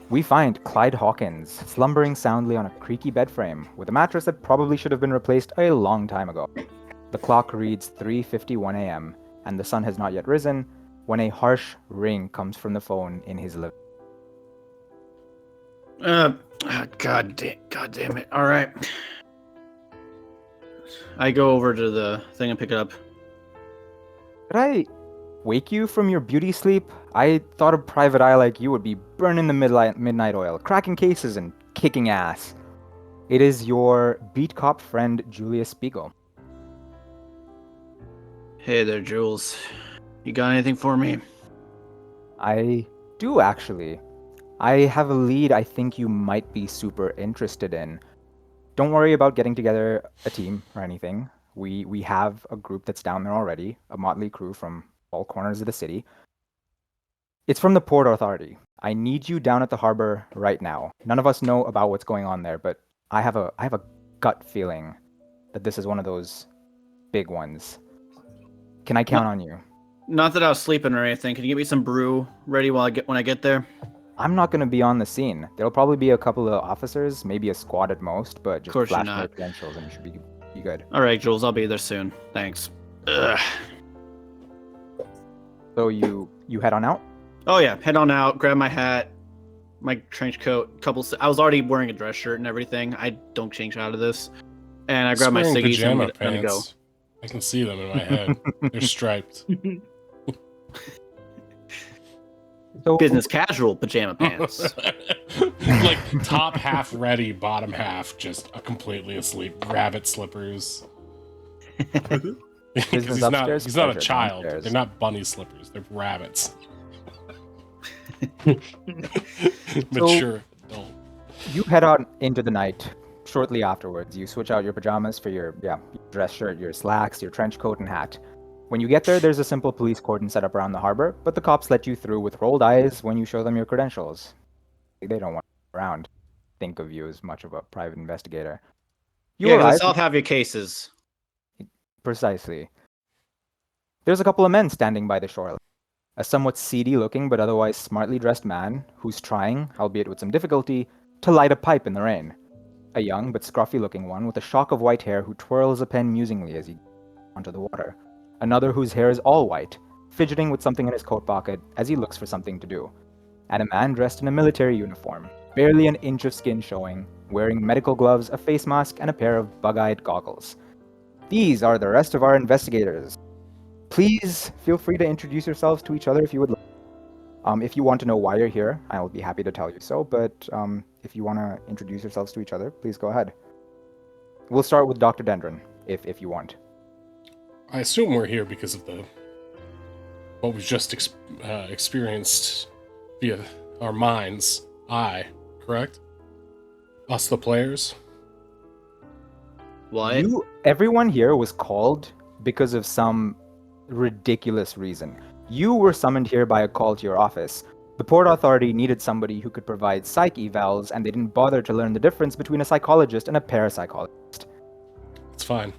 We find Clyde Hawkins slumbering soundly on a creaky bed frame with a mattress that probably should have been replaced a long time ago. The clock reads 3:51 a.m., and the sun has not yet risen when a harsh ring comes from the phone in his living room. God damn it. All right. I go over to the thing and pick it up. Did I wake you from your beauty sleep? I thought a private eye like you would be burning the midnight oil, cracking cases, and kicking ass. It is your beat cop friend, Julius Spiegel. Hey there, Jules. You got anything for me? I do, actually. I have a lead I think you might be super interested in. Don't worry about getting together a team or anything. We have a group that's down there already, a motley crew from all corners of the city. It's from the Port Authority. I need you down at the harbor right now. None of us know about what's going on there, but I have a gut feeling that this is one of those big ones. Can I count on you? Not that I was sleeping or anything. Can you get me some brew ready when I get there? I'm not going to be on the scene. There'll probably be a couple of officers, maybe a squad at most, but just course you're flash my not. credentials and you should be good. All right, Jules. I'll be there soon. Thanks. Ugh. So you head on out? Oh yeah, head on out. Grab my hat, my trench coat. I was already wearing a dress shirt and everything. I don't change out of this. And I grab my Wearing ciggies and pajama I'm gonna go. pants. I can see them in my head. They're striped. So, Business casual pajama pants. Like top half ready, bottom half just completely asleep. Rabbit slippers. Because Business he's not upstairs, a pleasure child. downstairs. They're not bunny slippers. They're rabbits. So- Mature adult. You head out into the night. Shortly afterwards, you switch out your pajamas for your dress shirt, your slacks, your trench coat, and hat. When you get there, there's a simple police cordon set up around the harbor, but the cops let you through with rolled eyes when you show them your credentials. They don't want you around. Think of you as much of a private investigator. You Yeah, 'cause I arrive. still have your cases. Precisely. There's a couple of men standing by the shore. A somewhat seedy-looking but otherwise smartly dressed man who's trying, albeit with some difficulty, to light a pipe in the rain. A young but scruffy-looking one with a shock of white hair who twirls a pen musingly as he onto the water. Another whose hair is all white, fidgeting with something in his coat pocket as he looks for something to do. And a man dressed in a military uniform, barely an inch of skin showing, wearing medical gloves, a face mask, and a pair of bug-eyed goggles. These are the rest of our investigators. Please feel free to introduce yourselves to each other if you would like. If you want to know why you're here, I'll be happy to tell you so, but if you want to introduce yourselves to each other, please go ahead. We'll start with Dr. Dendron, if you want. I assume we're here because of what we've just experienced via our mind's eye, correct? Us, the players. What? Everyone here was called because of some ridiculous reason. You were summoned here by a call to your office. The Port Authority needed somebody who could provide psych evals, and they didn't bother to learn the difference between a psychologist and a parapsychologist. It's fine.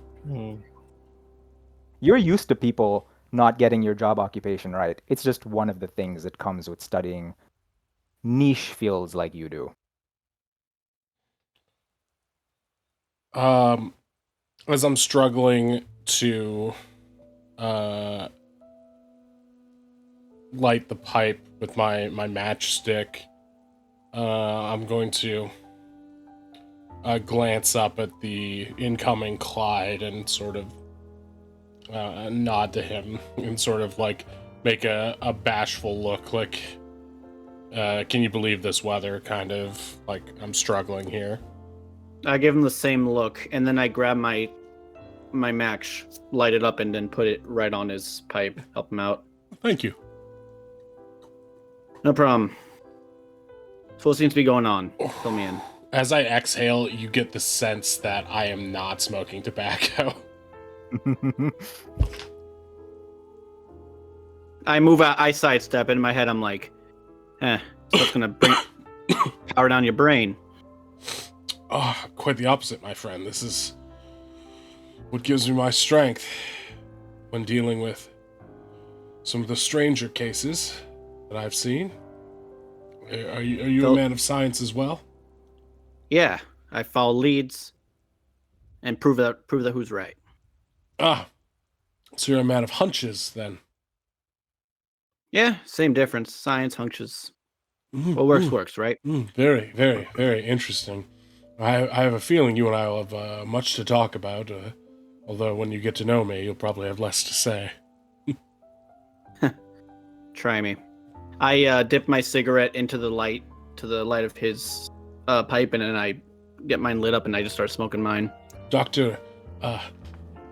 You're used to people not getting your job occupation right. It's just one of the things that comes with studying niche fields like you do. As I'm struggling to light the pipe with my matchstick, I'm going to glance up at the incoming Clyde and sort of nod to him and sort of like make a bashful look, like, can you believe this weather, kind of like I'm struggling here. I give him the same look, and then I grab my match, light it up, and then put it right on his pipe. Help him out. Thank you. No problem. What seems to be going on? Fill me in. As I exhale, you get the sense that I am not smoking tobacco. I move out. I sidestep. In my head, I'm like, so it's gonna bring power down your brain. Oh, quite the opposite, my friend. This is what gives me my strength when dealing with some of the stranger cases that I've seen. Are you a man of science as well? Yeah, I follow leads and prove that who's right. Ah, so you're a man of hunches, then. Yeah, same difference. Science hunches. Mm, What works, right? very, very, very interesting. I have a feeling you and I will have much to talk about, although when you get to know me, you'll probably have less to say. Try me. I dip my cigarette into the light of his pipe, and then I get mine lit up, and I just start smoking mine. Dr.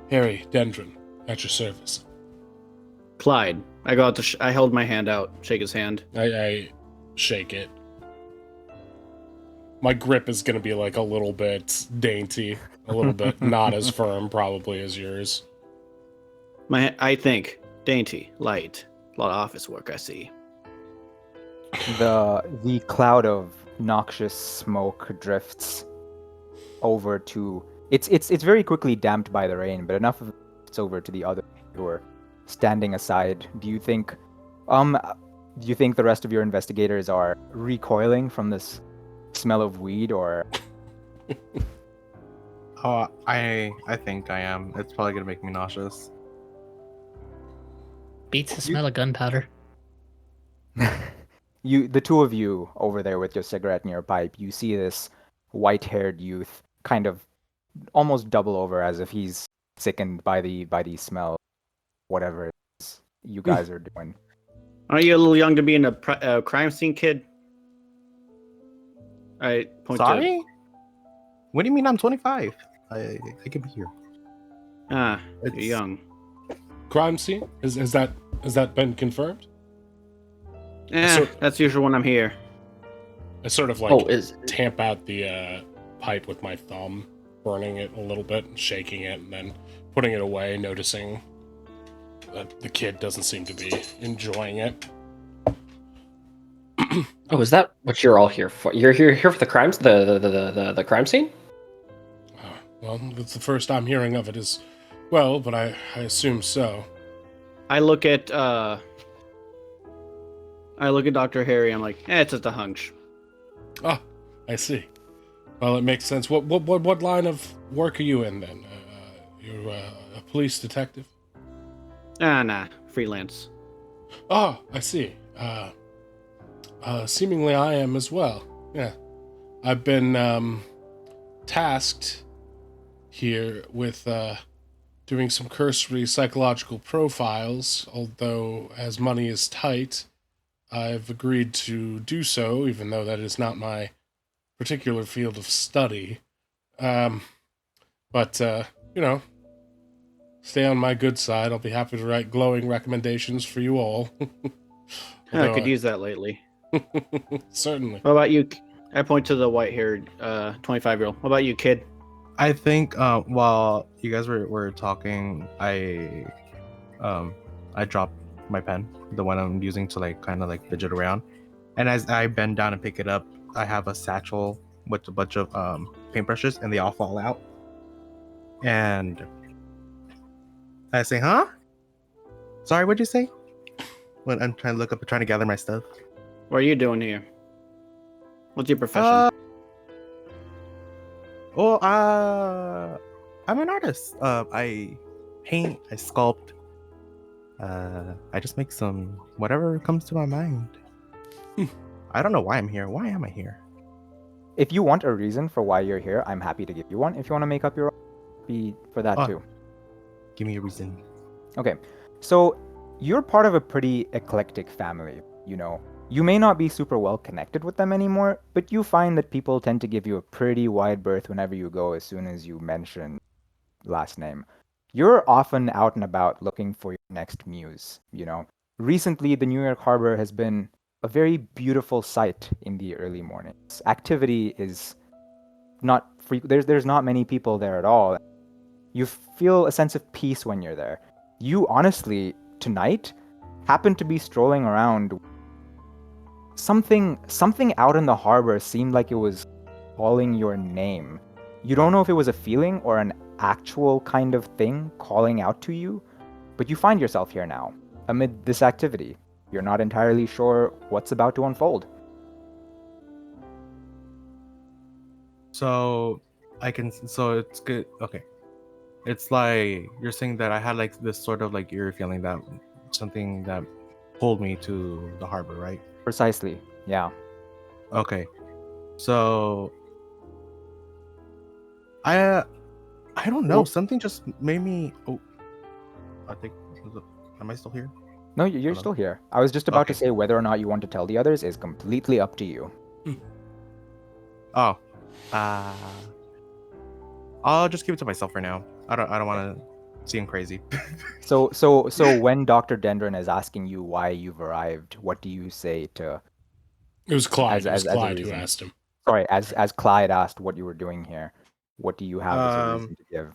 Harry Dendron, at your service. Clyde. I go out to. I hold my hand out, shake his hand. I shake it. My grip is going to be like a little bit dainty, a little bit not as firm probably as yours. I think dainty, light, a lot of office work. I see. The cloud of noxious smoke drifts over to it's very quickly damped by the rain, but enough of it's over to the other who are standing aside. Do you think the rest of your investigators are recoiling from this smell of weed, or I think I am. It's probably gonna make me nauseous. Beats the smell of gunpowder. the two of you over there with your cigarette and your pipe, you see this white-haired youth kind of almost double over as if he's sickened by the smell, whatever it is you guys are doing. Aren't you a little young to be in a crime scene, kid? I point Sorry? What do you mean I'm 25? I can be here. You're It's- young. Crime scene? Has that been confirmed? That's usually when I'm here. I sort of like is tamp out the pipe with my thumb, burning it a little bit, shaking it, and then putting it away, noticing that the kid doesn't seem to be enjoying it. Oh, is that what you're all here for? You're here for the crimes, the crime scene? Well, it's the first I'm hearing of it as well, but I assume so. I look at Dr. Harry. I'm like, it's just a hunch. Ah, I see. Well, it makes sense. What line of work are you in then? You're a police detective? Nah, freelance. Oh, I see. Seemingly I am as well. Yeah. I've been tasked here with doing some cursory psychological profiles, although as money is tight, I've agreed to do so, even though that is not my particular field of study. But stay on my good side. I'll be happy to write glowing recommendations for you all. I could use that lately. Certainly. What about you? I point to the white-haired 25-year-old. What about you, kid? I think while you guys were talking, I dropped my pen, the one I'm using to like kind of like fidget around. And as I bend down and pick it up, I have a satchel with a bunch of paintbrushes, and they all fall out. And I say, "Huh? Sorry, what'd you say?" When I'm trying to look up and trying to gather my stuff. What are you doing here? What's your profession? I'm an artist. I paint, I sculpt. I just make some whatever comes to my mind. I don't know why I'm here. Why am I here? If you want a reason for why you're here, I'm happy to give you one. If you want to make up your own, be for that too. Give me a reason. Okay, so you're part of a pretty eclectic family, you know. You may not be super well connected with them anymore, but you find that people tend to give you a pretty wide berth whenever you go as soon as you mention last name. You're often out and about looking for your next muse, you know. Recently, the New York Harbor has been a very beautiful sight in the early mornings. Activity is not there's not many people there at all. You feel a sense of peace when you're there. You honestly, tonight, happen to be strolling around. Something out in the harbor seemed like it was calling your name. You don't know if it was a feeling or an actual kind of thing calling out to you, but you find yourself here now, amid this activity. You're not entirely sure what's about to unfold. So so it's good. Okay. It's like you're saying that I had like this sort of like eerie feeling that something that pulled me to the harbor, right? Precisely, yeah. Okay. So I don't know. Well- Something just made me. Oh, I think. Am I still here? No, you're Hello? still here. I was just about to Okay. say whether or not you want to tell the others is completely up to you. Oh. I'll just keep it to myself for now. I don't want to seem crazy. So when Dr. Dendron is asking you why you've arrived, what do you say to It was Clyde. As- It was as a Clyde who reason. asked him. sorry, as Clyde asked what you were doing here, what do you have as a reason to give?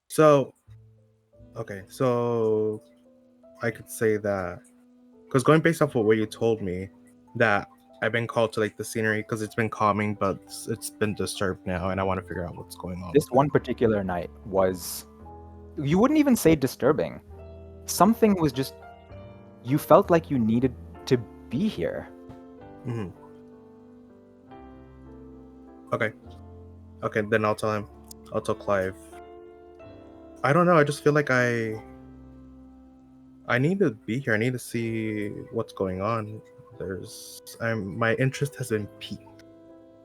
So, okay, so I could say that because going based off of what you told me, that I've been called to like the scenery because it's been calming, but it's been disturbed now, and I want to figure out what's going on. This with one it. particular night was, you wouldn't even say disturbing. Something was just, you felt like you needed to be here. Mhm. Okay. Okay, then I'll tell him. I'll tell Clive. I don't know. I just feel like I need to be here. I need to see what's going on. My interest has been piqued.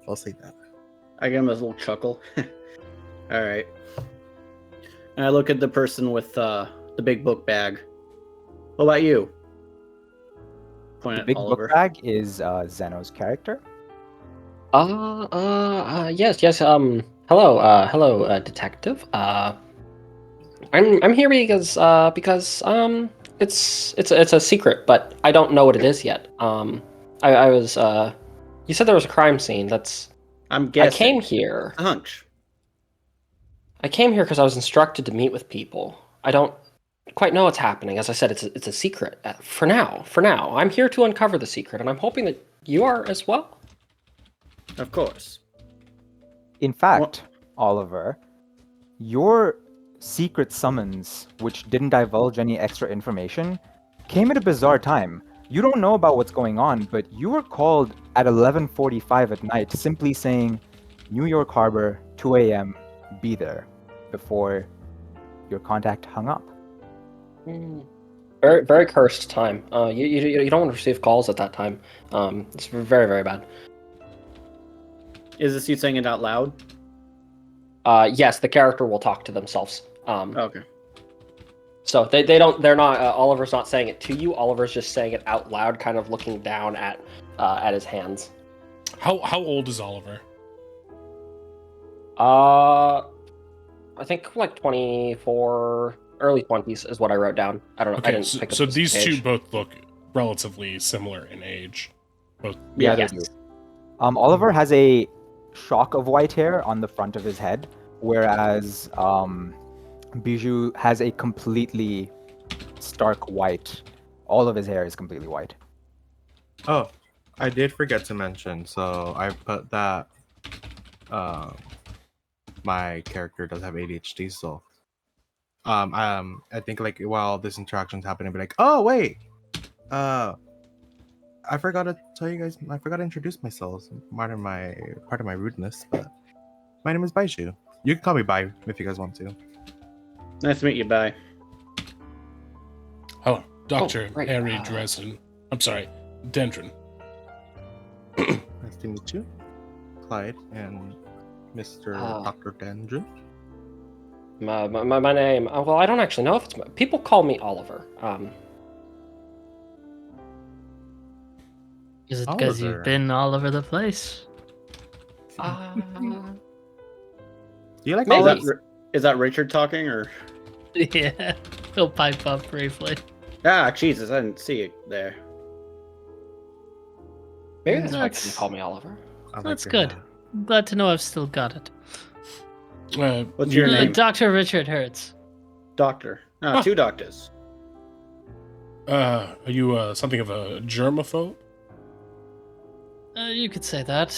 I'll say that. I give him a little chuckle. All right. And I look at the person with the big book bag. What about you? Point The at big Oliver. book bag is Zeno's character. Yes. Hello, detective. I'm here because it's a secret, but I don't know what it is yet. I was you said there was a crime scene. I'm I guessing. came here. A hunch. I came here because I was instructed to meet with people. I don't quite know what's happening. As I said, it's a secret for now. For now, I'm here to uncover the secret, and I'm hoping that you are as well. Of course. In fact, Oliver, your secret summons, which didn't divulge any extra information, came at a bizarre time. You don't know about what's going on, but you were called at 11:45 at night, simply saying, New York Harbor, 2 a.m., be there, before your contact hung up. Very very cursed time. You don't want to receive calls at that time. It's very very bad. Is this you saying it out loud? Yes, the character will talk to themselves. Okay. So they're not. Oliver's not saying it to you. Oliver's just saying it out loud, kind of looking down at his hands. How old is Oliver? I think like 24, early 20s is what I wrote down. I don't know. I Okay, didn't pick up so this these page. two both look relatively similar in age. Well, Yeah, Yes. they do. Oliver has a shock of white hair on the front of his head, whereas Bijou has a completely stark white. All of his hair is completely white. Oh, I did forget to mention. So I put that. My character does have ADHD, so I think like while this interaction's happening, I'll be like, oh wait, I forgot to tell you guys. I forgot to introduce myself. Part of my rudeness, but my name is Baiju. You can call me Bai if you guys want to. Nice to meet you. Bye. Oh, Dr. right, Harry Dresden. I'm sorry, Dendron. Nice to meet you, Clyde and Mr. Dr. Dendron. My name. Well, I don't actually know if it's. People call me Oliver. Is it because you've Oliver. been all over the place? Do you like Maybe. olives? Is that Richard talking or? Yeah, he'll pipe up briefly. Ah, Jesus! I didn't see it there. Maybe that's why That's- people call me Oliver. I like That's your good. hair. I'm glad to know I've still got it. What's your name? Dr. Richard Hertz. Doctor. Ah, Huh. 2 doctors. Are you something of a germaphobe? You could say that.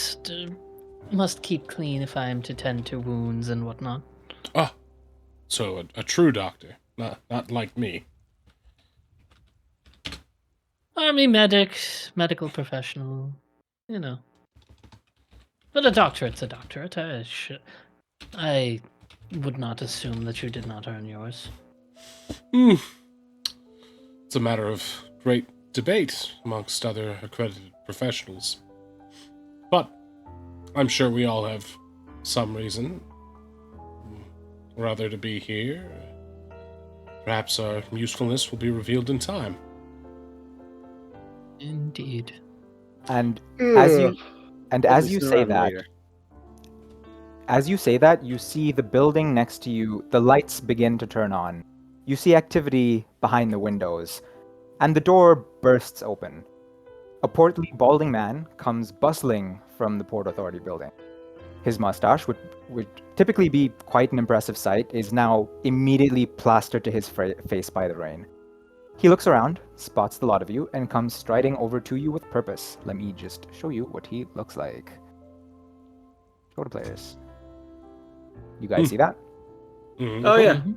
Must keep clean if I am to tend to wounds and whatnot. Ah, so a true doctor, not like me. Army medic, medical professional, you know. But a doctorate's a doctorate. I would not assume that you did not earn yours. Hmm. It's a matter of great debate amongst other accredited professionals. But I'm sure we all have some reason rather to be here. Perhaps our usefulness will be revealed in time. Indeed. And as you Hopefully say sooner rather than that, later. as you say that, you see the building next to you, the lights begin to turn on. You see activity behind the windows, and the door bursts open. A portly, balding man comes bustling from the Port Authority building. His mustache, which would typically be quite an impressive sight, is now immediately plastered to his face by the rain. He looks around, spots the lot of you, and comes striding over to you with purpose. Let me just show you what he looks like. Show to players. You guys see that? Mhm. Oh yeah. Mhm.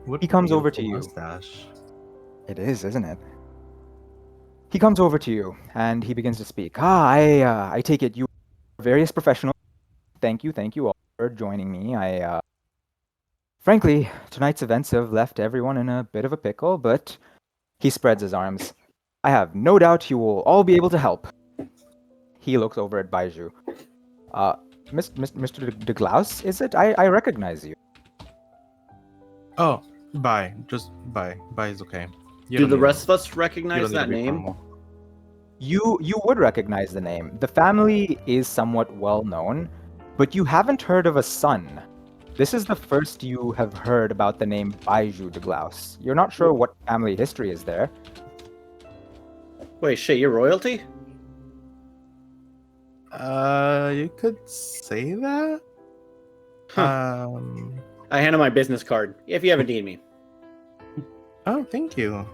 What He comes over beautiful to you. mustache. It is, isn't it? He comes over to you and he begins to speak. I take it you are various professionals. Thank you all for joining me. Frankly, tonight's events have left everyone in a bit of a pickle, but he spreads his arms. I have no doubt you will all be able to help. He looks over at Baiju. Mr. De Glaus, is it? I recognize you. Oh, bye. Just bye. Bye is okay. You Do don't the need rest to- of us you recognize don't need to that be name? formal. You would recognize the name. The family is somewhat well known, but you haven't heard of a son. This is the first you have heard about the name Baiju de Glaus. You're not sure what family history is there. Wait, shit, you're royalty? You could say that. Huh. I hand him my business card if you ever need me. Oh, thank you.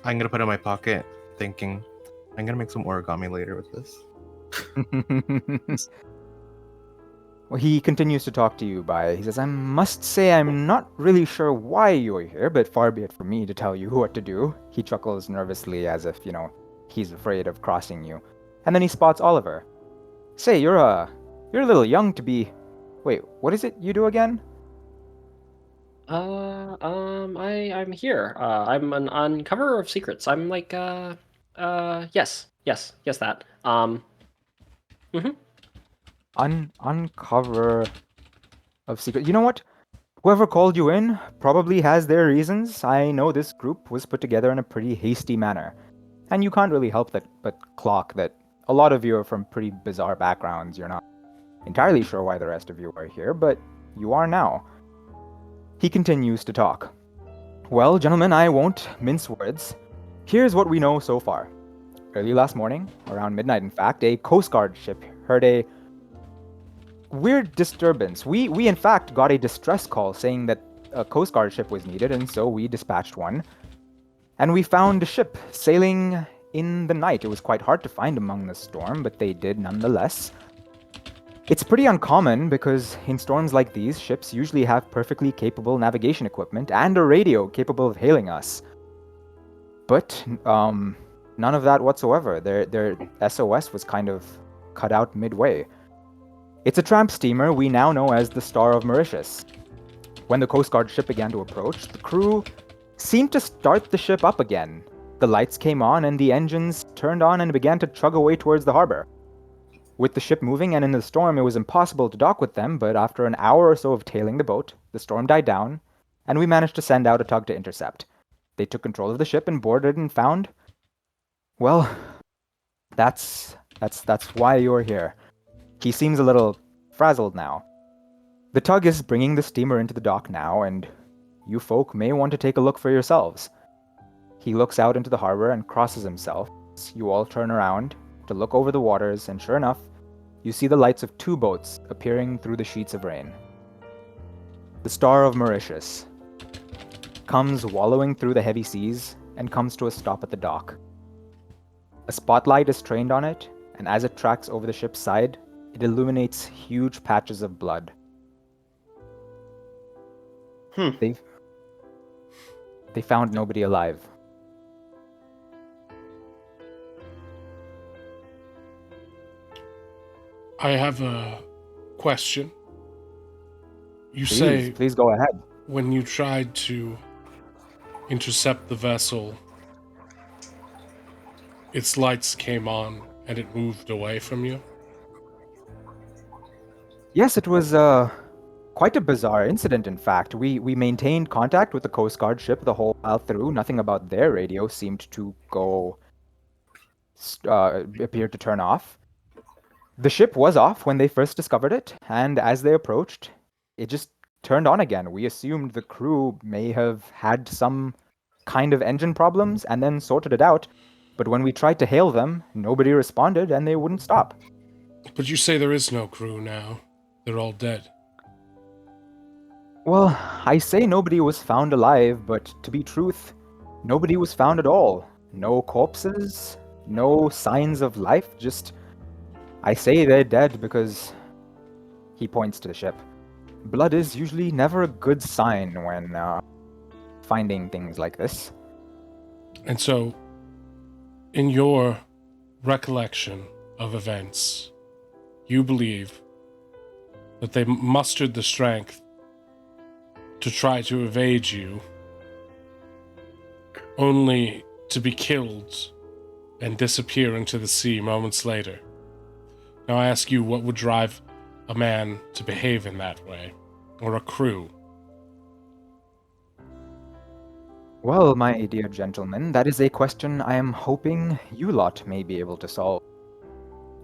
I'm gonna put it in my pocket, thinking I'm gonna make some origami later with this. Well, he continues to talk to you he says, I must say I'm not really sure why you're here, but far be it from me to tell you what to do. He chuckles nervously as if, he's afraid of crossing you. And then he spots Oliver. Say, you're a little young to be... Wait, what is it you do again? I'm here. I'm an uncoverer of secrets. I'm like, yes, that. Uncover of secret. You know what? Whoever called you in probably has their reasons. I know this group was put together in a pretty hasty manner. And you can't really help but clock that a lot of you are from pretty bizarre backgrounds. You're not entirely sure why the rest of you are here, but you are now. He continues to talk. Well, gentlemen, I won't mince words. Here's what we know so far. Early last morning, around midnight in fact, a Coast Guard ship heard a weird disturbance. We in fact got a distress call saying that a Coast Guard ship was needed, and so we dispatched one. And we found a ship sailing in the night. It was quite hard to find among the storm, but they did nonetheless. It's pretty uncommon because in storms like these, ships usually have perfectly capable navigation equipment and a radio capable of hailing us. But none of that whatsoever. Their SOS was kind of cut out midway. It's a tramp steamer we now know as the Star of Mauritius. When the Coast Guard ship began to approach, the crew seemed to start the ship up again. The lights came on and the engines turned on and began to chug away towards the harbor. With the ship moving and in the storm, it was impossible to dock with them, but after an hour or so of tailing the boat, the storm died down, and we managed to send out a tug to intercept. They took control of the ship and boarded and found... Well, that's why you're here. He seems a little frazzled now. The tug is bringing the steamer into the dock now, and you folk may want to take a look for yourselves. He looks out into the harbor and crosses himself. You all turn around to look over the waters, and sure enough, you see the lights of two boats appearing through the sheets of rain. The Star of Mauritius comes wallowing through the heavy seas and comes to a stop at the dock. A spotlight is trained on it, and as it tracks over the ship's side, it illuminates huge patches of blood. They found nobody alive. I have a question. You say Please go ahead. when you tried to intercept the vessel, its lights came on and it moved away from you? Yes, it was quite a bizarre incident, in fact. We maintained contact with the Coast Guard ship the whole while through. Nothing about their radio seemed to appear to turn off. The ship was off when they first discovered it, and as they approached, it just turned on again. We assumed the crew may have had some kind of engine problems and then sorted it out, but when we tried to hail them, nobody responded and they wouldn't stop. But you say there is no crew now. They're all dead. Well, I say nobody was found alive, but to be truth, nobody was found at all. No corpses, no signs of life, just... I say they're dead because... He points to the ship. Blood is usually never a good sign when finding things like this. And so, in your recollection of events, you believe that they mustered the strength to try to evade you, only to be killed and disappear into the sea moments later. Now I ask you, what would drive a man to behave in that way, or a crew? Well, my dear gentlemen, that is a question I am hoping you lot may be able to solve.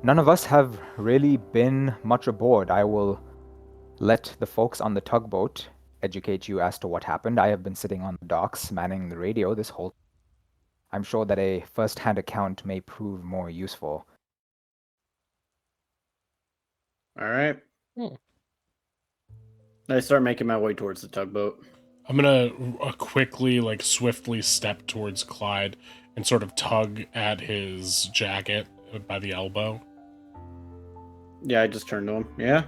None of us have really been much aboard. I will let the folks on the tugboat educate you as to what happened. I have been sitting on the docks, manning the radio this whole time. I'm sure that a first-hand account may prove more useful. All right. I start making my way towards the tugboat. I'm gonna quickly, swiftly step towards Clyde and sort of tug at his jacket by the elbow. Yeah, I just turned to him. Yeah.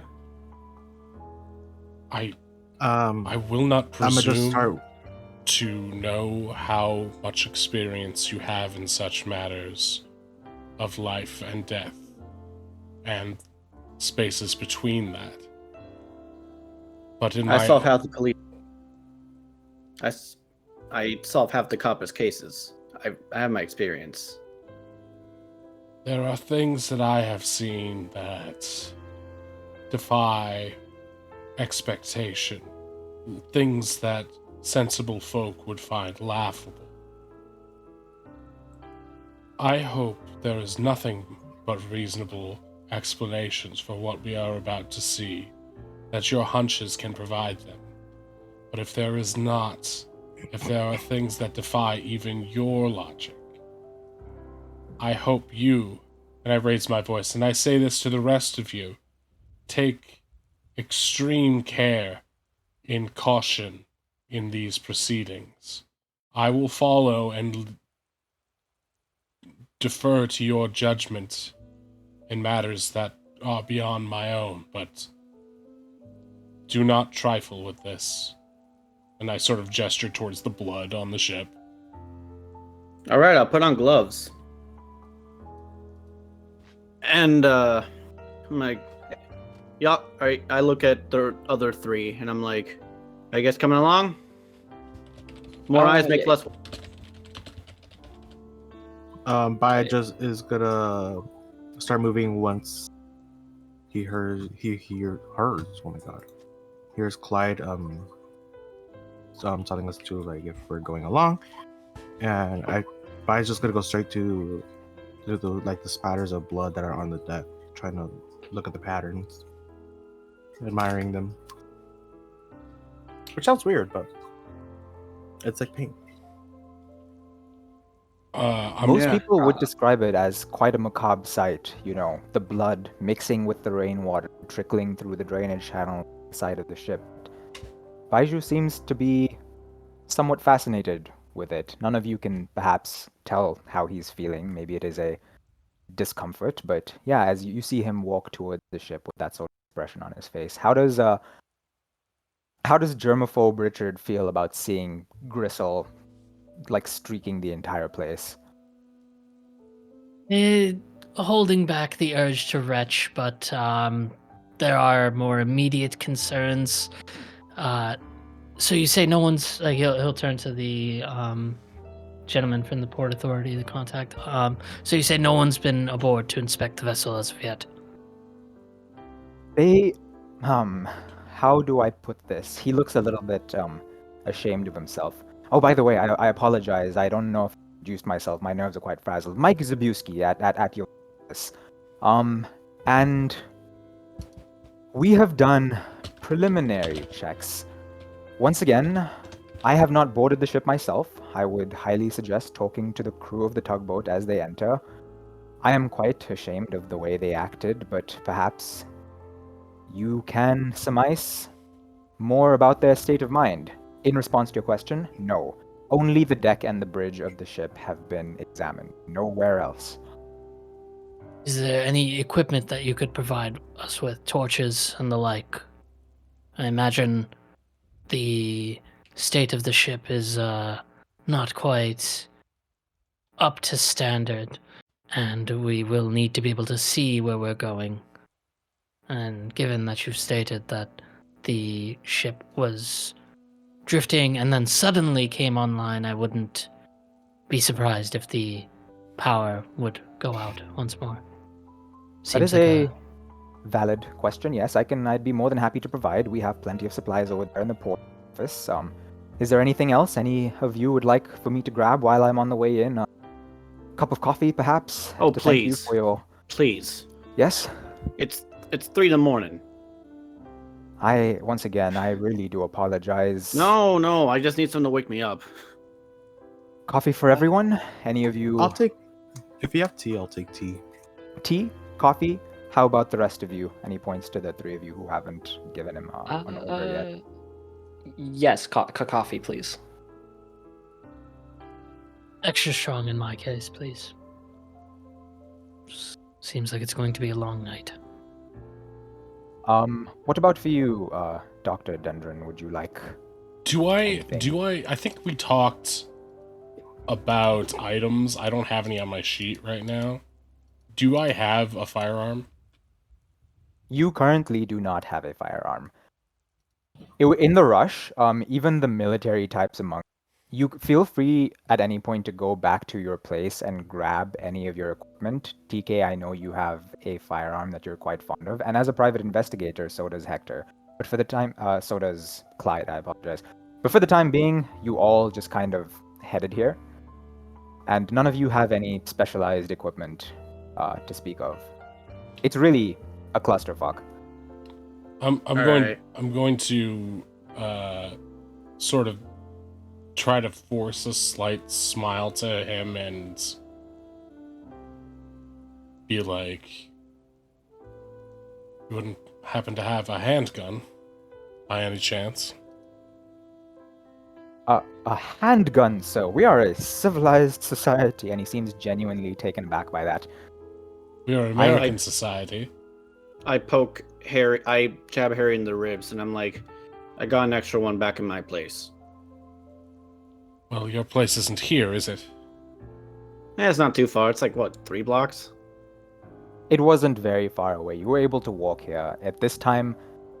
I will not I'm gonna just presume start. to know how much experience you have in such matters of life and death and spaces between that. But in I my solve half the police. I solve half the coppers' cases. I have my experience. there are things that I have seen that defy expectation, things that sensible folk would find laughable. I hope there is nothing but reasonable explanations for what we are about to see, that your hunches can provide them. But if there is not, if there are things that defy even your logic, I hope you, and I raise my voice, and I say this to the rest of you, take extreme care in caution in these proceedings. I will follow and defer to your judgment in matters that are beyond my own, but do not trifle with this. And I sort of gesture towards the blood on the ship. All right, I'll put on gloves. And I'm like, yeah, all right. I look at the other three, and I'm like, I guess coming along. More eyes make less. Baya just is gonna start moving once he hears. Oh my god, hears Clyde telling us to like if we're going along, and Baya's just gonna go straight to the spatters of blood that are on the deck, trying to look at the patterns, admiring them. Which sounds weird, but it's like paint. Most people would describe it as quite a macabre sight, you know, the blood mixing with the rainwater trickling through the drainage channel side of the ship. Baiju seems to be somewhat fascinated with it. None of you can perhaps tell how he's feeling. Maybe it is a discomfort, but yeah, as you see him walk towards the ship with that sort of expression on his face, how does germaphobe Richard feel about seeing Gristle like streaking the entire place? Holding back the urge to retch, but there are more immediate concerns. So you say no one's like he'll turn to the gentleman from the Port Authority, the contact. So you say no one's been aboard to inspect the vessel as of yet? They, how do I put this? He looks a little bit ashamed of himself. Oh, by the way, I apologize. I don't know if I introduced myself. My nerves are quite frazzled. Mike Zabusky at your office. And we have done preliminary checks. Once again, I have not boarded the ship myself. I would highly suggest talking to the crew of the tugboat as they enter. I am quite ashamed of the way they acted, but perhaps you can surmise more about their state of mind. In response to your question, no. Only the deck and the bridge of the ship have been examined. Nowhere else. Is there any equipment that you could provide us with, torches and the like? I imagine the state of the ship is not quite up to standard, and we will need to be able to see where we're going. And given that you've stated that the ship was drifting and then suddenly came online, I wouldn't be surprised if the power would go out once more. That is a valid question. Yes, I'd be more than happy to provide. We have plenty of supplies over there in the port office. Is there anything else any of you would like for me to grab while I'm on the way in? A cup of coffee, perhaps? Oh, to please. Thank you for your... Please. Yes? It's 3 a.m. Once again, I really do apologize. No, I just need someone to wake me up. Coffee for everyone? Any of you? I'll take. If you have tea, I'll take tea. Tea? Coffee? How about the rest of you? And he points to the three of you who haven't given him an order yet. Yes, coffee, please. Extra strong in my case, please. Seems like it's going to be a long night. What about for you, Dr. Dendron? Would you like I think we talked about items. I don't have any on my sheet right now. Do I have a firearm? You currently do not have a firearm. In the rush, even the military types among you, feel free at any point to go back to your place and grab any of your equipment. TK, I know you have a firearm that you're quite fond of, and as a private investigator, so does Hector. But for the time, so does Clyde, I apologize. But for the time being, you all just kind of headed here. And none of you have any specialized equipment to speak of. It's really a clusterfuck. I'm going to sort of try to force a slight smile to him and be like you wouldn't happen to have a handgun by any chance. A handgun, sir. We are a civilized society, and he seems genuinely taken aback by that. We are American society. I poke Harry. I jab Harry in the ribs, and I'm like, I got an extra one back in my place. Well, your place isn't here, is it? It's not too far. It's like, what, 3 blocks? It wasn't very far away. You were able to walk here. At this time,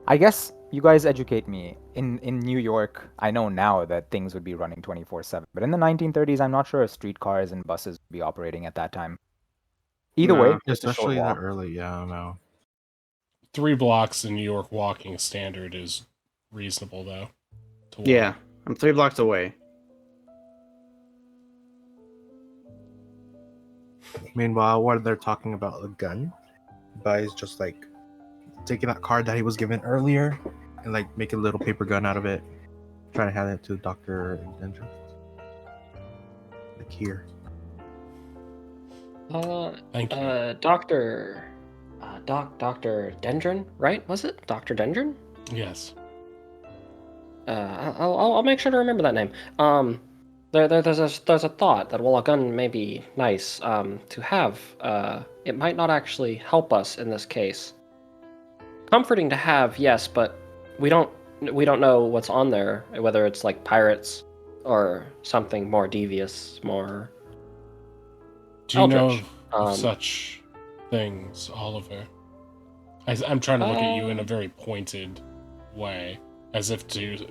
I guess you guys educate me. In New York, I know now that things would be running 24/7. But in the 1930s, I'm not sure if streetcars and buses would be operating at that time. Either Nah, way, just a short Especially that walk. early, yeah, I don't know. 3 blocks in New York walking standard is reasonable, though. To walk. Yeah, I'm 3 blocks away. Meanwhile, while they're talking about a gun, Bai's just like taking that card that he was given earlier and like making a little paper gun out of it, trying to hand it to Dr. Dendra. Like here. Thank you. Dr. Dr. Dendron, right? Was it? Dr. Dendron? Yes. I'll make sure to remember that name. There's a thought that while a gun may be nice to have, it might not actually help us in this case. Comforting to have, yes, but we don't know what's on there, whether it's like pirates or something more devious, more. Do you know Eldritch. of such things, Oliver? I'm trying to look at you in a very pointed way, as if to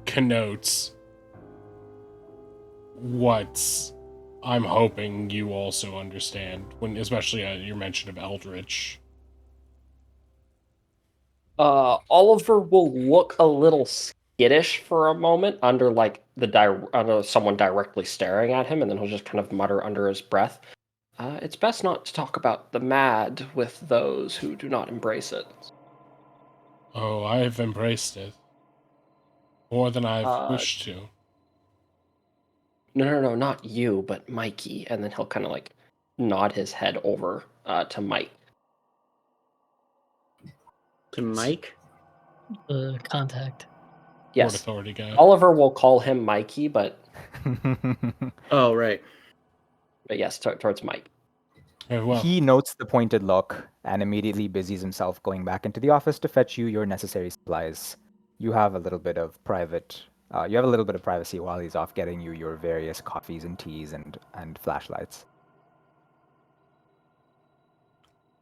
connote what I'm hoping you also understand, when especially your mention of Eldritch. Oliver will look a little skittish for a moment under like under someone directly staring at him, and then he'll just kind of mutter under his breath, "It's best not to talk about the mad with those who do not embrace it." Oh, I've embraced it. More than I've wished to. No, not you, but Mikey. And then he'll kind of like nod his head over to Mike. To Mike? The contact. Port Yes, Authority guy. Oliver will call him Mikey, but Oh, right. yes, towards Mike. Well, He notes the pointed look and immediately busies himself going back into the office to fetch you your necessary supplies. You have a little bit of privacy while he's off getting you your various coffees and teas and flashlights.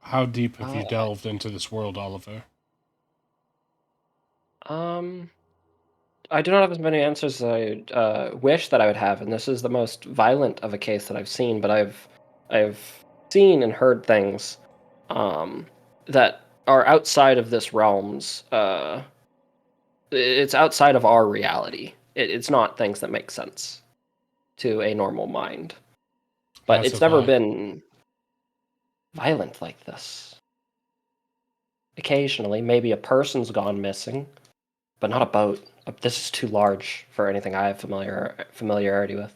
how deep have you delved into this world, Oliver? I do not have as many answers as I wish that I would have, and this is the most violent of a case that I've seen. But I've seen and heard things that are outside of this realm's. It's outside of our reality. It's not things that make sense to a normal mind. But That's it's a never vibe. been violent like this. Occasionally, maybe a person's gone missing, but not a boat. This is too large for anything I have familiarity with.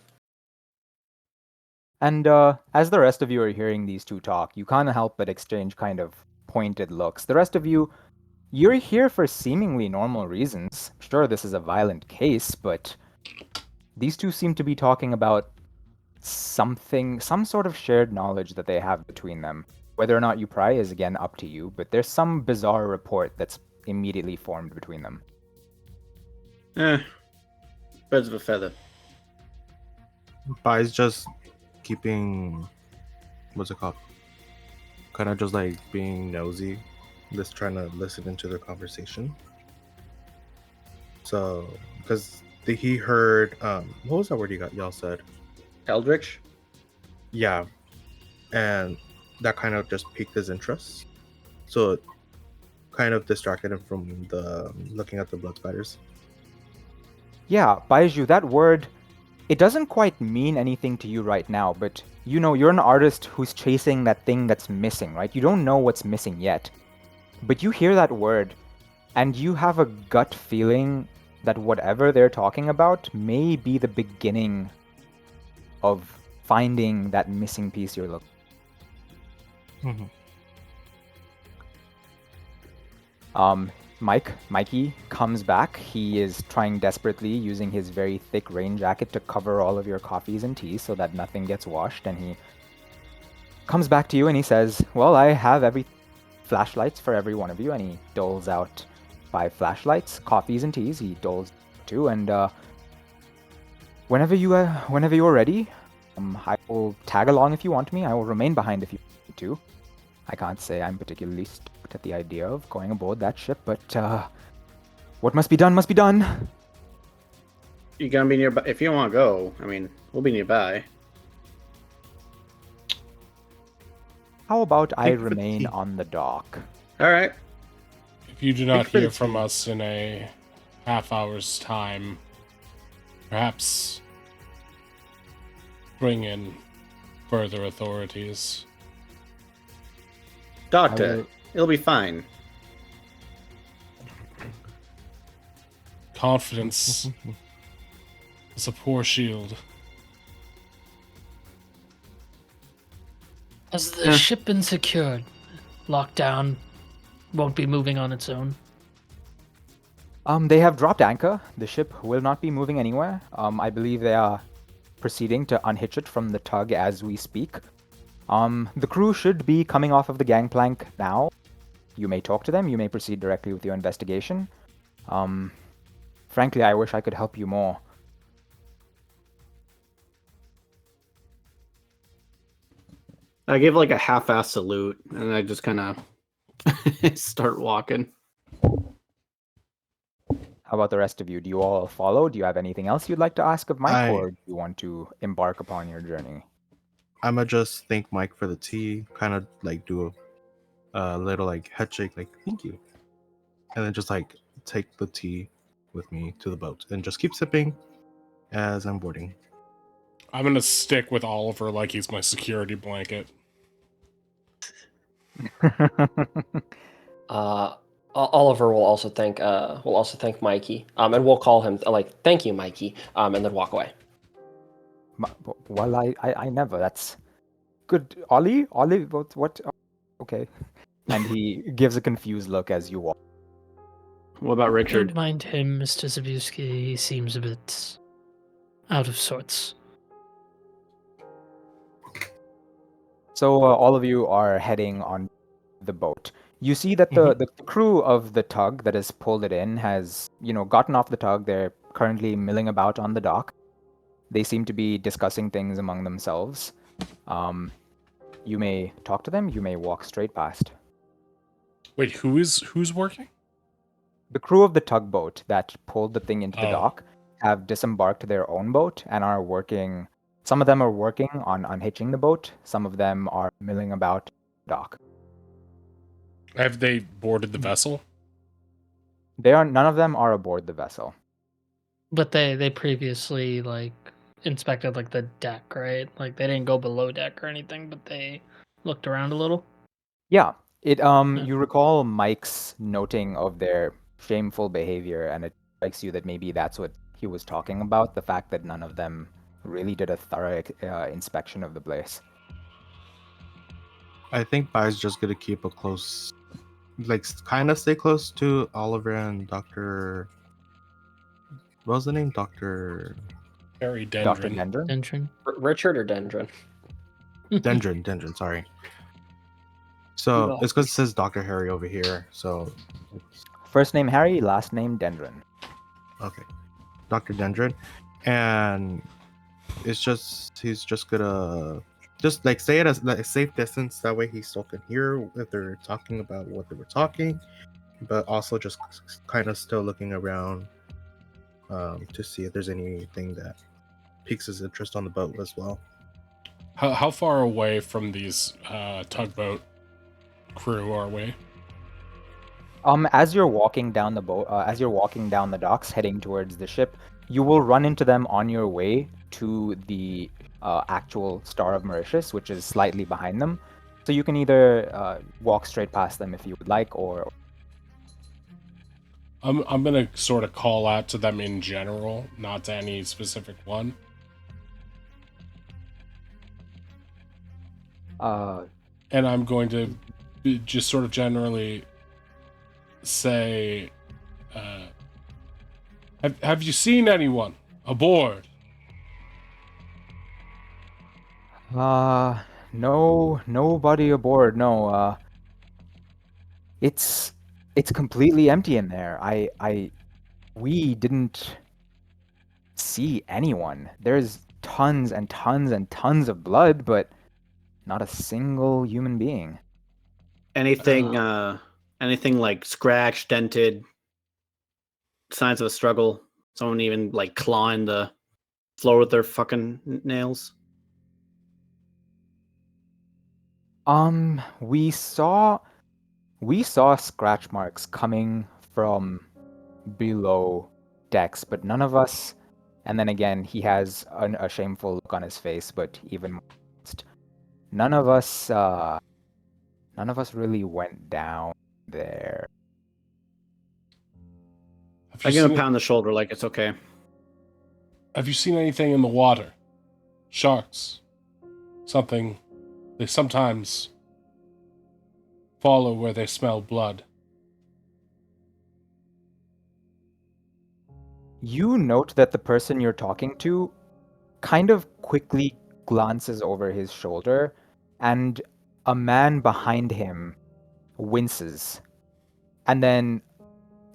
And as the rest of you are hearing these two talk, you can't help but exchange kind of pointed looks. The rest of you, you're here for seemingly normal reasons. Sure, this is a violent case, but these two seem to be talking about some sort of shared knowledge that they have between them. Whether or not you pry is again up to you, but there's some bizarre report that's immediately formed between them. Birds of a feather. Bai's just keeping, what's it called? Kind of just like being nosy, just trying to listen into their conversation. So, because he heard, what was that word y'all said? Eldritch? Yeah, and that kind of just piqued his interest. So it kind of distracted him from the looking at the blood spiders. Yeah, Baiju, that word, it doesn't quite mean anything to you right now, but you know, you're an artist who's chasing that thing that's missing, right? You don't know what's missing yet. But you hear that word, and you have a gut feeling that whatever they're talking about may be the beginning of finding that missing piece you're looking. Mhm. Mikey comes back. He is trying desperately, using his very thick rain jacket to cover all of your coffees and teas so that nothing gets washed. And he comes back to you and he says, "Well, I have every flashlights for every one of you." And he doles out 5 flashlights, coffees and teas. He doles 2, and whenever you are ready, I will tag along if you want me. I will remain behind if you want me to. I can't say I'm particularly stoked at the idea of going aboard that ship, but what must be done must be done. You gonna be nearby? If you want to go, I mean, we'll be nearby. How about I Take the remain tea. on the dock? All right. If you do not for the hear from tea. us in a half hour's time, perhaps bring in further authorities. Doctor, it'll be fine. Confidence is a poor shield. Has the ship been secured? Locked down? Won't be moving on its own? They have dropped anchor. The ship will not be moving anywhere. I believe they are proceeding to unhitch it from the tug as we speak. The crew should be coming off of the gangplank now. You may talk to them. You may proceed directly with your investigation. Frankly, I wish I could help you more. I give like a half-ass salute, and I just kind of start walking. How about the rest of you? Do you all follow? Do you have anything else you'd like to ask of Mike, I- or do you want to embark upon your journey? I'ma just thank Mike for the tea, kind of like do a little like head shake, like thank you, and then just like take the tea with me to the boat and just keep sipping as I'm boarding. I'm gonna stick with Oliver like he's my security blanket. Oliver will also thank Mikey, and we'll call him like thank you, Mikey, and then walk away. Well, I never. That's good. Ollie, what? Okay. And he gives a confused look as you walk. What about Richard? Don't mind him, Mr. Zabusky. He seems a bit out of sorts. So all of you are heading on the boat. You see that the crew of the tug that has pulled it in has, gotten off the tug. They're currently milling about on the dock. They seem to be discussing things among themselves. You may talk to them. You may walk straight past. Wait, who's working? The crew of the tugboat that pulled the thing into the Oh. dock have disembarked their own boat and are working. Some of them are working on unhitching the boat. Some of them are milling about the dock. Have they boarded the vessel? None of them are aboard the vessel. But they previously inspected the deck, right? Like they didn't go below deck or anything, but they looked around a little. Yeah. You recall Mike's noting of their shameful behavior, and it strikes you that maybe that's what he was talking about, the fact that none of them really did a thorough inspection of the place. I think Bai's just gonna keep a close, kind of stay close to Oliver and Dr. What was the name? Dr. Harry Dr. Dendron. Dendron? Entering. Richard or Dendron? Dendron, sorry. So No. it's because it says Dr. Harry over here. So First name Harry, last name Dendron. okay, Dr. Dendron, and he's just gonna stay at a safe distance. That way he still can hear if they're talking about what they were talking, but also just kind of still looking around to see if there's anything that piques his interest on the boat as well. How far away from these tugboat crew are we? As you're walking down the boat, as you're walking down the docks heading towards the ship, you will run into them on your way to the actual Star of Mauritius, which is slightly behind them. So you can either walk straight past them if you would like, or I'm gonna sort of call out to them in general, not to any specific one. and I'm going to just sort of generally say, have you seen anyone aboard? No, nobody aboard. No, it's completely empty in there. We didn't see anyone. There's tons and tons and tons of blood, but not a single human being. Anything anything like scratched, dented, signs of a struggle? Someone even like clawing the floor with their fucking nails? We saw scratch marks coming from below decks, but none of us. And then again, he has a shameful look on his face, but even more, none of us really went down there. Have I you give him seen a pound on the shoulder like it's okay. Have you seen anything in the water? Sharks. Something. They sometimes follow where they smell blood. You note that the person you're talking to kind of quickly glances over his shoulder, and a man behind him winces and then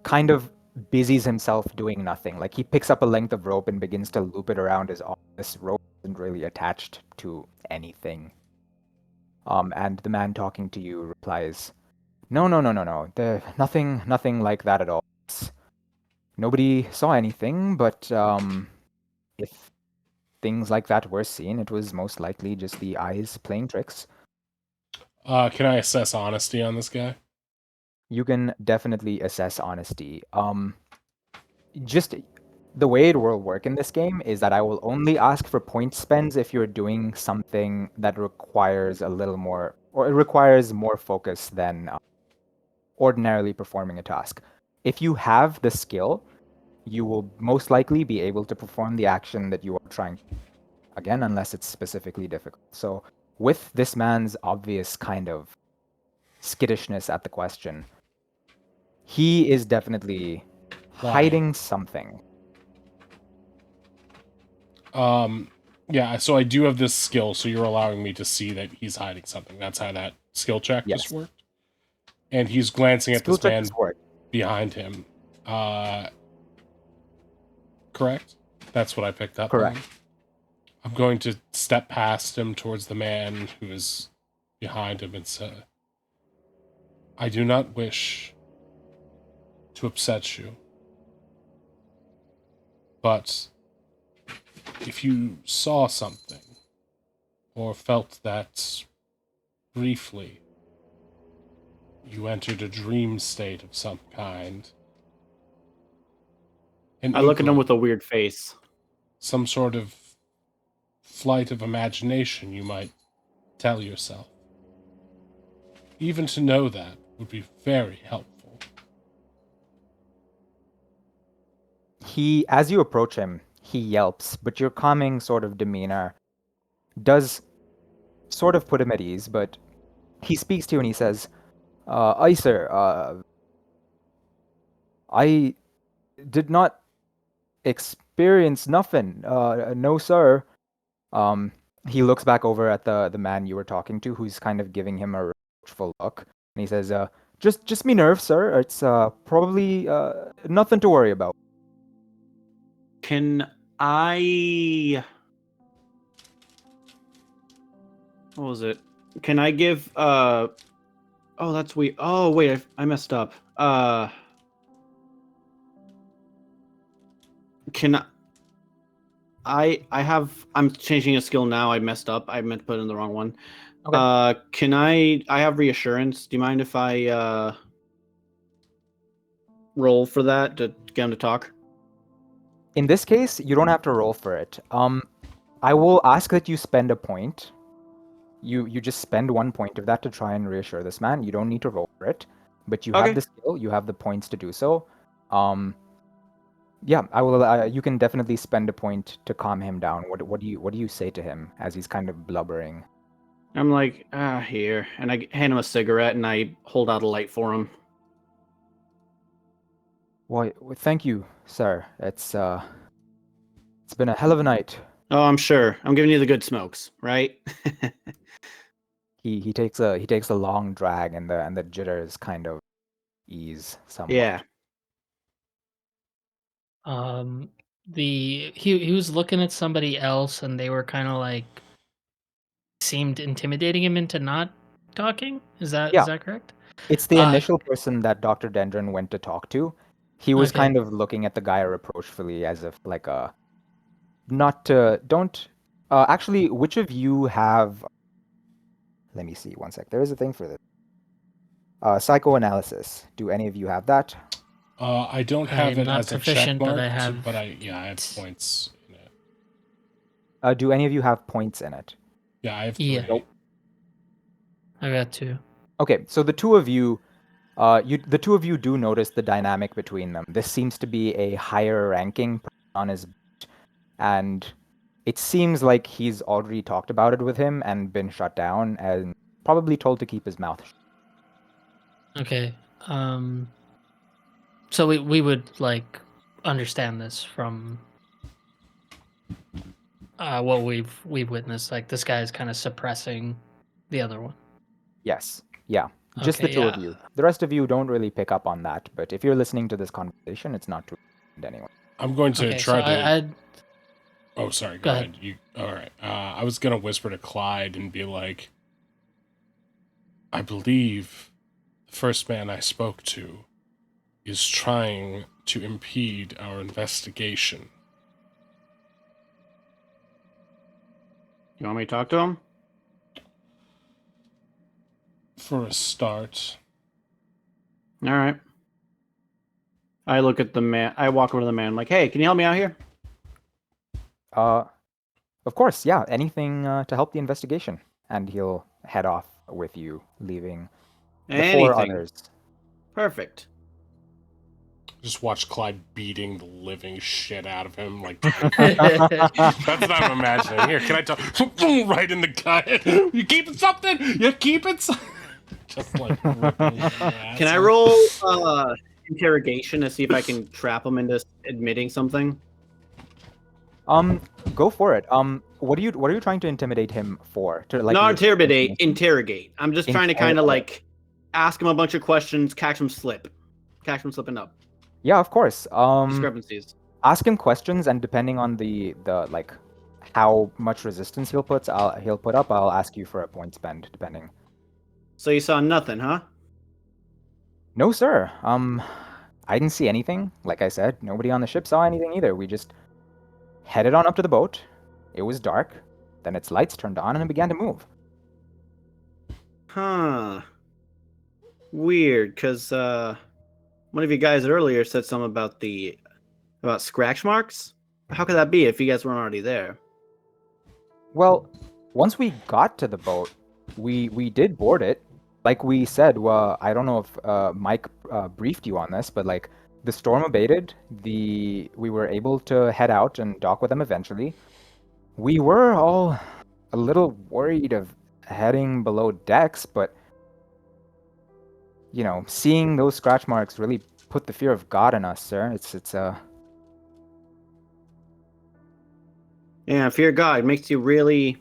kind of busies himself doing nothing. Like he picks up a length of rope and begins to loop it around his arm. This rope isn't really attached to anything. And the man talking to you replies, No. Nothing like that at all. Nobody saw anything, but if things like that were seen, it was most likely just the eyes playing tricks. Can I assess honesty on this guy? You can definitely assess honesty. Just the way it will work in this game is that I will only ask for point spends if you're doing something that requires a little more, or it requires more focus than ordinarily performing a task. If you have the skill, you will most likely be able to perform the action that you are trying, again, unless it's specifically difficult. So with this man's obvious kind of skittishness at the question, he is definitely hiding something. Yeah, so I do have this skill, so you're allowing me to see that he's hiding something. That's how that skill check just worked. And he's glancing at this man behind him. Correct? That's what I picked up. Correct. I'm going to step past him towards the man who is behind him and say, I do not wish to upset you, but if you saw something or felt that briefly you entered a dream state of some kind, I look at him with a weird face. Some sort of flight of imagination, you might tell yourself. Even to know that would be very helpful. As you approach him, he yelps, but your calming sort of demeanor does sort of put him at ease, but he speaks to you and he says, "Aye, sir, I did not experience nothing. No, sir." He looks back over at the man you were talking to, who's kind of giving him a reproachful look, and he says, just me nerves, sir. It's probably nothing to worry about." Can I... What was it? Can I give... Oh, that's weird. Oh, wait, I messed up. Can I'm changing a skill now. I messed up. I meant to put in the wrong one. Okay. Can I have reassurance? Do you mind if I roll for that to get him to talk? In this case, you don't have to roll for it. I will ask that you spend a point. You just spend 1 point of that to try and reassure this man. You don't need to roll for it, but you have the skill. You have the points to do so. Yeah, I will. You can definitely spend a point to calm him down. What do you say to him as he's kind of blubbering? I'm like, here. And I hand him a cigarette and I hold out a light for him. Why, thank you, sir. It's been a hell of a night. Oh, I'm sure. I'm giving you the good smokes, right? He takes a long drag, and the jitters kind of ease somewhat. Yeah. He was looking at somebody else, and they were kind of like seemed intimidating him into not talking. Is that correct? It's the Uh, initial person that Dr. Dendron went to talk to. He was Okay. kind of looking at the guy reproachfully, as if like not to don't. Actually, which of you have? Let me see. One sec. There is a thing for this. Psychoanalysis. Do any of you have that? I don't have I'm it not as a check proficient, but mark, I have. but I have points in it. Do any of you have points in it? Yeah, I have 3. Yeah. I got 2. Okay, so the two of you, the two of you do notice the dynamic between them. This seems to be a higher ranking person on his boat, and it seems like he's already talked about it with him and been shut down and probably told to keep his mouth shut. Okay. So we would like understand this from what we've witnessed. Like this guy is kind of suppressing the other one. Yes, yeah, just the Okay, two of yeah. you. The rest of you don't really pick up on that, but if you're listening to this conversation, it's not too important anyway. I'm going to Okay, try so to. I'd Oh, sorry. Go Go ahead. ahead. You. All right. I was gonna whisper to Clyde and be like, I believe the first man I spoke to is trying to impede our investigation. You want me to talk to him? For a start. All right. I look at the man. I walk over to the man. I'm like, hey, can you help me out here? Of course, yeah, anything to help the investigation. And he'll head off with you, leaving the four Anything. others. Perfect. Just watch Clyde beating the living shit out of him. Like that's what I'm imagining. Here, can I talk? Right in the gut. You keeping something? You keeping something? Just like ripping his ass Can I off. roll interrogation to see if I can trap him into admitting something? Go for it. What are you trying to intimidate him for? To like Not elicit interrogate, information? interrogate. I'm just trying to kind of Okay. like ask him a bunch of questions, catch him slipping up. Yeah, of course. Discrepancies. Ask him questions, and depending on the like how much resistance he'll put up, I'll ask you for a point spend, depending. So you saw nothing, huh? No, sir. I didn't see anything. Like I said, nobody on the ship saw anything either. We just headed on up to the boat. It was dark. Then its lights turned on and it began to move. Huh. Weird, because one of you guys earlier said something about scratch marks. How could that be if you guys weren't already there? Well, once we got to the boat, we did board it. Like we said, well, I don't know if Mike briefed you on this, but like the storm abated. We were able to head out and dock with them eventually. We were all a little worried of heading below decks, but you know, seeing those scratch marks really put the fear of God in us, sir. It's Yeah, fear of God makes you really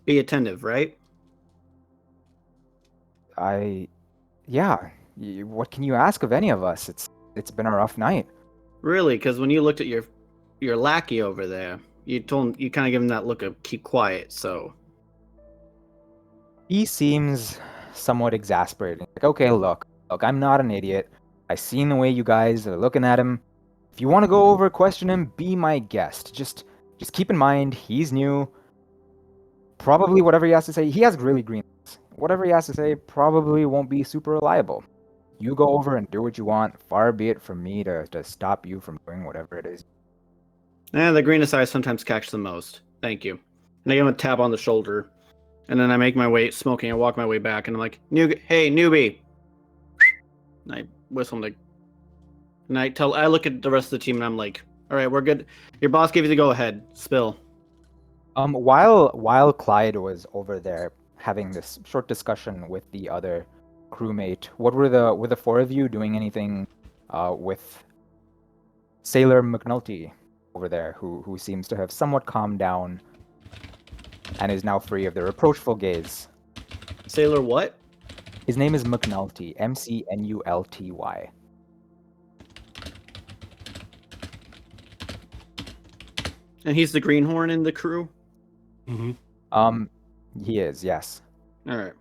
be attentive, right? yeah. What can you ask of any of us? It's been a rough night. Really, because when you looked at your lackey over there, you kind of give him that look of keep quiet. So He seems somewhat exasperated. Like, okay, look, I'm not an idiot. I seen the way you guys are looking at him. If you want to go over question him, be my guest. Just keep in mind he's new. Probably whatever he has to say, he has really green eyes. Whatever he has to say probably won't be super reliable. You go over and do what you want. Far be it from me to stop you from doing whatever it is. the greenest eyes sometimes catch the most. Thank you. And I give him a tap on the shoulder, and then I make my way smoking. I walk my way back, and I'm like, hey newbie. And I whistle like, and I look at the rest of the team, and I'm like, all right, we're good. Your boss gave you the go ahead. Spill. While Clyde was over there having this short discussion with the other crewmate. What were the four of you doing anything with Sailor McNulty over there, who seems to have somewhat calmed down and is now free of the reproachful gaze? Sailor what? His name is McNulty, McNulty. And he's the greenhorn in the crew? Mm-hmm. He is, yes. All right.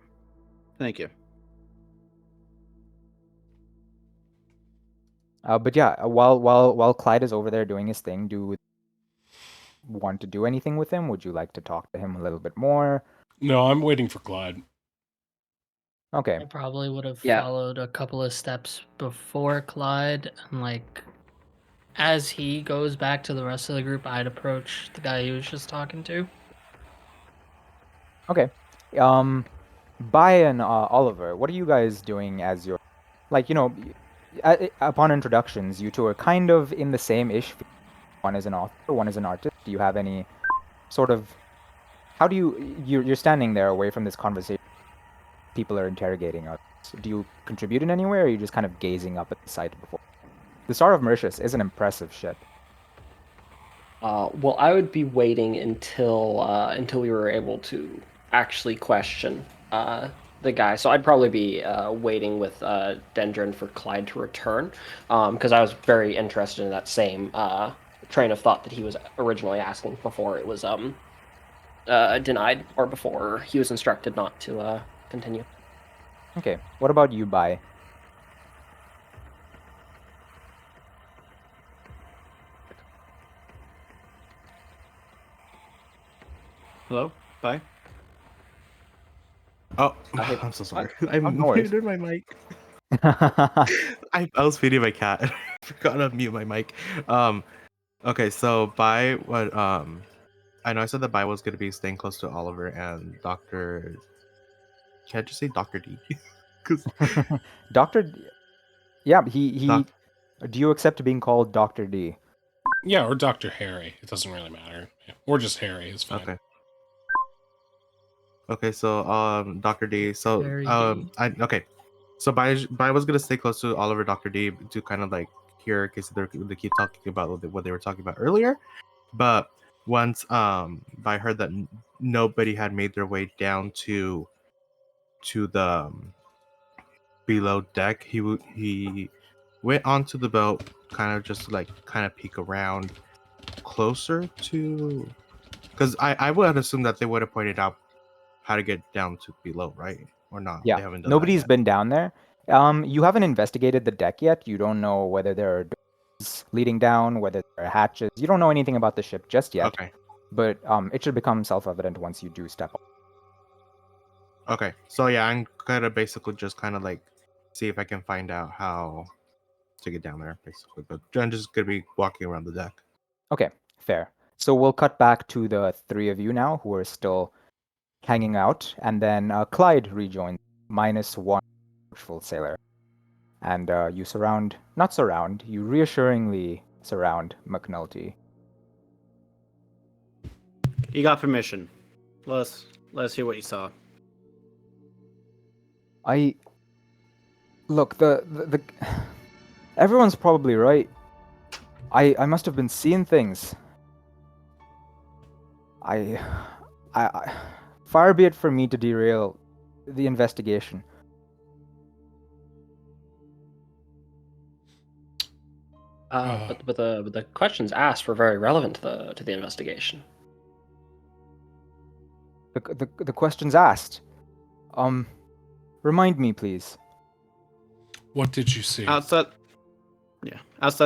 Thank you. But yeah, while Clyde is over there doing his thing, do you want to do anything with him? Would you like to talk to him a little bit more? No, I'm waiting for Clyde. Okay. I probably would have Yeah. followed a couple of steps before Clyde, and like as he goes back to the rest of the group, I'd approach the guy he was just talking to. Okay. Bai and Oliver, what are you guys doing as your, like, upon introductions, you two are kind of in the same-ish. One is an author, one is an artist. Do you have any sort of, how do you're standing there away from this conversation? People are interrogating us. Do you contribute in any way, or are you just kind of gazing up at the site before? The Star of Mauritius is an impressive ship. Well, I would be waiting until we were able to actually question the guy. So I'd probably be waiting with Dendron for Clyde to return, because I was very interested in that same train of thought that he was originally asking before it was denied, or before he was instructed not to continue. Okay. What about you, Bai? Hello? Bye. Oh, I- I'm so sorry. I no worries. muted my mic. I was feeding my cat. I forgot to mute my mic. Okay, so Bai, what I know I said that Bai was gonna be staying close to Oliver and Doctor. Can I just say Doctor D? Because Doctor. Yeah, he. Doc- Do you accept being called Dr. D? Yeah, or Dr. Harry. It doesn't really matter. Yeah. Or just Harry is fine. Okay. Okay, so Doctor D. So Very okay. So Bai was gonna stay close to Oliver, Doctor D, to kind of like hear, because they keep talking about what they were talking about earlier. But once Bai heard that nobody had made their way down to the below deck, he went onto the boat, kind of just like kind of peek around closer to, because I would assume that they would have pointed out how to get down to below, right? Or not? Yeah. They haven't done Nobody's that been down there. You haven't investigated the deck yet. You don't know whether there are doors leading down, whether there are hatches. You don't know anything about the ship just yet. yet. Okay. But it should become self-evident once you do step up. Okay. So yeah, I'm gonna basically just kind of like see if I can find out how to get down there, basically. But I'm just gonna be walking around the deck. Okay, fair. So we'll cut back to the three of you now, who are still hanging out, and then Clyde rejoins, -1 full sailor. And you you reassuringly surround McNulty. You got permission. Let's hear what you saw. Look, the everyone's probably right. I must have been seeing things. I far be it for me to derail the investigation. But the questions asked were very relevant to the investigation. The questions asked. Remind me, please. What did you see? Outside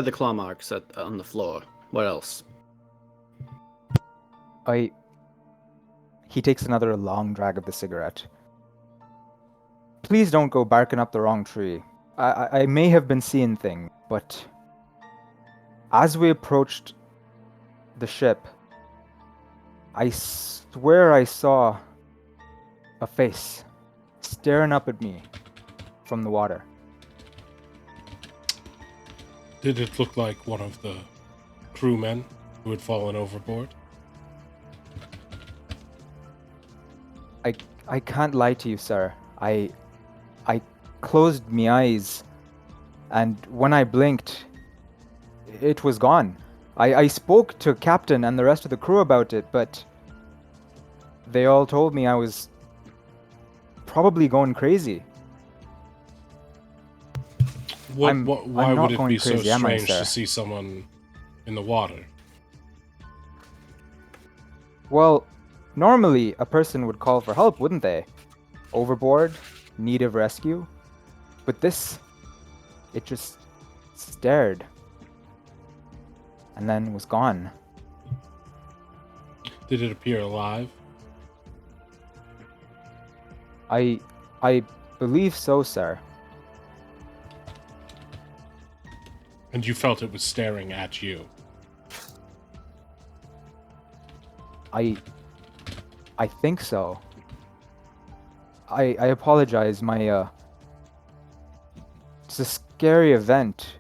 the claw marks on the floor. What else? He takes another long drag of the cigarette. Please don't go barking up the wrong tree. I may have been seeing things, but as we approached the ship, I swear I saw a face staring up at me from the water. Did it look like one of the crewmen who had fallen overboard? I can't lie to you, sir. I closed my eyes, and when I blinked, it was gone. I spoke to Captain and the rest of the crew about it, but they all told me I was probably going crazy. Why I'm would not it going be so crazy, am I, strange to sir? see someone in the water? Well, normally a person would call for help, wouldn't they? Overboard, need of rescue. But this, it just stared and then was gone. Did it appear alive? I believe so, sir. And you felt it was staring at you? I think so. I apologize. It's a scary event,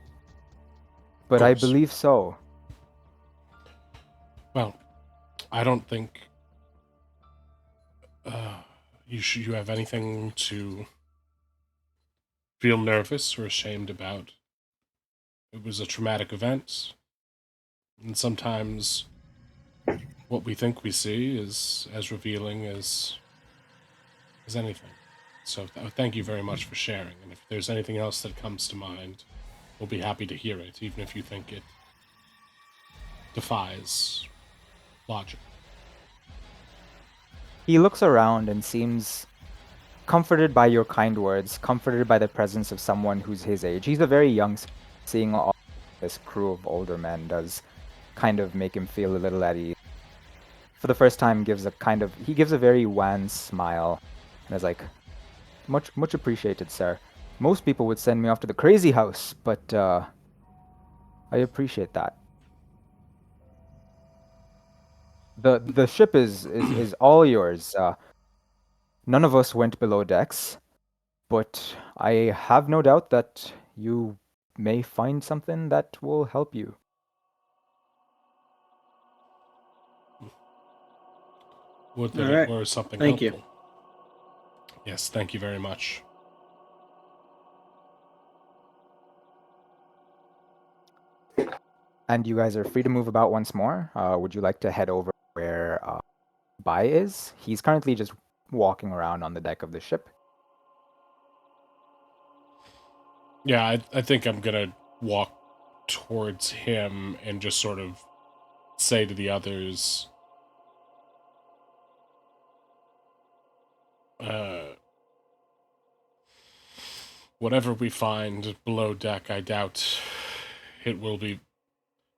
but I course. believe so. Well, I don't think you have anything to feel nervous or ashamed about. It was a traumatic event, and sometimes what we think we see is as revealing as anything. So thank you very much for sharing, and if there's anything else that comes to mind, we'll be happy to hear it, even if you think it defies logic. He looks around and seems comforted by your kind words, comforted by the presence of someone who's his age. He's a very young, seeing all this crew of older men does kind of make him feel a little at ease. For the first time, he gives a very wan smile, and is like, much appreciated, sir. Most people would send me off to the crazy house, but I appreciate that. The ship is all yours. None of us went below decks, but I have no doubt that you may find something that will help you. Would that All it right. were something Thank you. helpful. Yes, thank you very much. And you guys are free to move about once more. Would you like to head over where Bai is? He's currently just walking around on the deck of the ship. Yeah, I think I'm gonna walk towards him and just sort of say to the others, whatever we find below deck, I doubt it will be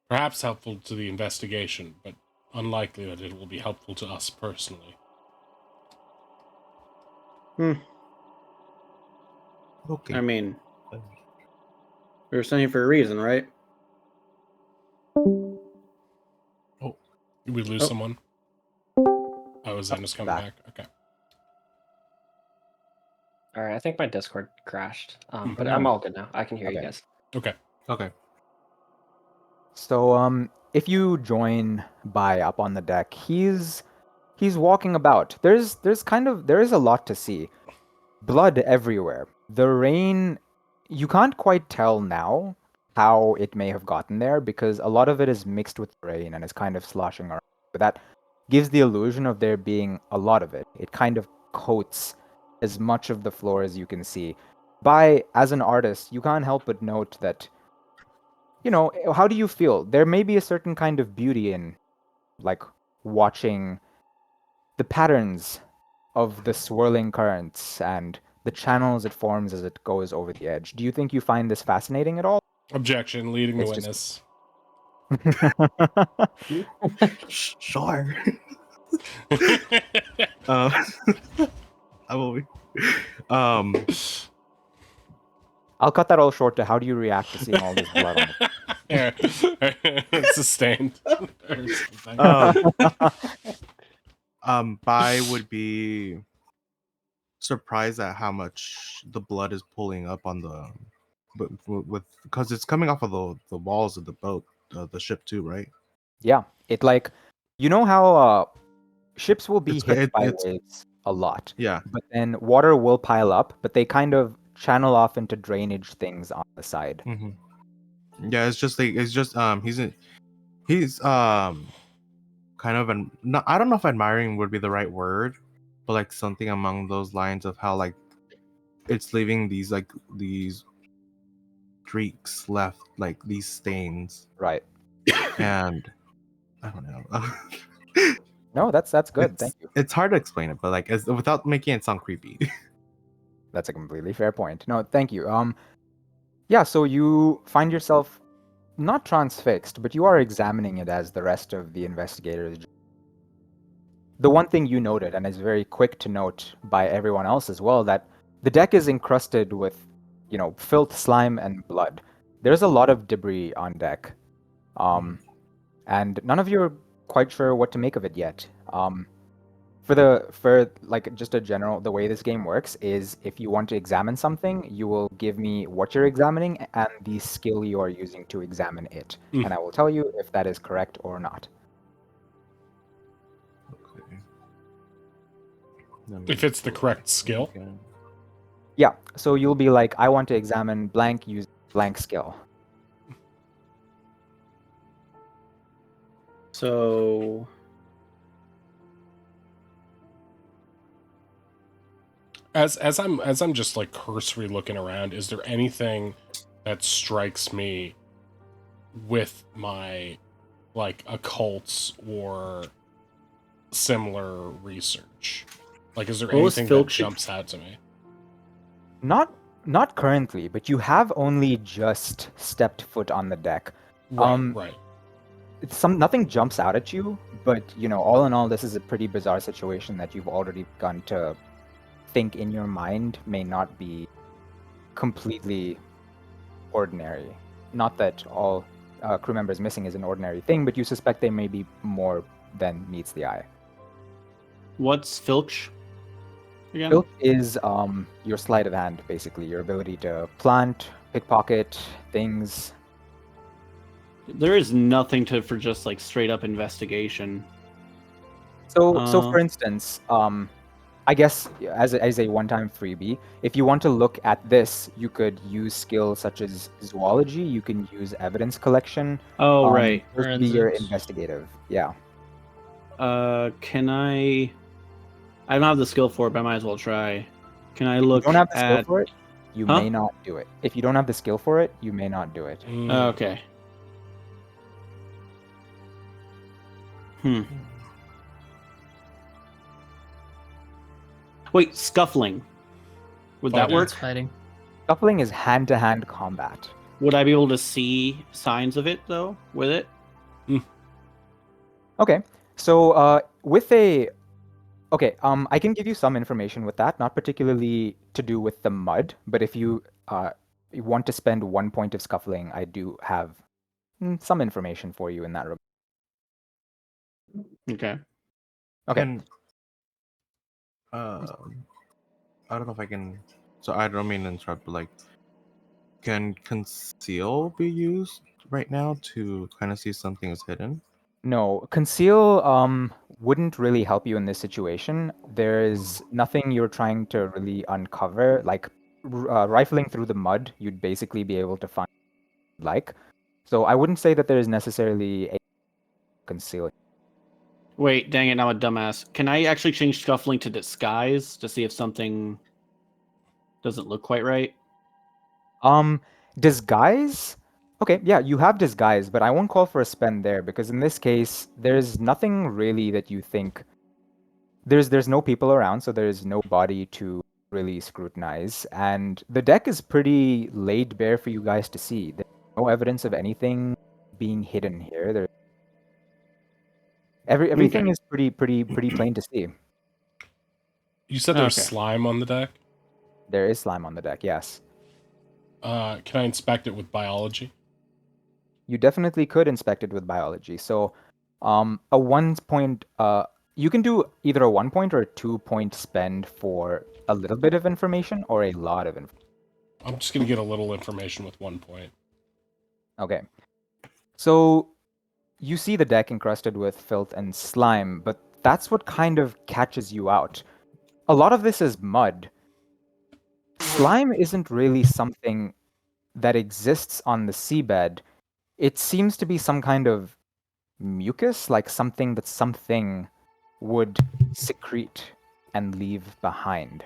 perhaps helpful to the investigation, but unlikely that it will be helpful to us personally. Okay. I mean, we were sending for a reason, right? Oh, did we lose Oh. someone? Oh, is Zenus coming back? Okay. All right, I think my Discord crashed, but Mhm. I'm all good now. I can hear you Okay. guys. Okay. Okay. So if you join Bai up on the deck, he's walking about. There is a lot to see. Blood everywhere. The rain, you can't quite tell now how it may have gotten there because a lot of it is mixed with rain and is kind of sloshing around. But that gives the illusion of there being a lot of it. It kind of coats as much of the floor as you can see. As an artist, you can't help but note that, how do you feel? There may be a certain kind of beauty in, like, watching the patterns of the swirling currents and the channels it forms as it goes over the edge. Do you think you find this fascinating at all? Objection, leading the It's just- witness. Sure. I will be. I'll cut that all short to how do you react to seeing all this blood on the Yeah. Sustained. Or something. Bai would be surprised at how much the blood is pulling up on the, but with because it's coming off of the walls of the boat, the ship too, right? Yeah, it like, how ships will be It's hit by it's waves a lot. Yeah. But then water will pile up, but they kind of channel off into drainage things on the side. Hmm. Yeah, it's just he's kind of not, I don't know if admiring would be the right word, but like something among those lines of how like it's leaving these streaks left, like these stains, Right. and I don't know. No, that's good. Thank you. It's hard to explain it, but like without making it sound creepy. That's a completely fair point. No, thank you. Yeah, so you find yourself not transfixed, but you are examining it as the rest of the investigators. The one thing you noted, and is very quick to note by everyone else as well, that the deck is encrusted with, filth, slime, and blood. There's a lot of debris on deck, and none of you are quite sure what to make of it yet. For like just a general, the way this game works is if you want to examine something, you will give me what you're examining and the skill you are using to examine it, and I will tell you if that is correct or not. Okay. If it's the correct skill. Yeah, so you'll be like, I want to examine blank using blank skill. So As I'm just like cursory looking around, is there anything that strikes me with my like occults or similar research? Like, is there What was anything that Filch- jumps out to me? Not currently, but you have only just stepped foot on the deck. Right. Nothing jumps out at you, but all in all, this is a pretty bizarre situation that you've already begun to think in your mind may not be completely ordinary. Not that all crew members missing is an ordinary thing, but you suspect they may be more than meets the eye. what's Filch? Again? Filch is your sleight of hand, basically your ability to plant, pickpocket things. There is nothing for just like straight up investigation. So for instance, I guess as a one-time freebie, if you want to look at this, you could use skills such as zoology. You can use evidence collection. Oh, right. Those would be your Forensics. investigative. Yeah. Can I? I don't have the skill for it, but I might as well try. Can I If you look don't have the skill at? for it, you Huh? may not do it. If you don't have the skill for it, you may not do it. Okay. Wait, scuffling. Would that work? That's fighting. Scuffling is hand-to-hand combat. Would I be able to see signs of it though with it? Okay, so with a I can give you some information with that, not particularly to do with the mud, but if you want to spend 1 point of scuffling, I do have some information for you in that regard. Okay. Okay. And, I don't know if I can. So I don't mean to interrupt, but like, can conceal be used right now to kind of see something is hidden? No, conceal wouldn't really help you in this situation. There's nothing you're trying to really uncover. Like rifling through the mud, you'd basically be able to find like. So I wouldn't say that there is necessarily a conceal. Wait, dang it! I'm a dumbass. Can I actually change scuffling to disguise to see if something doesn't look quite right? Disguise? Okay, yeah, you have disguise, but I won't call for a spend there because in this case, there's nothing really that you think. There's no people around, so there's no body to really scrutinize, and the deck is pretty laid bare for you guys to see. There's no evidence of anything being hidden here. Everything is pretty plain to see. You said there's Okay. slime on the deck? There is slime on the deck, yes. Can I inspect it with biology? You definitely could inspect it with biology. So, a 1 point, you can do either a 1 point or a 2 point spend for a little bit of information or a lot of information. I'm just gonna get a little information with 1 point. Okay. So, you see the deck encrusted with filth and slime, but that's what kind of catches you out. a lot of this is mud. Slime isn't really something that exists on the seabed. It seems to be some kind of mucus, like something that something would secrete and leave behind.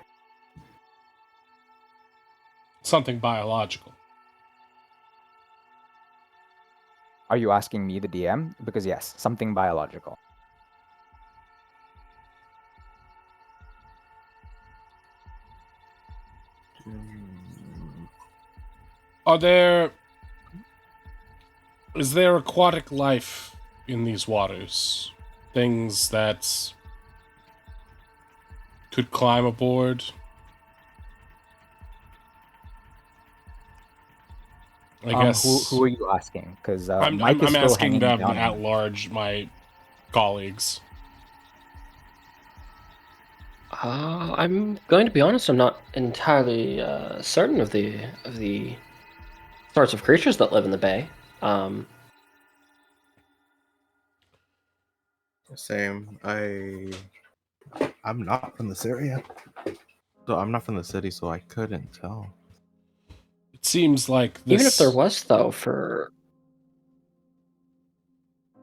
Something biological. Are you asking me, the DM? Because yes, something biological. Is there aquatic life in these waters? Things that could climb aboard? I guess. Who are you asking? Because I'm Mike is still asking hanging them down. at large, my colleagues. I'm going to be honest. I'm not entirely certain of the sorts of creatures that live in the bay. Same. I'm not from this area. So I'm not from the city, so I couldn't tell. It seems like this Even if there was, though,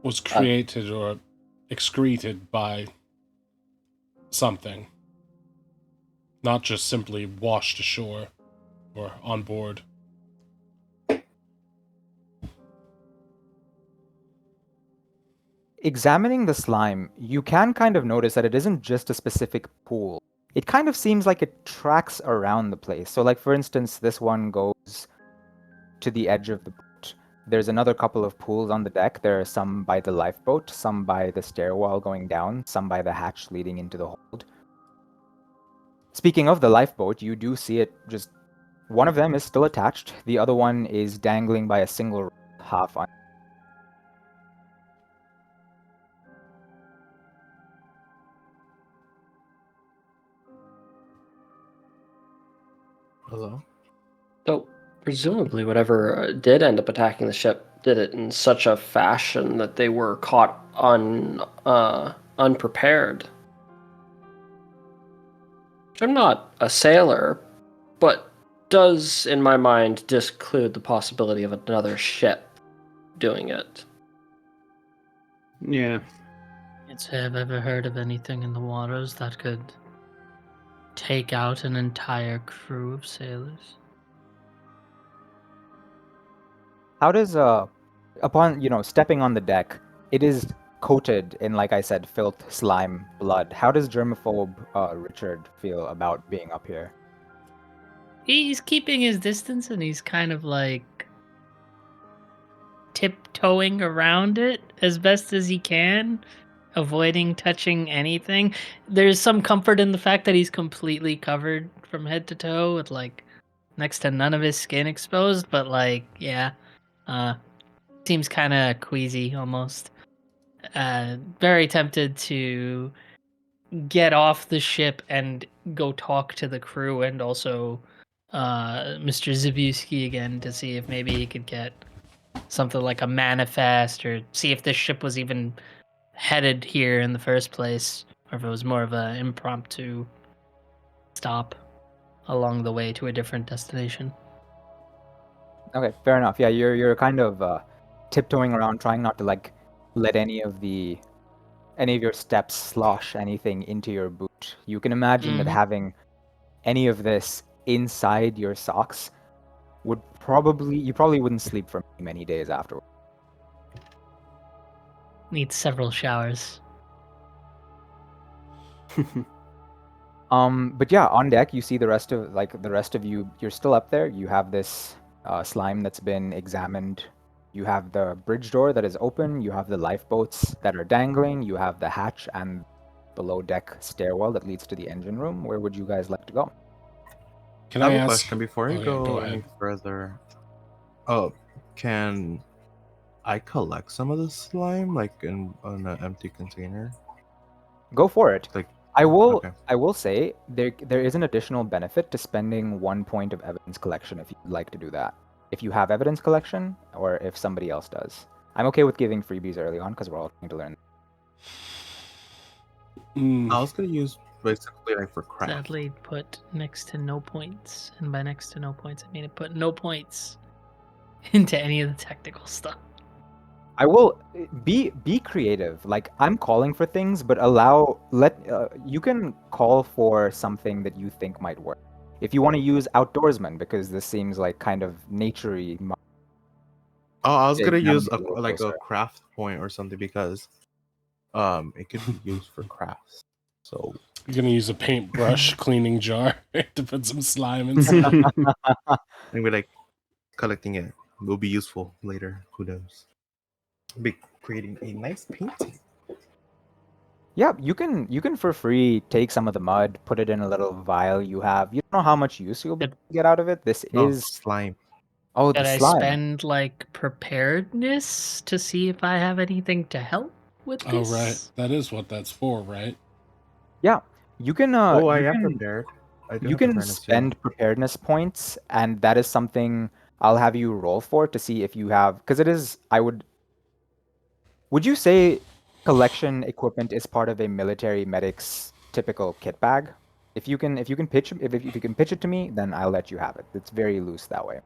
was created or excreted by something, not just simply washed ashore or on board. Examining the slime, you can kind of notice that it isn't just a specific pool. It kind of seems like it tracks around the place. So, like, for instance, this one goes to the edge of the boat. There's another couple of pools on the deck. There are some by the lifeboat, some by the stairwell going down, some by the hatch leading into the hold. Speaking of the lifeboat, you do see it just... One of them is still attached. The other one is dangling by a single rope, half on. Hello? so presumably whatever did end up attacking the ship did it in such a fashion that they were caught unprepared. I'm not a sailor, but does, in my mind, disclude the possibility of another ship doing it. Yeah. Can't say I've ever heard of anything in the waters that could take out an entire crew of sailors. How does upon stepping on the deck, it is coated in, like I said, filth, slime, blood. How does germaphobe Richard feel about being up here? He's keeping his distance and he's kind of like tiptoeing around it as best as he can, avoiding touching anything. There's some comfort in the fact that he's completely covered from head to toe with like next to none of his skin exposed, but like, yeah, seems kind of queasy almost. Very tempted to get off the ship and go talk to the crew and also Mr. Zabuski again to see if maybe he could get something like a manifest or see if this ship was even headed here in the first place or if it was more of an impromptu stop along the way to a different destination. Okay, fair enough. Yeah, you're kind of tiptoeing around, trying not to like let any of your steps slosh anything into your boot. You can imagine that Mhm. having any of this inside your socks would you probably wouldn't sleep for many days afterward. Needs several showers. But yeah, on deck you see the rest of you. You're still up there. You have this slime that's been examined. You have the bridge door that is open. You have the lifeboats that are dangling. You have the hatch and below deck stairwell that leads to the engine room. Where would you guys like to go? Can I I have a ask? question before you Oh, yeah, go ahead. any further. Oh, can I collect some of the slime, like in an empty container? Go for it. Like, I will. okay. I will say there is an additional benefit to spending 1 point of evidence collection if you'd like to do that. If you have evidence collection, or if somebody else does. I'm okay with giving freebies early on because we're all trying to learn. I was gonna use basically like for craft. Sadly, put next to no points, and by next to no points, I mean it put no points into any of the technical stuff. I will be creative. Like I'm calling for things, but you can call for something that you think might work. If you want to use outdoorsman, because this seems like kind of naturey. Oh, I was Yeah, gonna you gotta use be a little like a closer. craft point or something because it could be used for crafts. So You're gonna use a paintbrush cleaning jar to put some slime inside. and we're like collecting it will be useful later. Who knows? Be creating a nice painting. Yeah, you can for free take some of the mud, put it in a little vial you have. You don't know how much use you'll Yep. get out of it. This No is slime. the Did I slime. spend like preparedness to see if I have anything to help with Oh, this? right. That is what that's for, right? Yeah, you can. Oh, I you am can prepared. I do you have can preparedness, yeah. spend preparedness points, and that is something I'll have you roll for to see if you have. Because it is. Would you say collection equipment is part of a military medic's typical kit bag? If you can pitch if you can pitch it to me, then I'll let you have it. It's very loose that way.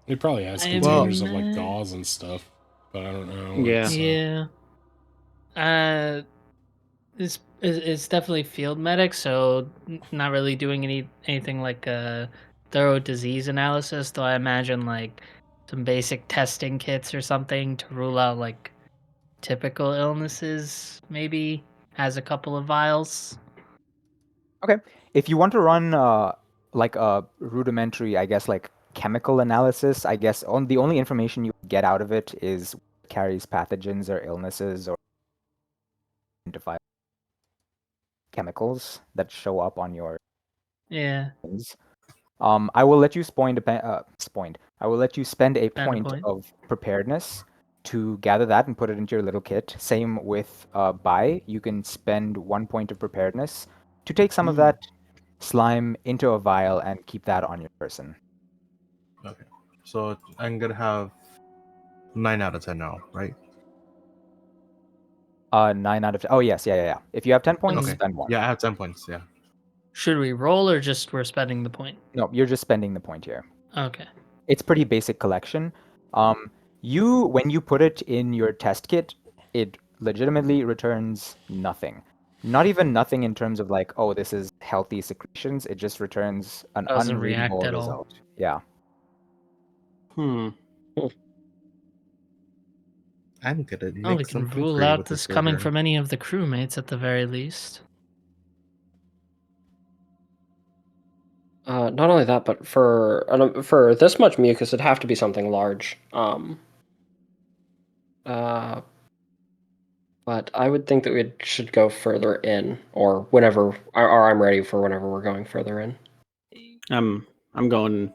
It probably has I'm containers of like not- gauze and stuff, but I don't know. Yeah. It's, Yeah. It's definitely field medic, so not really doing anything like a thorough disease analysis. Though I imagine like some basic testing kits or something to rule out like typical illnesses. Maybe has a couple of vials. Okay. If you want to run like a rudimentary, I guess, like chemical analysis, I guess the only information you get out of it is carries pathogens or illnesses or identify chemicals that show up on your Yeah, things. I will let you I will let you spend a Spend a point point. of preparedness to gather that and put it into your little kit. Same with buy. You can spend 1 point of preparedness to take some of that slime into a vial and keep that on your person. Okay. So I'm gonna have 9 out of 10 now, right? 9 out of 10. Oh yes, yeah. If you have 10 points, Okay. spend 1. Yeah, I have 10 points, yeah. Should we roll or just we're spending the point? No, you're just spending the point here. Okay. It's pretty basic collection. When you put it in your test kit, it legitimately returns nothing. Not even nothing in terms of like, oh, this is healthy secretions. It just returns an Doesn't react unreadable at all. result. Yeah. Hmm. I'm gonna Well, we make can something rule great out with this this coming later. from any of the crewmates at the very least. Not only that, but for this much mucus, it'd have to be something large. But I would think that we should go further in, or whenever, or I'm ready for whenever we're going further in. I'm going.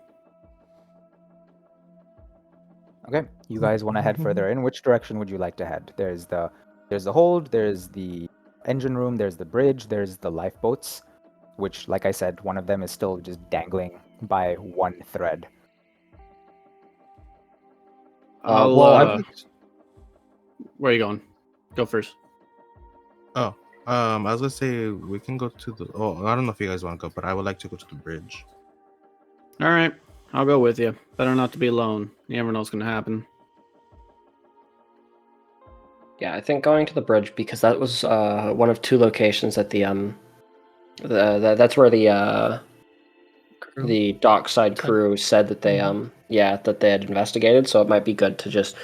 Okay. You guys want to head further in? Which direction would you like to head? There's the hold, there's the engine room, there's the bridge, there's the lifeboats, which, like I said, one of them is still just dangling by one thread. I'll. Well, Where are you going? Go first. Oh, I was gonna say we can go to the. Oh, I don't know if you guys want to go, but I would like to go to the bridge. All right, I'll go with you. Better not to be alone. You never know what's gonna happen. yeah, I think going to the bridge because that was one of 2 locations that that's where the dockside crew said that they that they had investigated. So it might be good to just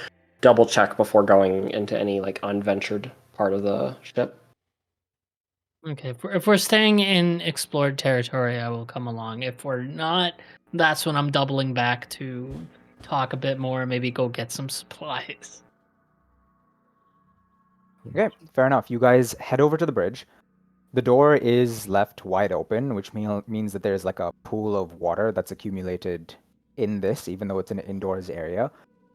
double check before going into any like unventured part of the ship. Okay, if we're staying in explored territory, I will come along. If we're not, that's when I'm doubling back to talk a bit more, maybe go get some supplies. Okay, fair enough. You guys head over to the bridge. The door is left wide open, which means that there's like a pool of water that's accumulated in this, even though it's an indoors area.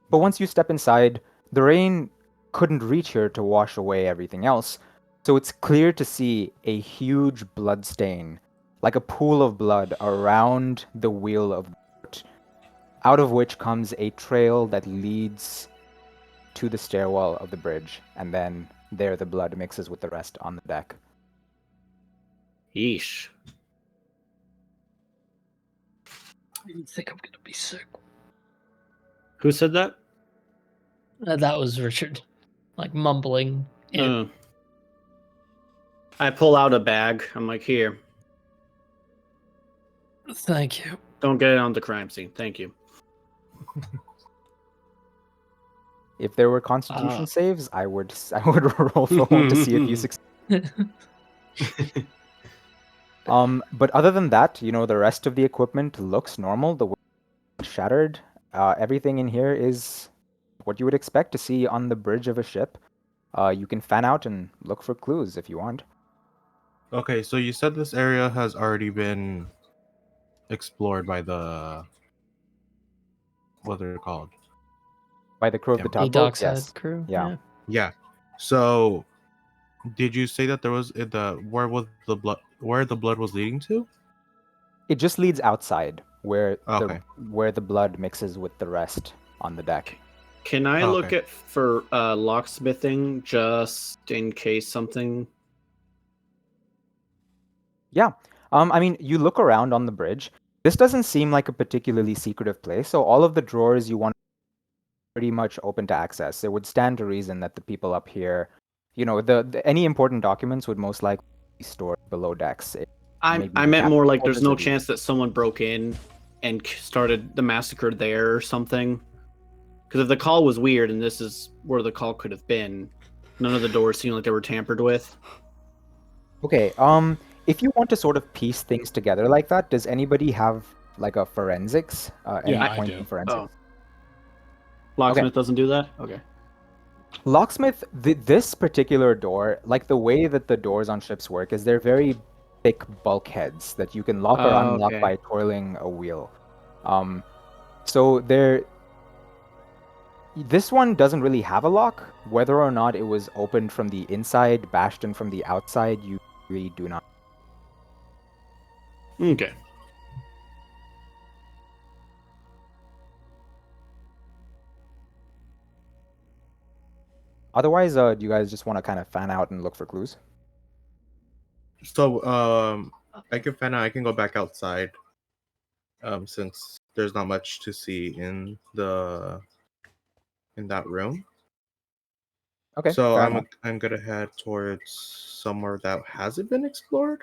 But once you step inside, the rain couldn't reach here to wash away everything else, so it's clear to see a huge blood stain, like a pool of blood around the wheel of the boat, out of which comes a trail that leads to the stairwell of the bridge, and then there the blood mixes with the rest on the deck. Yeesh. I didn't think I'm gonna be sick. Who said that? That was Richard, like mumbling. I pull out a bag. I'm like, here. Thank you. Don't get it on the crime scene. Thank you. If there were Constitution saves, I would roll for one to see if you succeed. But other than that, the rest of the equipment looks normal. The window is shattered. Everything in here is what you would expect to see on the bridge of a ship. You can fan out and look for clues if you want. Okay, so you said this area has already been explored by what they're called? By the crew of the Damn. The tugboat, Dockside yes. crew. Yeah. Yeah. So, did you say that there was where the blood was leading to? It just leads outside, where Okay. the blood mixes with the rest on the deck. Can I Oh, look okay. at for locksmithing just in case something? Yeah. I mean, you look around on the bridge. This doesn't seem like a particularly secretive place, so all of the drawers you want are pretty much open to access. It would stand to reason that the people up here, any important documents would most likely be stored below decks. I Maybe meant captain's more like there's quarters no or the- chance that someone broke in and started the massacre there or something. Because if the call was weird and this is where the call could have been, none of the doors seem like they were tampered with. Okay, if you want to sort of piece things together like that, does anybody have like a forensics? Any Yeah, I point do. in forensics? Oh. Locksmith doesn't do that? Okay. Locksmith, this particular door, like the way that the doors on ships work, is they're very thick bulkheads that you can lock or unlock Okay. by twirling a wheel. So this one doesn't really have a lock. Whether or not it was opened from the inside, bashed in from the outside, you really do not. Okay. Otherwise, do you guys just want to kind of fan out and look for clues? So, I can find out. I can go back outside. Since there's not much to see in that room. Okay, So fair enough. I'm gonna head towards somewhere that hasn't been explored.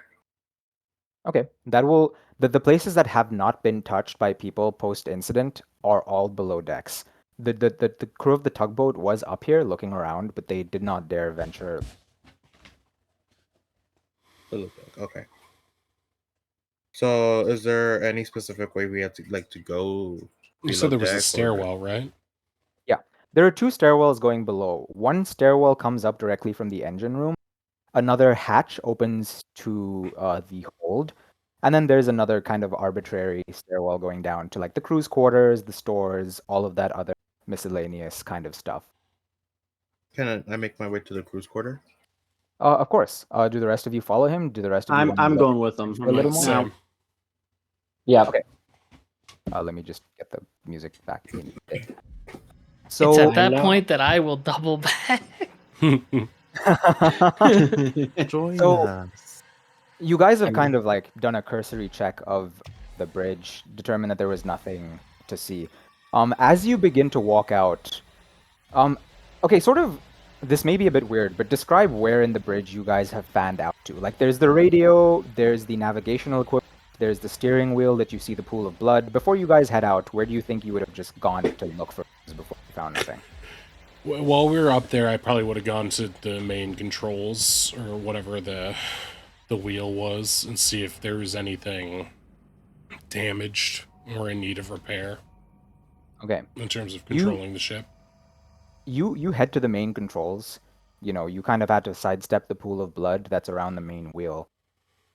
Okay, the places that have not been touched by people post incident are all below decks. The crew of the tugboat was up here looking around, but they did not dare venture. Okay. So, is there any specific way we have to go? You said there was a deck, or- stairwell, right? There are two stairwells going below. One stairwell comes up directly from the engine room. Another hatch opens to the hold. And then there's another kind of arbitrary stairwell going down to like the crew's quarters, the stores, all of that other miscellaneous kind of stuff. Can I make my way to the cruise quarter? Of course. Do the rest of you follow him? Do the rest of you want to I'm look going with them. for a little more? Same. Yeah. Okay. Let me just get the music back in. It's at So that know. point that I will double back. Join So- us. you guys have I mean- kind of like done a cursory check of the bridge, determined that there was nothing to see. As you begin to walk out, okay, sort of, this may be a bit weird, but describe where in the bridge you guys have fanned out to. Like, there's the radio, there's the navigational equipment, there's the steering wheel that you see the pool of blood. Before you guys head out, where do you think you would have just gone to look for clues before you found anything? While we were up there, I probably would have gone to the main controls or whatever the wheel was and see if there was anything damaged or in need of repair Okay. in terms of controlling the ship. You head to the main controls. You kind of had to sidestep the pool of blood that's around the main wheel.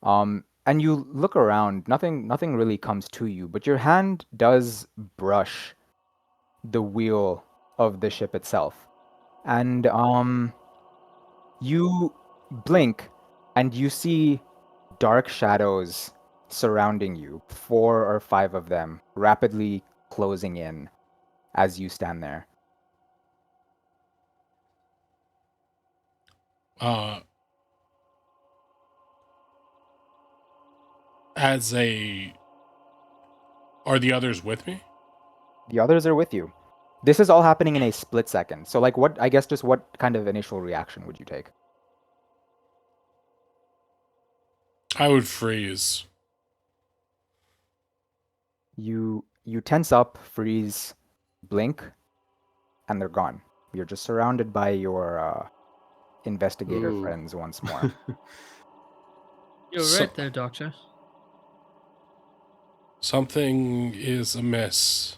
And you look around, nothing really comes to you, but your hand does brush the wheel of the ship itself. And you blink and you see dark shadows surrounding you, 4 or 5 of them, rapidly closing in as you stand there. Uh, As a... Are the others with me? The others are with you. This is all happening in a split second. So, like, what? I guess just what kind of initial reaction would you take? I would freeze. You tense up, freeze, blink, and they're gone. You're just surrounded by your investigator Ooh. friends once more. You're So- right there, Doctor. Something is amiss.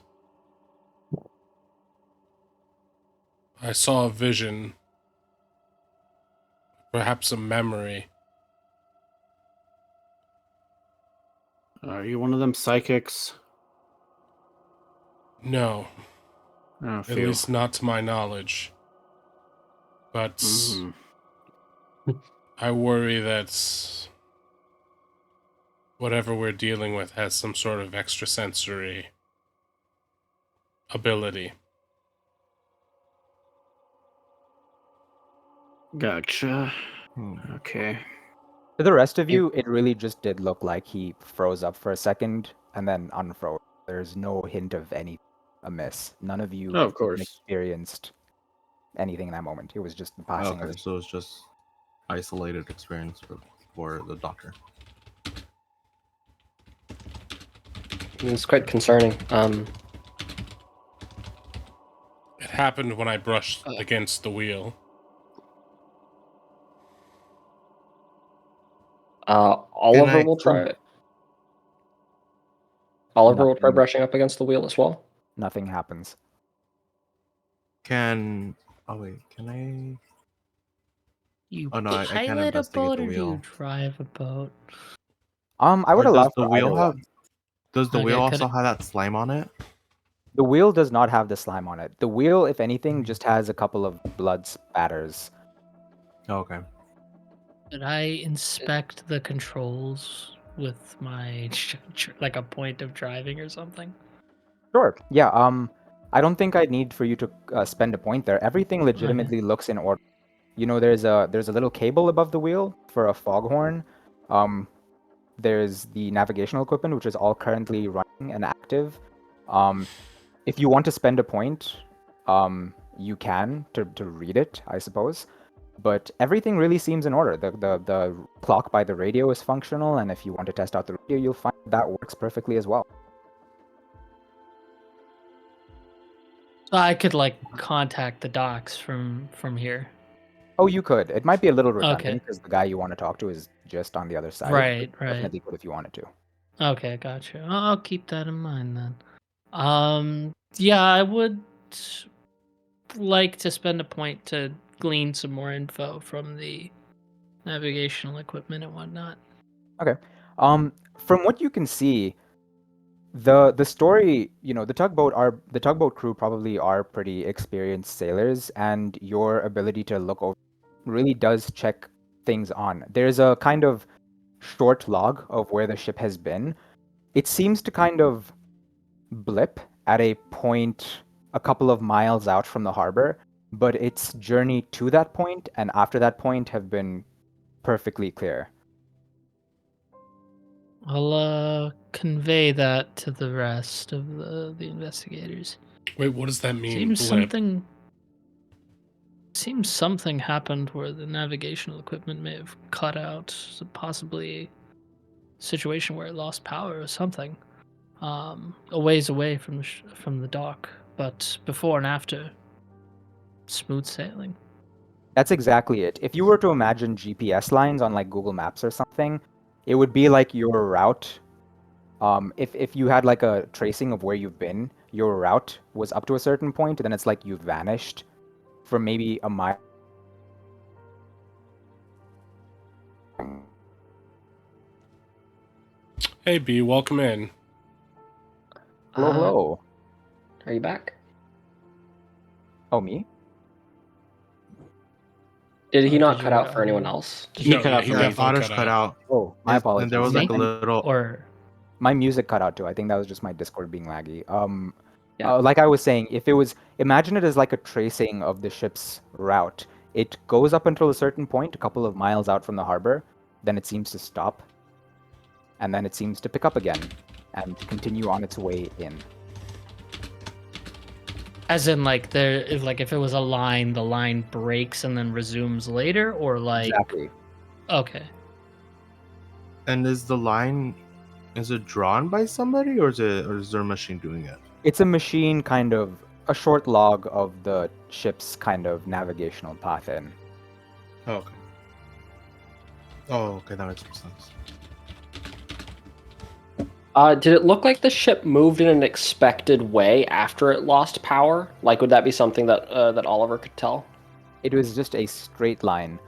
I saw a vision. Perhaps a memory. Are you one of them psychics? No, Oh, at phew. least not to my knowledge. But Mhm. I worry that whatever we're dealing with has some sort of extrasensory ability. Gotcha. Hmm. Okay. To the rest of you, it really just did look like he froze up for a second and then unfroze. There's no hint of any amiss. None of you Oh, of course. experienced anything in that moment. It was just the passing of Okay, his. so it's just isolated experience for the doctor. It's quite concerning. It happened when I brushed against the wheel. Oliver I- will try. Oliver will try Nothing. brushing up against the wheel as well. Nothing happens. Can oh wait, can I? You Oh, no, I can't pilot a investigate boat the or do you wheel. drive a boat? I would Or allow does the for wheel either have? one. Does the Okay, wheel could also it- have that slime on it? The wheel does not have the slime on it. The wheel, if anything, just has a couple of blood spatters. Oh, okay. Could I inspect the controls with my like a point of driving or something? Sure. Yeah. I don't think I'd need for you to spend a point there. Everything legitimately looks in order. You know, there's a little cable above the wheel for a foghorn. There's the navigational equipment, which is all currently running and active. If you want to spend a point, you can to read it, I suppose. But everything really seems in order. The clock by the radio is functional, and if you want to test out the radio, you'll find that works perfectly as well. So I could like contact the docks from here. Oh, you could. It might be a little Okay. redundant because the guy you want to talk to is just on the other side. Right, but right. Definitely could if you wanted to. Okay, gotcha. I'll keep that in mind then. Yeah, I would like to spend a point to glean some more info from the navigational equipment and whatnot. From what you can see, the story, you know, the tugboat crew probably are pretty experienced sailors, and your ability to look over really does check things on. There's a kind of short log of where the ship has been. It seems to kind of blip at a point a couple of miles out from the harbor, but its journey to that point and after that point have been perfectly clear. I'll convey that to the rest of the investigators. Wait, what does that mean? Seems Blip? something happened where the navigational equipment may have cut out, so possibly a situation where it lost power or something. A ways away from the dock, but before and after, smooth sailing. That's exactly it. If you were to imagine GPS lines on like Google Maps or something, it would be like your route. If you had like a tracing of where you've been, your route was up to a certain point, then it's like you vanished for maybe a mile. Hey, B, welcome in. Hello, hello. Are you back? Oh, me? Did he Oh, not did cut your out for anyone audio- else? He No, cut yeah, out he for me. definitely Oddish cut cut out. out. Oh, my apologies. And there was like a little. Or My music cut out too. I think that was just my Discord being laggy. Yeah. Like I was saying, if it was, imagine it as like a tracing of the ship's route. It goes up until a certain point, a couple of miles out from the harbor, then it seems to stop. and then it seems to pick up again and continue on its way in. As in, like, if it was a line, the line breaks and then resumes later, or like. Exactly. Okay. And is the line, is it drawn by somebody, or is there a machine doing it? It's a machine, kind of a short log of the ship's kind of navigational path in. Oh, okay. Oh, okay, that makes more sense. Did it look like the ship moved in an expected way after it lost power? Like, would that be something that that Oliver could tell? It was just a straight line.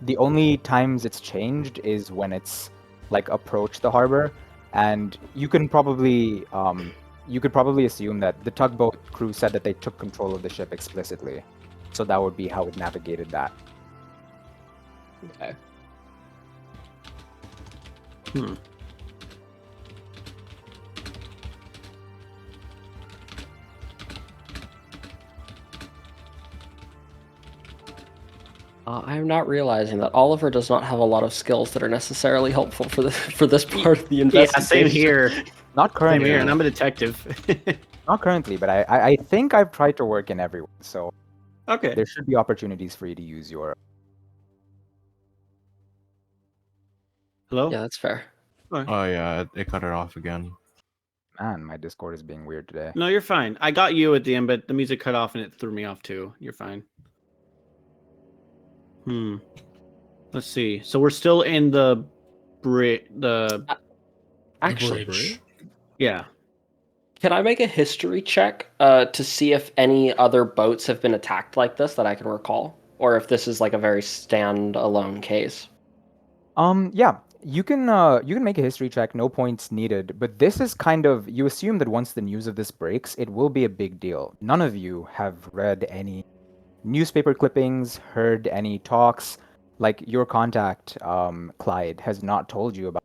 The only times it's changed is when it's like approached the harbor, and you could probably assume that the tugboat crew said that they took control of the ship explicitly, so that would be how it navigated that. Okay. I'm not realizing that Oliver does not have a lot of skills that are necessarily helpful for this part of the Yeah, investigation. same here. Not Same currently. here, and I'm a detective. Not currently, but I think I've tried to work in everyone, so Okay. there should be opportunities for you to use your. Hello? Yeah, that's fair. Oh yeah, it cut it off again. Man, my Discord is being weird today. No, you're fine. I got you at the end, but the music cut off and it threw me off too. You're fine. Let's see. So we're still in the Actually, Bridge. yeah. can I make a history check to see if any other boats have been attacked like this that I can recall, or if this is like a very standalone case? Yeah, you can make a history check, no points needed, but this is kind of, you assume that once the news of this breaks, it will be a big deal. None of you have read any newspaper clippings, heard any talks. Like, your contact, Clyde, has not told you about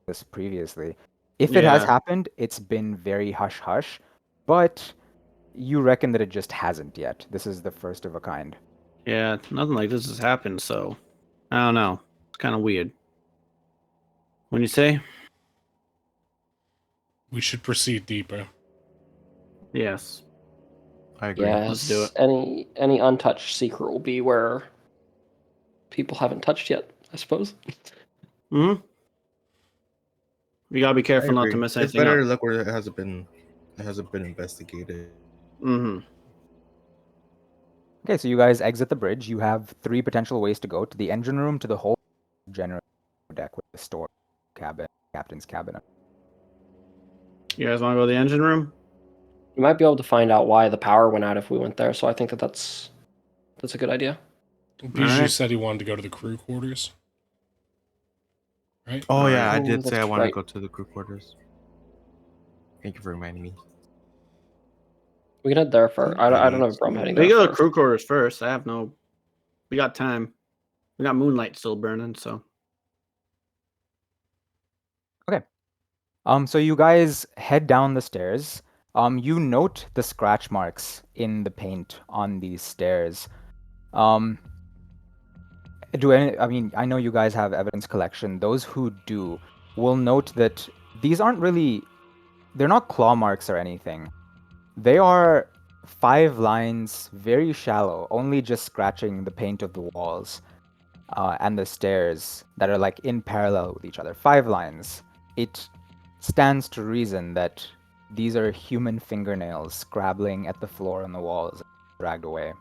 this previously. If it has Yeah. happened, it's been very hush-hush, but you reckon that it just hasn't yet. This is the first of a kind. Yeah, nothing like this has happened, so I don't know. It's kind of weird. When you say? We should proceed deeper. Yes. I agree. Yes. Let's do it. Any untouched secret will be where people haven't touched yet, I suppose. You gotta be I careful not to agree. mess It's anything better to up. look where it hasn't been investigated. Okay, so you guys exit the bridge. You have 3 potential ways to go: to the engine room, to the whole general deck with the store cabin, captain's cabin. You guys want to go to the engine room? You might be able to find out why the power went out if we went there, so I think that's a good idea. Bijou Alright. said he wanted to go to the crew quarters. Right? Oh yeah, I Oh, did say that's I want right. to go to the crew quarters. Thank you for reminding me. We can head there first. I don't know if I'm heading We there go to first. crew quarters first. We got time. We got moonlight still burning, so. So you guys head down the stairs. You note the scratch marks in the paint on these stairs. I mean, I know you guys have evidence collection. Those who do will note that these aren't really, they're not claw marks or anything. They are 5 lines, very shallow, only just scratching the paint of the walls and the stairs that are like in parallel with each other. 5 lines. It stands to reason that these are human fingernails scrabbling at the floor and the walls, dragged away.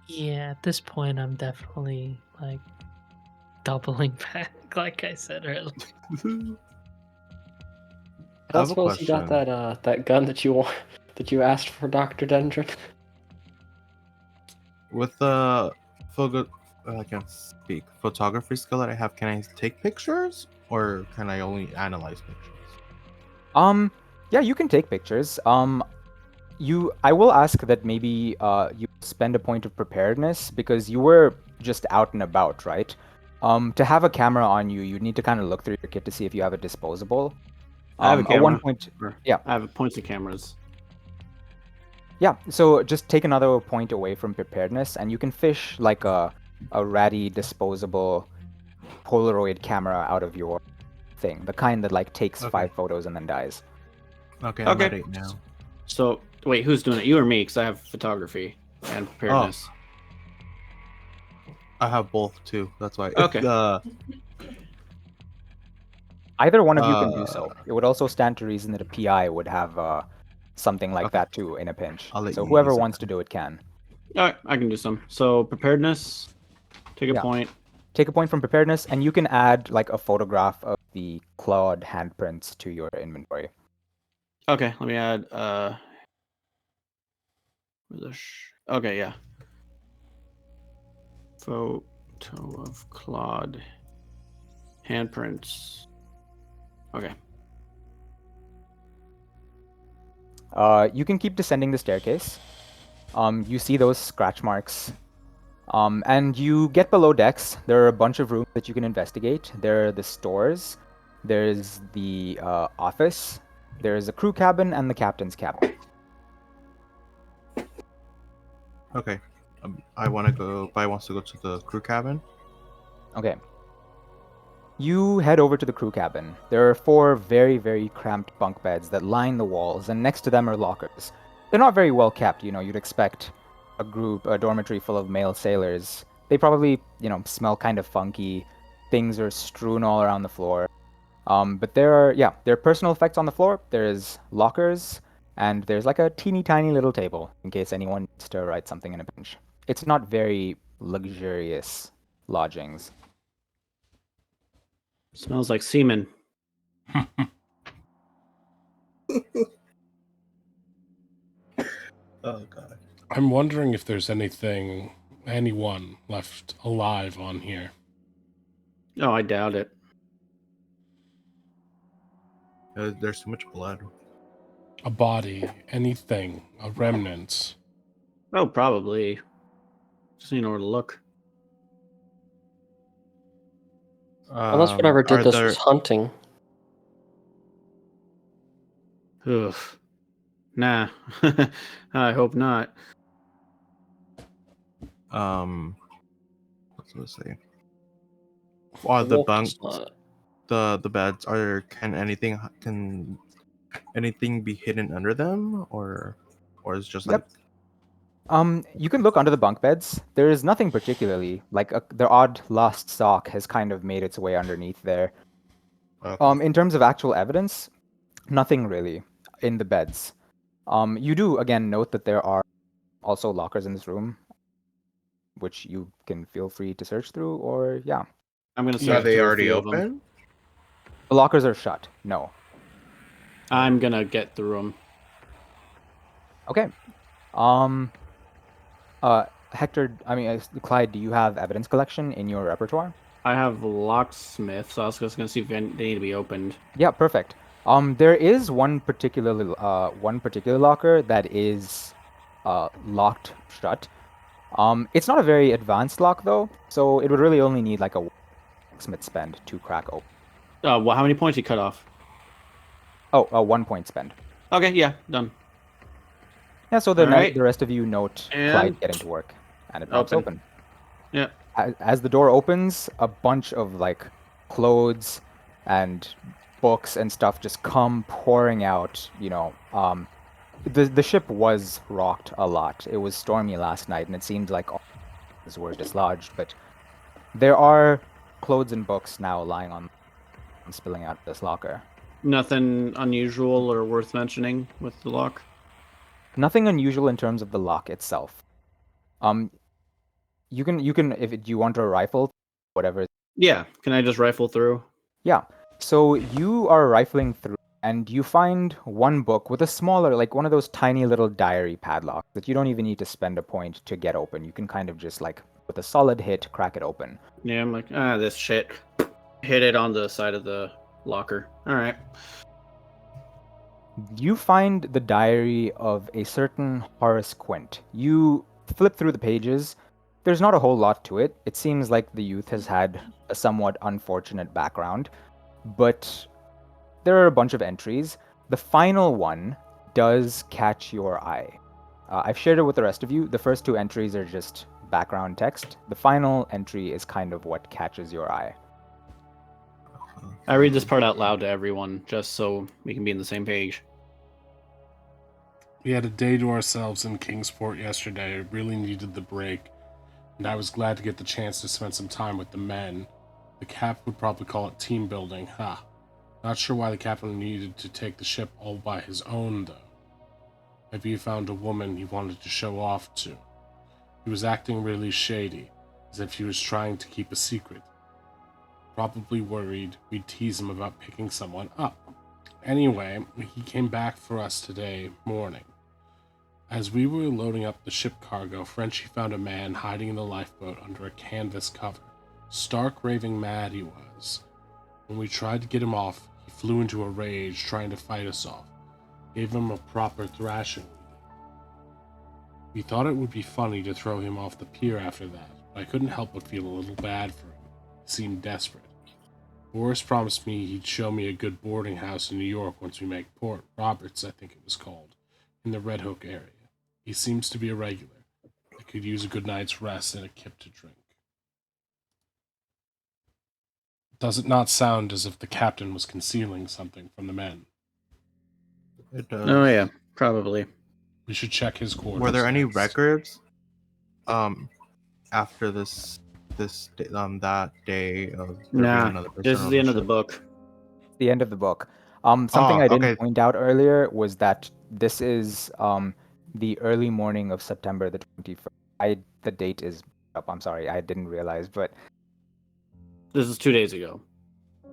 Yeah, at this point, I'm definitely like doubling back, like I said earlier. I I don't have a suppose you got question. that gun that you asked for, Dr. Dendron. With the I can't speak. Photography skill that I have, can I take pictures or can I only analyze pictures? Yeah, you can take pictures. I will ask that maybe you spend a point of preparedness because you were just out and about, right? To have a camera on you, you need to kind of look through your kit to see if you have a disposable. I have a camera. 1 point. Yeah. I have points of cameras. Yeah, so just take another point away from preparedness, and you can fish like a ratty disposable Polaroid camera out of your thing, the kind that like takes Okay. 5 photos and then dies. Okay, I'm Okay. at 8 now. So wait, who's doing it? You or me? Because I have photography and preparedness. I have both too. That's why. Okay. Either one of you can do so. It would also stand to reason that a PI would have something like Okay. that too in a pinch. I'll let So you whoever use it wants to then. do it can. All right, I can do some. So preparedness. Take a Yeah. point. Take a point from preparedness, and you can add like a photograph of the clawed handprints to your inventory. Okay, let me add. Okay, yeah. Photo of Claude handprints. Okay. You can keep descending the staircase. You see those scratch marks. And you get below decks. There are a bunch of rooms that you can investigate. There are the stores. There's the office. There's a crew cabin and the captain's cabin. Okay. I want to go. Pi wants to go to the crew cabin. Okay. You head over to the crew cabin. There are 4 very, very cramped bunk beds that line the walls, and next to them are lockers. They're not very well kept. You'd expect a dormitory full of male sailors. They probably, smell kind of funky. Things are strewn all around the floor. But there are personal effects on the floor. There's lockers, and there's like a teeny tiny little table in case anyone needs to write something in a pinch. It's not very luxurious lodgings. Smells like semen. Oh god. I'm wondering if there's anyone left alive on here. Oh, I doubt it. There's too much blood. A body, anything, a remnant. Oh, probably. Just need where to look. Unless whatever did Are this there? was hunting. Ugh. Nah. I hope not. What's I say? Are the Wolf bunk, does not. the beds? Can anything be hidden under them, or is just like? Yep. You can look under the bunk beds. There is nothing particularly. Like the odd lost sock has kind of made its way underneath there. Okay. In terms of actual evidence, nothing really in the beds. You do again note that there are also lockers in this room, which you can feel free to search through, or yeah. I'm gonna Are search they through a already few of them. open? The lockers are shut. No. I'm gonna get through them. Okay. Hector, Clyde, do you have evidence collection in your repertoire? I have locksmith, so I was just gonna see if they need to be opened. Yeah, perfect. There is one particular locker that is locked shut. It's not a very advanced lock though, so it would really only need like a locksmith spend to crack open. Well, how many points you cut off? Oh, 1 point spend. Okay, yeah, done. Yeah, so All right. the rest of you note And Clyde getting to work, and it pops open. Yeah. As the door opens, a bunch of like clothes and books and stuff just come pouring out. The ship was rocked a lot. It was stormy last night, and it seemed like all things were dislodged. But there are clothes and books now lying on and spilling out of this locker. Nothing unusual or worth mentioning with the lock. Nothing unusual in terms of the lock itself. You can if you want a rifle, whatever. Yeah, can I just rifle through? Yeah. So you are rifling through, and you find one book with a smaller, like one of those tiny little diary padlocks that you don't even need to spend a point to get open. You can kind of just like with a solid hit crack it open. Yeah, I'm like, this shit. Hit it on the side of the locker. All right. You find the diary of a certain Horace Quint. You flip through the pages. There's not a whole lot to it. It seems like the youth has had a somewhat unfortunate background, but there are a bunch of entries. The final one does catch your eye. I've shared it with the rest of you. The first 2 entries are just background text. The final entry is kind of what catches your eye. I read this part out loud to everyone, just so we can be on the same page. We had a day to ourselves in Kingsport yesterday. I really needed the break, and I was glad to get the chance to spend some time with the men. The cap would probably call it team building, huh? Not sure why the captain needed to take the ship all by his own, though. Maybe he found a woman he wanted to show off to. He was acting really shady, as if he was trying to keep a secret. Probably worried we'd tease him about picking someone up. Anyway, he came back for us today morning. As we were loading up the ship cargo, Frenchie found a man hiding in the lifeboat under a canvas cover. Stark raving mad he was. When we tried to get him off, he flew into a rage, trying to fight us off. Gave him a proper thrashing. We thought it would be funny to throw him off the pier after that, but I couldn't help but feel a little bad for him. He seemed desperate. Boris promised me he'd show me a good boarding house in New York once we make port. Roberts, I think it was called, in the Red Hook area. He seems to be a regular. I could use a good night's rest and a kip to drink. Does it not sound as if the captain was concealing something from the men? It does. Oh yeah, probably. We should check his quarters. Were there any next. records after that day of there being Nah, another person this is on the end of the ship? book. The end of the book. Something I didn't okay. point out earlier was that this is the early morning of September the 21st. The date is up. I'm sorry, I didn't realize, but This is 2 days ago.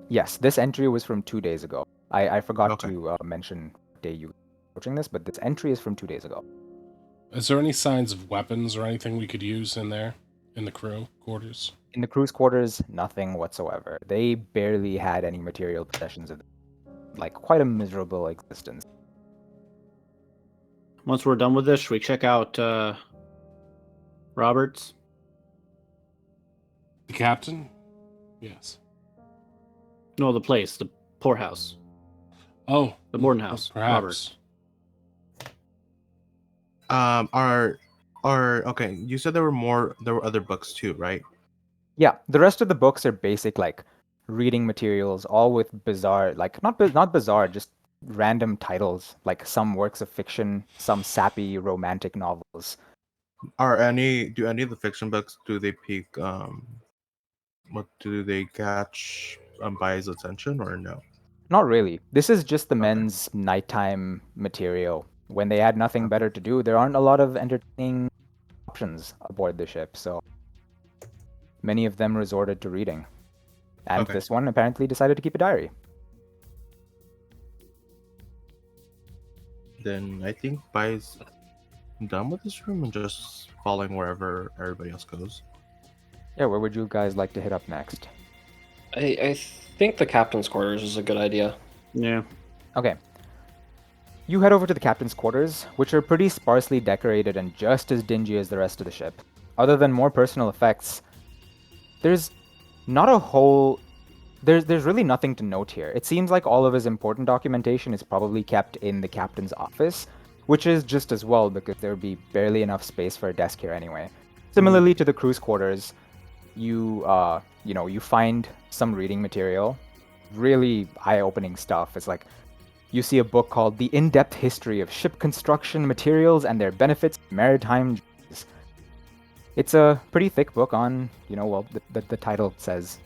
yes, this entry was from 2 days ago. I forgot Okay. to mention what day you were approaching this, but this entry is from 2 days ago. Is there any signs of weapons or anything we could use in there, in the crew quarters? In the crew's quarters, nothing whatsoever. They barely had any material possessions of like quite a miserable existence. Once we're done with this, should we check out Roberts? The captain? Yes. No, the place, the poorhouse, Oh, the boarding house. perhaps. Roberts. Okay, you said there were other books too, right? Yeah, the rest of the books are basic like reading materials, all with bizarre, like not bizarre, just random titles, like some works of fiction, some sappy romantic novels. Do any of the fiction books do they pique what do they catch Bai's attention or no? Not really. This is just the Okay. men's nighttime material. When they had nothing better to do, there aren't a lot of entertaining options aboard the ship, so many of them resorted to reading. And Okay. this one apparently decided to keep a diary. Then I think Bai's done with this room and just following wherever everybody else goes. Yeah, where would you guys like to hit up next? I think the captain's quarters is a good idea. Yeah. Okay. You head over to the captain's quarters, which are pretty sparsely decorated and just as dingy as the rest of the ship. Other than more personal effects, there's not a whole... There's really nothing to note here. It seems like all of his important documentation is probably kept in the captain's office, which is just as well because there would be barely enough space for a desk here anyway. Similarly to the crew's quarters, you find some reading material, really eye-opening stuff. It's like you see a book called The In-Depth History of Ship Construction Materials and Their Benefits in Maritime Journeys. It's a pretty thick book on, the title says.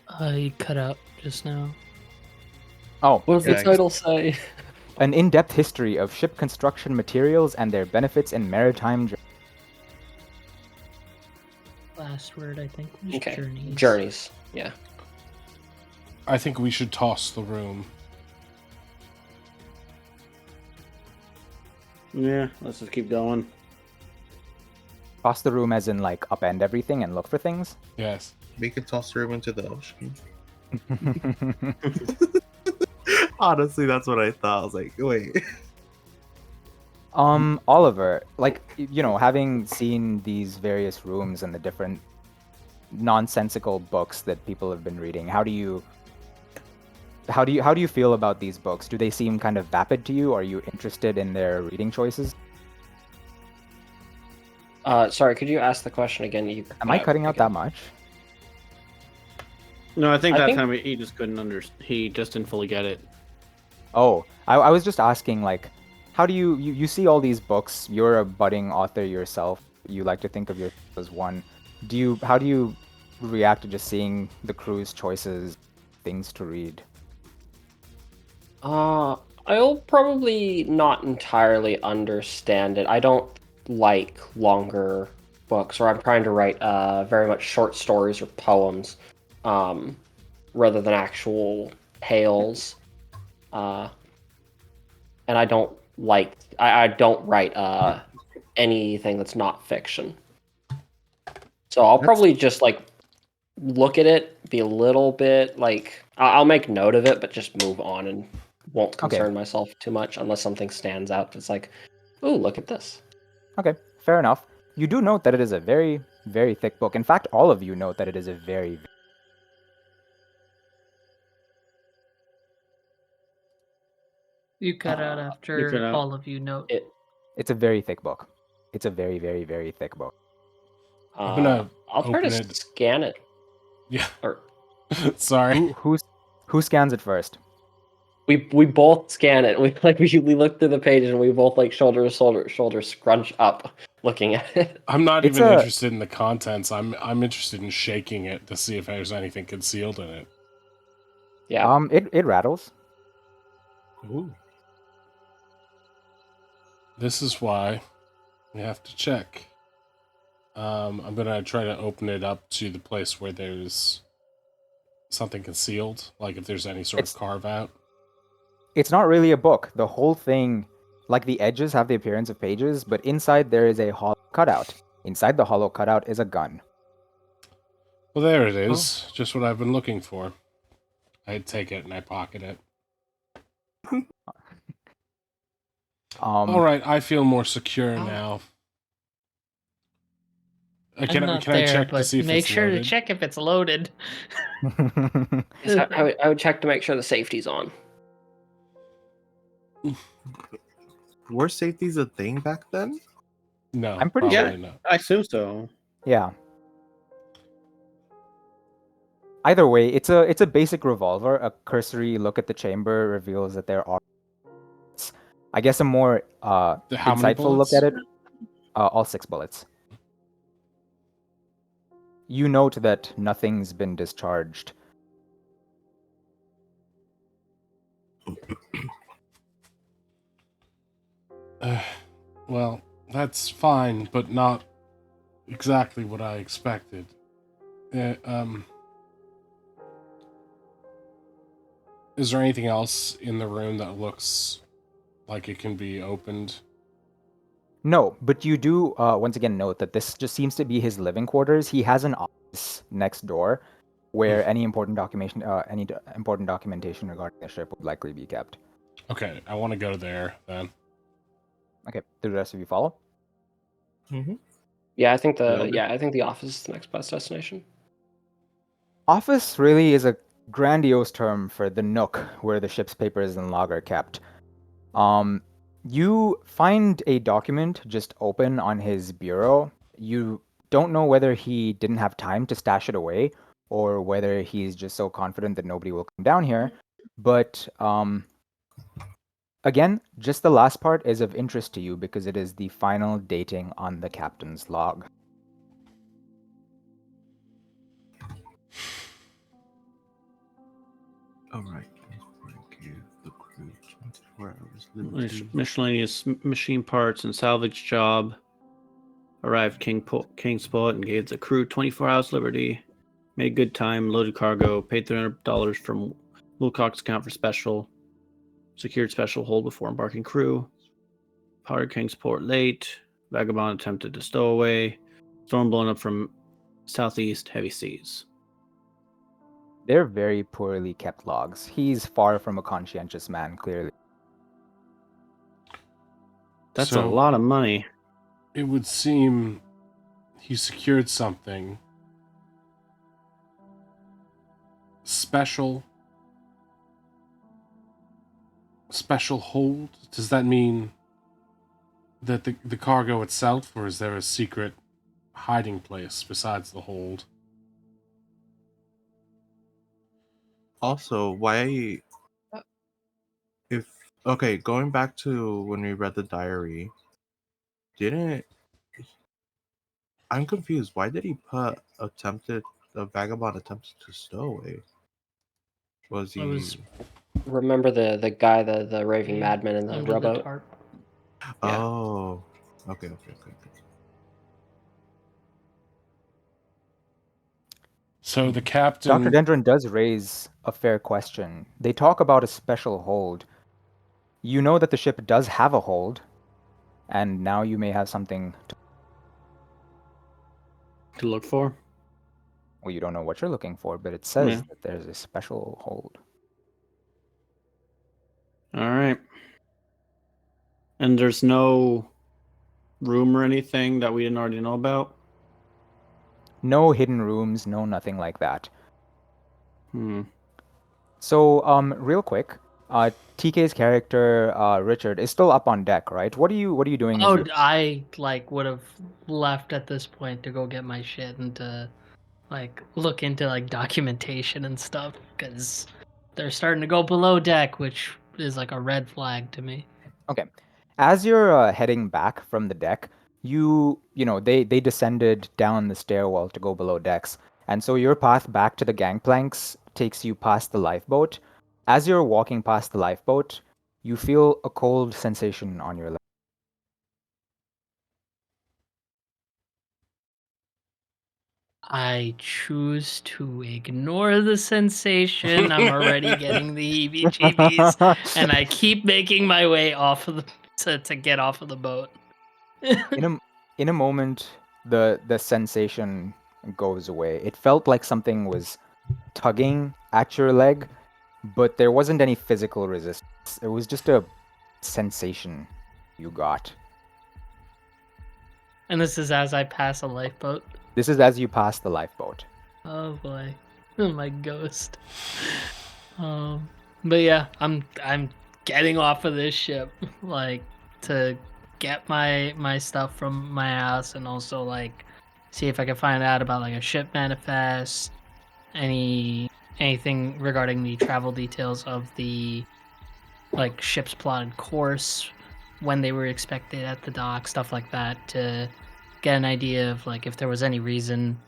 I cut out just now. Oh, What does the Yeah, title say? An In-Depth History of Ship Construction Materials and Their Benefits in Maritime Journeys. Last word, I think, was Okay, journeys. journeys. Yeah. I think we should toss the room. Yeah, let's just keep going. Toss the room as in, like, upend everything and look for things? Yes. We could toss the room into the ocean. Honestly, that's what I thought. I was like, wait. Oliver, like, having seen these various rooms and the different nonsensical books that people have been reading, how do you feel about these books? Do they seem kind of vapid to you? Are you interested in their reading choices? Sorry, could you ask the question again? Am I cutting out that much? No, I think I that think- time he just couldn't he just didn't fully get it. Oh, I was just asking, like, how do you see all these books? You're a budding author yourself. You like to think of yourself as one. How do you react to just seeing the crew's choices, things to read? I'll probably not entirely understand it. I don't like longer books, or I'm trying to write very much short stories or poems, rather than actual tales. And I don't like I don't write anything that's not fiction. So I'll probably just like look at it, be a little bit like I'll make note of it, but just move on and won't concern myself too much unless something stands out. It's like, ooh, look at this. Okay, fair enough. You do note that it is a very, very thick book. In fact, all of you note that it is a very. You cut out after cut out. all of you note. It's a very thick book. It's a very, very, very thick book. I'm gonna I'll try to open it. scan it. Yeah. Or Sorry. Who scans it first? we both scan it. We look through the page and we both like shoulder scrunch up looking at it. I'm not It's even a- interested in the contents. I'm interested in shaking it to see if there's anything concealed in it. Yeah. It rattles. Ooh. This is why we have to check. I'm gonna try to open it up to the place where there's something concealed, like if there's any sort of carve out. It's not really a book. The whole thing, like the edges have the appearance of pages, but inside there is a hollow cutout. Inside the hollow cutout is a gun. Well, there it is. Just what I've been looking for. I take it and I pocket it. All right, I feel more secure now. Can I check to see if make it's sure loaded? to check if it's loaded. Yes, I would check to make sure the safety's on. Were safeties a thing back then? No, I'm pretty probably sure. not. I assume so. Yeah. Either way, it's a basic revolver. A cursory look at the chamber reveals that there are, I guess, a more How many insightful look bullets? at it. All 6 bullets. You note that nothing's been discharged. Well, that's fine, but not exactly what I expected. Is there anything else in the room that looks like it can be opened? No, but you do once again note that this just seems to be his living quarters. He has an office next door where any important documentation regarding the ship would likely be kept. Okay, I want to go there then. Okay, do the rest of you follow? Mm-hmm. Yeah, I think Loaded. the office is the next best destination. Office really is a grandiose term for the nook where the ship's papers and log are kept. You find a document just open on his bureau. You don't know whether he didn't have time to stash it away or whether he's just so confident that nobody will come down here. But again, just the last part is of interest to you because it is the final dating on the captain's log. All right. Give the crew 24 hours liberty. Miscellaneous machine parts and salvage job. Arrived Kingsport and gave the crew 24 hours liberty. Made good time, loaded cargo, paid $300 from Wilcox's account for special. Secured special hold before embarking crew. Powdered Kingsport late. Vagabond attempted to stow away. Storm blown up from southeast, heavy seas. They're very poorly kept logs. He's far from a conscientious man, clearly. That's So- a lot of money. It would seem he secured something special hold. Does that mean that the cargo itself, or is there a secret hiding place besides the hold? Also, why if okay, going back to when we read the diary, didn't I'm confused. Why did he put a vagabond attempted to stow away? Was I he was Remember the guy, the raving madman in the under the rowboat? tarp. Yeah. Oh, okay. So the Dr. captain. Dendron does raise a fair question. They talk about a special hold. You know that the ship does have a hold, and now you may have something To look for. well, you don't know what you're looking for, but it says Yeah. that there's a special hold. All right. And there's no room or anything that we didn't already know about. No hidden rooms, no nothing like that. Hmm. So, real quick, TK's character, Richard, is still up on deck, right? What are you doing as Oh, you I would have left at this point to go get my shit and to look into documentation and stuff because they're starting to go below deck, which is like a red flag to me. Okay. As you're heading back from the deck, they descended down the stairwell to go below decks. And so your path back to the gangplanks takes you past the lifeboat. As you're walking past the lifeboat, you feel a cold sensation on your leg. I choose to ignore the sensation. I'm already getting the heebie-jeebies, and I keep making my way off of to get off of the boat. In a moment, the sensation goes away. It felt like something was tugging at your leg, but there wasn't any physical resistance. It was just a sensation you got. And this is as I pass a lifeboat. This is as you pass the lifeboat. Oh boy, my ghost. But yeah, I'm getting off of this ship, to get my stuff from my house, and also see if I can find out about a ship manifest, anything regarding the travel details of the ship's plotted course, when they were expected at the dock, stuff like that, to get an idea of if there was any reason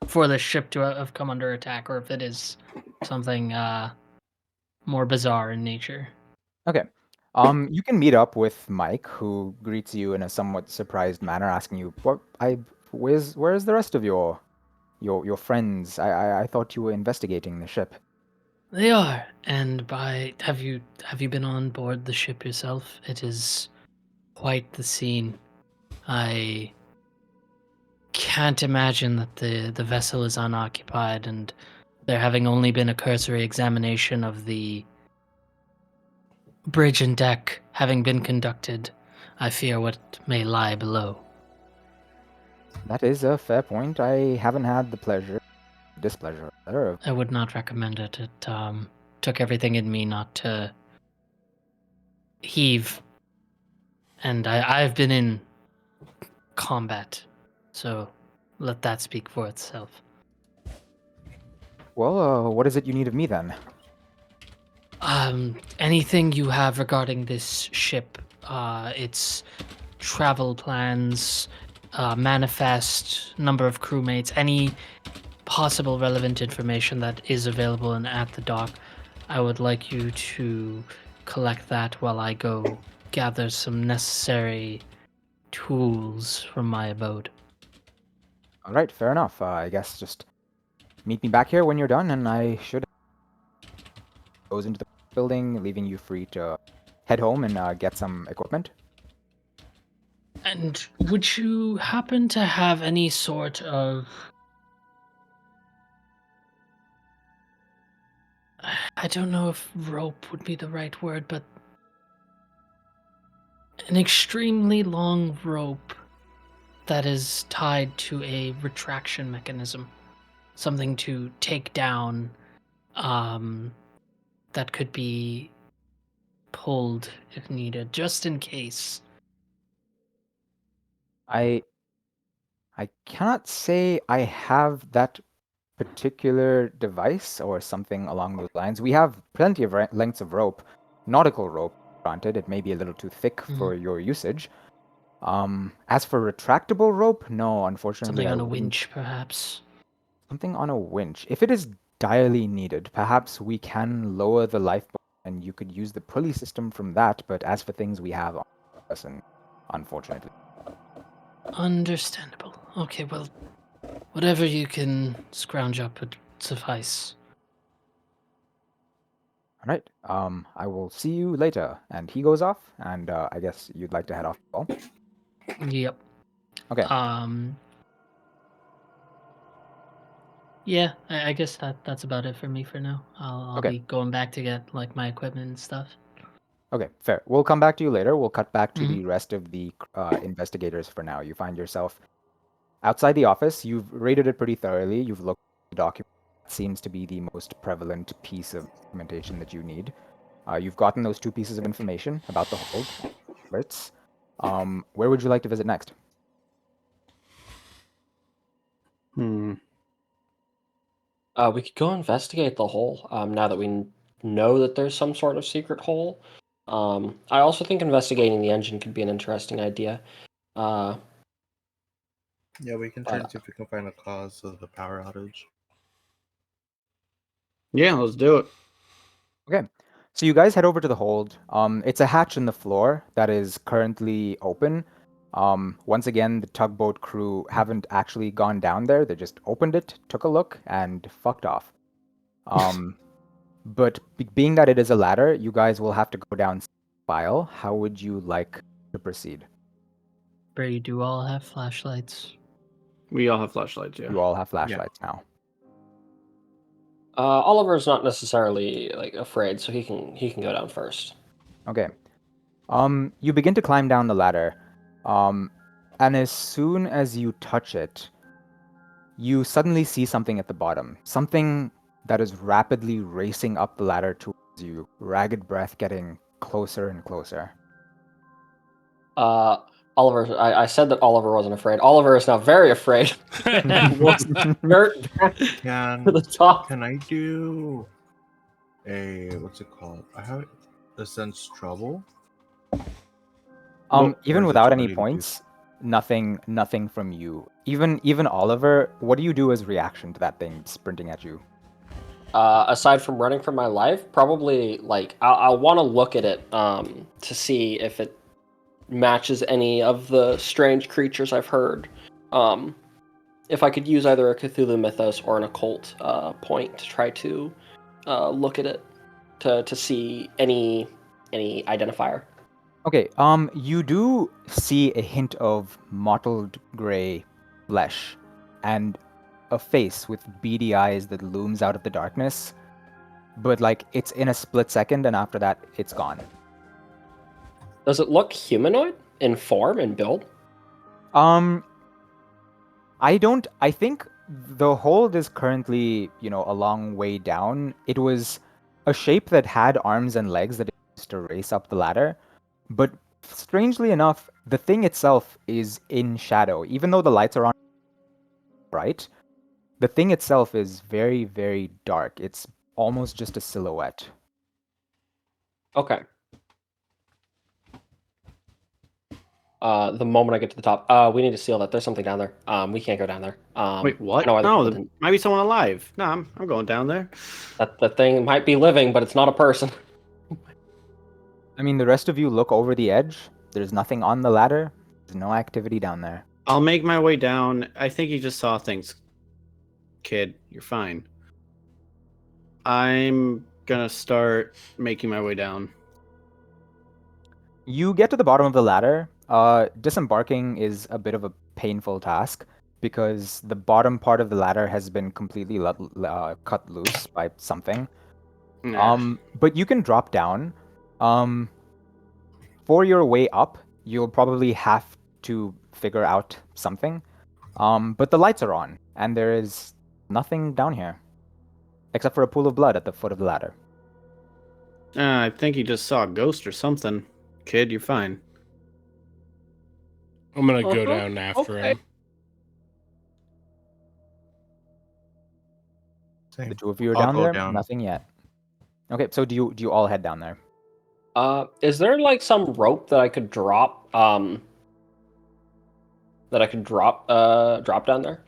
for the ship to have come under attack, or if it is something more bizarre in nature. Okay. You can meet up with Mike, who greets you in a somewhat surprised manner, asking you, where's the rest of your friends? I thought you were investigating the ship." They are, and have you been on board the ship yourself? It is quite the scene. I can't imagine that the vessel is unoccupied, and there having only been a cursory examination of the bridge and deck having been conducted, I fear what may lie below. That is a fair point. I haven't had the displeasure, rather, of I would not recommend it. It took everything in me not to heave, and I've been in combat, so let that speak for itself. Well, what is it you need of me then? Anything you have regarding this ship, its travel plans, manifest, number of crewmates, any possible relevant information that is available and at the dock, I would like you to collect that while I go gather some necessary tools from my abode. All right, fair enough. I guess just meet me back here when you're done, and I should goes into the building, leaving you free to head home and get some equipment. And would you happen to have any sort of... I don't know if rope would be the right word, but an extremely long rope that is tied to a retraction mechanism. Something to take down, that could be pulled if needed, just in case. I cannot say I have that particular device or something along those lines. We have plenty of lengths of rope, nautical rope. Granted, it may be a little too thick for your usage. As for retractable rope, no, unfortunately, Something I on a wouldn't. winch, perhaps. Something on a winch. If it is direly needed, perhaps we can lower the lifeboat and you could use the pulley system from that. But as for things we have on us, and unfortunately. Understandable. Okay, well, whatever you can scrounge up would suffice. All right. I will see you later. And he goes off, and I guess you'd like to head off as well. Yep. Okay. Yeah, I guess that's about it for me for now. I'll Okay. be going back to get like my equipment and stuff. Okay, fair. We'll come back to you later. We'll cut back to Mhm. the rest of the investigators for now. You find yourself outside the office. You've raided it pretty thoroughly. You've looked at the document. That seems to be the most prevalent piece of documentation that you need. You've gotten those 2 pieces of information about the hold. Right. Where would you like to visit next? We could go investigate the hole now that we know that there's some sort of secret hole. I also think investigating the engine could be an interesting idea. Yeah, we can try and see if we can find the cause of the power outage. Yeah, let's do it. Okay. So you guys head over to the hold. It's a hatch in the floor that is currently open. Once again, the tugboat crew haven't actually gone down there. They just opened it, took a look, and fucked off. But being that it is a ladder, you guys will have to go down file. How would you like to proceed? You do all have flashlights. We all have flashlights, yeah. You all have flashlights now. Oliver's not necessarily like afraid, so he can go down first. Okay. You begin to climb down the ladder. And as soon as you touch it, you suddenly see something at the bottom. Something that is rapidly racing up the ladder towards you, ragged breath getting closer and closer. Oliver, I said that Oliver wasn't afraid. Oliver is now very afraid. Looks very back to the top. Can I do what's it called? I have a sense trouble. Even without any points, nothing from you. Even Oliver, what do you do as reaction to that thing sprinting at you? Aside from running for my life, probably like I'll want to look at it to see if it matches any of the strange creatures I've heard. If I could use either a Cthulhu mythos or an occult point to try to look at it to see any identifier. Okay, you do see a hint of mottled gray flesh and a face with beady eyes that looms out of the darkness. But like it's in a split second and after that it's gone. Does it look humanoid in form and build? I think the hold is currently, a long way down. It was a shape that had arms and legs that it used to race up the ladder. But strangely enough, the thing itself is in shadow. Even though the lights are on bright, the thing itself is very, very dark. It's almost just a silhouette. Okay. The moment I get to the top, we need to seal that. There's something down there. We can't go down there. Wait, what? I know No, other there people might be someone alive. No, I'm going down there. that thing might be living, but it's not a person. I mean, the rest of you look over the edge. There's nothing on the ladder. There's no activity down there. I'll make my way down. I think you just saw things. Kid, you're fine. I'm gonna start making my way down. You get to the bottom of the ladder. Disembarking is a bit of a painful task because the bottom part of the ladder has been completely cut loose by something. Nah. But you can drop down. For your way up, you'll probably have to figure out something. But the lights are on, and there is nothing down here except for a pool of blood at the foot of the ladder. I think you just saw a ghost or something. Kid, you're fine. I'm gonna go down after him. The Same. two of you are I'll down go there? down. Nothing yet. Okay, so do you all head down there? Is there like some rope that I could drop? That I could drop down there?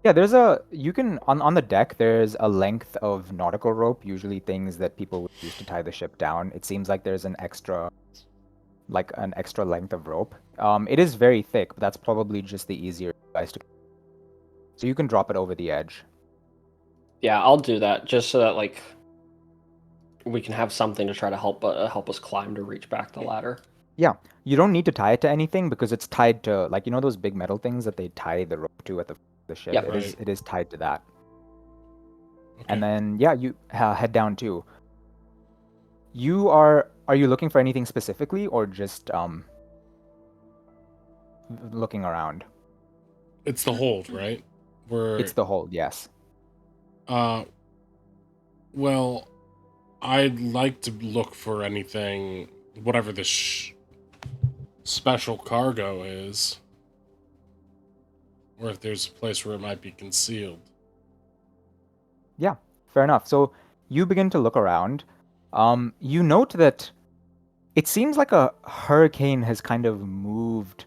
Yeah, you can on the deck there's a length of nautical rope, usually things that people would use to tie the ship down. It seems like there's an extra length of rope. It is very thick, but that's probably just the easier device to. So you can drop it over the edge. Yeah, I'll do that just so that like we can have something to try to help us climb to reach back the ladder. Yeah, you don't need to tie it to anything because it's tied to like those big metal things that they tie the rope to at the ship. Yep. It is tied to that. Okay. And then yeah, you head down too. Are you looking for anything specifically or just looking around? It's the hold, right? It's the hold, yes. Well, I'd like to look for anything, whatever this special cargo is, or if there's a place where it might be concealed. Yeah, fair enough. So you begin to look around. You note that it seems like a hurricane has kind of moved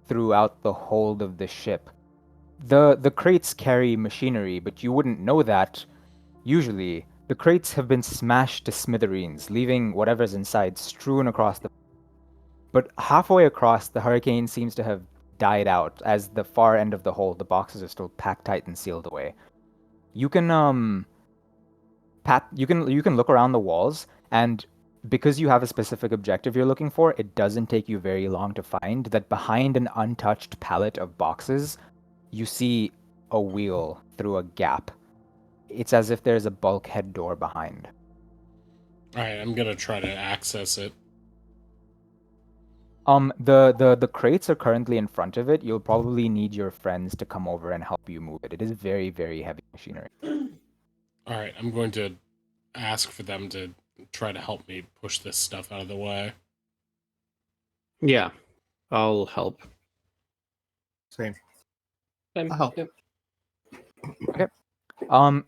throughout the hold of the ship. The crates carry machinery, but you wouldn't know that. Usually, the crates have been smashed to smithereens, leaving whatever's inside strewn across the. But halfway across, the hurricane seems to have died out, as the far end of the hold, the boxes are still packed tight and sealed away. You can you can look around the walls, and because you have a specific objective you're looking for, it doesn't take you very long to find that behind an untouched pallet of boxes, you see a wheel through a gap. It's as if there's a bulkhead door behind. Alright, I'm gonna try to access it. The crates are currently in front of it. You'll probably need your friends to come over and help you move it. It is very, very heavy machinery. Alright, I'm going to ask for them to try to help me push this stuff out of the way. Yeah, I'll help. Same. Same. I'll help. Yep.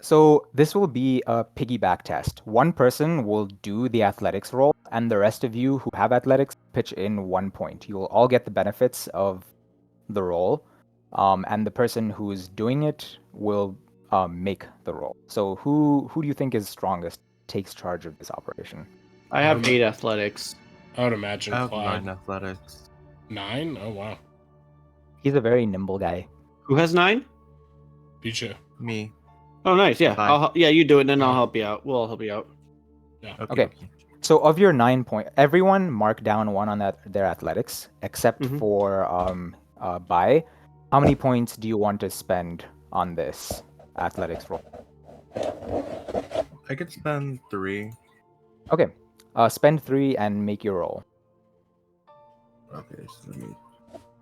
So this will be a piggyback test. One person will do the athletics roll, and the rest of you who have athletics pitch in 1 point. You will all get the benefits of the roll, and the person who's doing it will make the roll. So who do you think is strongest, takes charge of this operation? I have 8 athletics. I would imagine I have Clyde. 9 athletics. 9? Oh, wow. He's a very nimble guy. Who has 9? Beat you. Me. Oh, nice. Yeah, Bye. yeah, you do it, and then I'll Yeah. help you out. We'll all help you out. Okay. So of your 9 point, everyone mark down 1 on their athletics, except Mhm. for Bai. How many points do you want to spend on this athletics roll? I could spend 3. Okay. Spend 3 and make your roll. Okay, so let me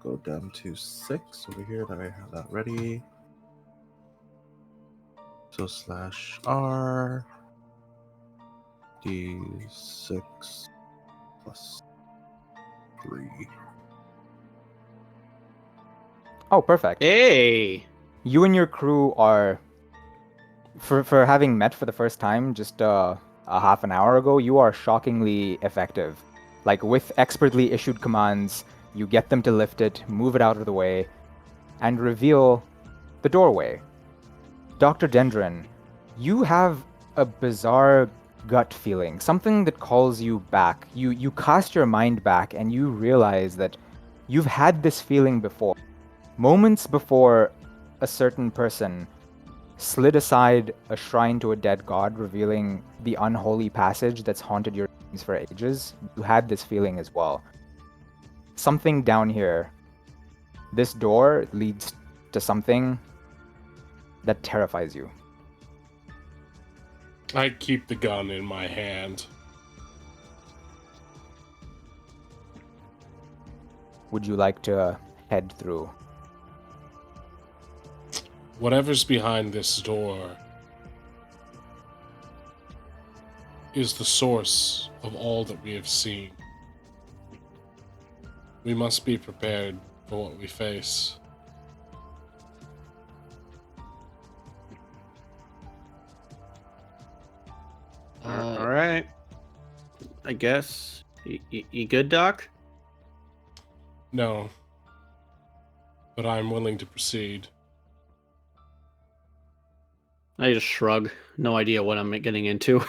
go down to 6 over here. That I have that ready. So /R D6 plus 3. Oh, perfect. Hey! You and your crew are, for having met for the first time just a half an hour ago, you are shockingly effective. Like, with expertly issued commands, you get them to lift it, move it out of the way, and reveal the doorway. Dr. Dendron, you have a bizarre gut feeling, something that calls you back. You cast your mind back and you realize that you've had this feeling before. Moments before a certain person slid aside a shrine to a dead god, revealing the unholy passage that's haunted your dreams for ages, you had this feeling as well. Something down here, this door leads to something that terrifies you. I keep the gun in my hand. Would you like to head through? Whatever's behind this door is the source of all that we have seen. We must be prepared for what we face. All right. I guess. You good, Doc? No. But I'm willing to proceed. I just shrug. No idea what I'm getting into.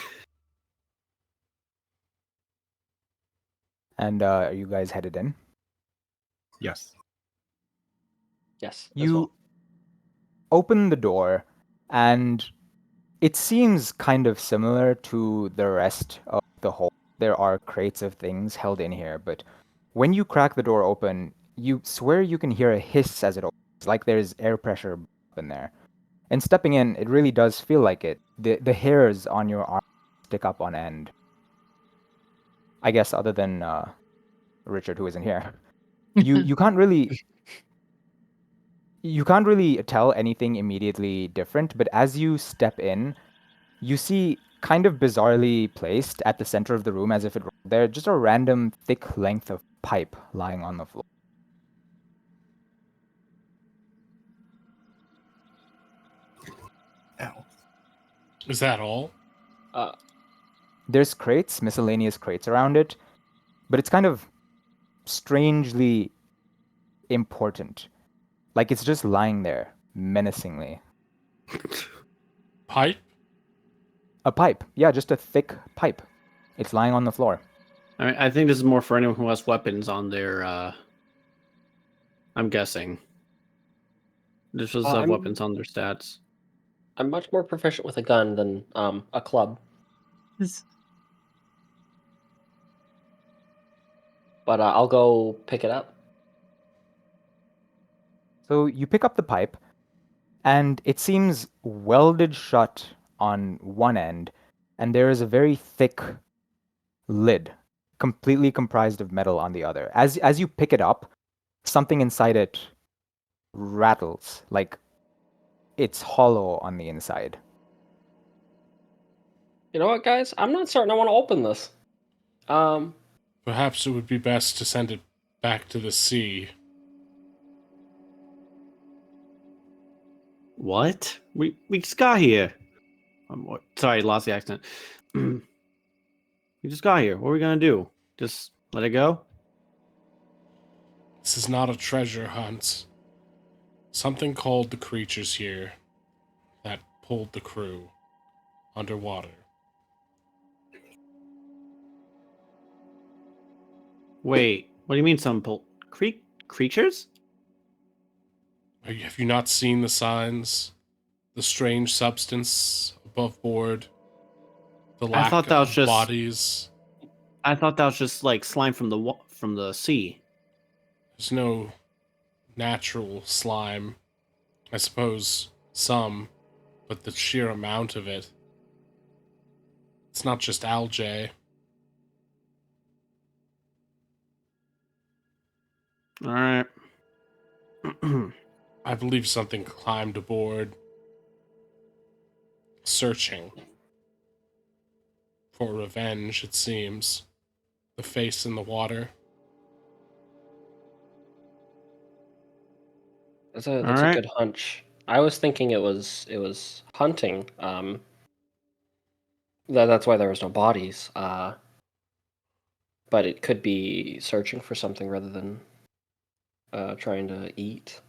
And are you guys headed in? Yes. Yes. As You well. open the door, and it seems kind of similar to the rest of the hole. There are crates of things held in here, but when you crack the door open, you swear you can hear a hiss as it opens, like there's air pressure up in there. And stepping in, it really does feel like it. The hairs on your arm stick up on end. I guess other than Richard, who isn't here, you can't really tell anything immediately different. But as you step in, you see, kind of bizarrely placed at the center of the room, as if it were there, just a random thick length of pipe lying on the floor. Ow. Is that all? There's crates, miscellaneous crates around it, but it's kind of strangely important. Like it's just lying there, menacingly. Pipe? A pipe. Yeah, just a thick pipe. It's lying on the floor. I think this is more for anyone who has weapons on their. I'm guessing. This was have weapons on their stats. I'm much more proficient with a gun than a club. But I'll go pick it up. So you pick up the pipe, and it seems welded shut on one end, and there is a very thick lid, completely comprised of metal on the other. As you pick it up, something inside it rattles, like it's hollow on the inside. You know what, guys? I'm not certain I want to open this. Perhaps it would be best to send it back to the sea. What? We just got here. Sorry, lost the accent. We just got here. What are we gonna do? Just let it go? This is not a treasure hunt. Something called the creatures here that pulled the crew underwater. Wait, what do you mean some creatures? Have you not seen the signs? The strange substance above board? The I lack thought that was of just bodies? I thought that was just like slime from the sea. There's no natural slime. I suppose some, but the sheer amount of it. It's not just algae. All right. I believe something climbed aboard, searching for revenge, it seems. The face in the water. That's a Alright. good hunch. I was thinking it was hunting. That's why there was no bodies. But it could be searching for something rather than trying to eat.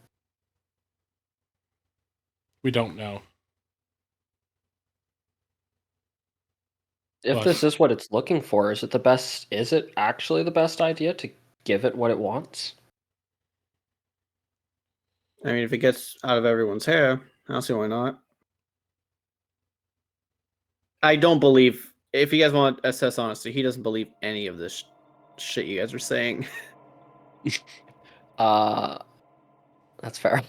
We don't know. If But- this is what it's looking for, is it actually the best idea to give it what it wants? I mean, if it gets out of everyone's hair, I don't see why not. I don't believe. If you guys want to assess honesty, he doesn't believe any of this shit you guys are saying. That's fair.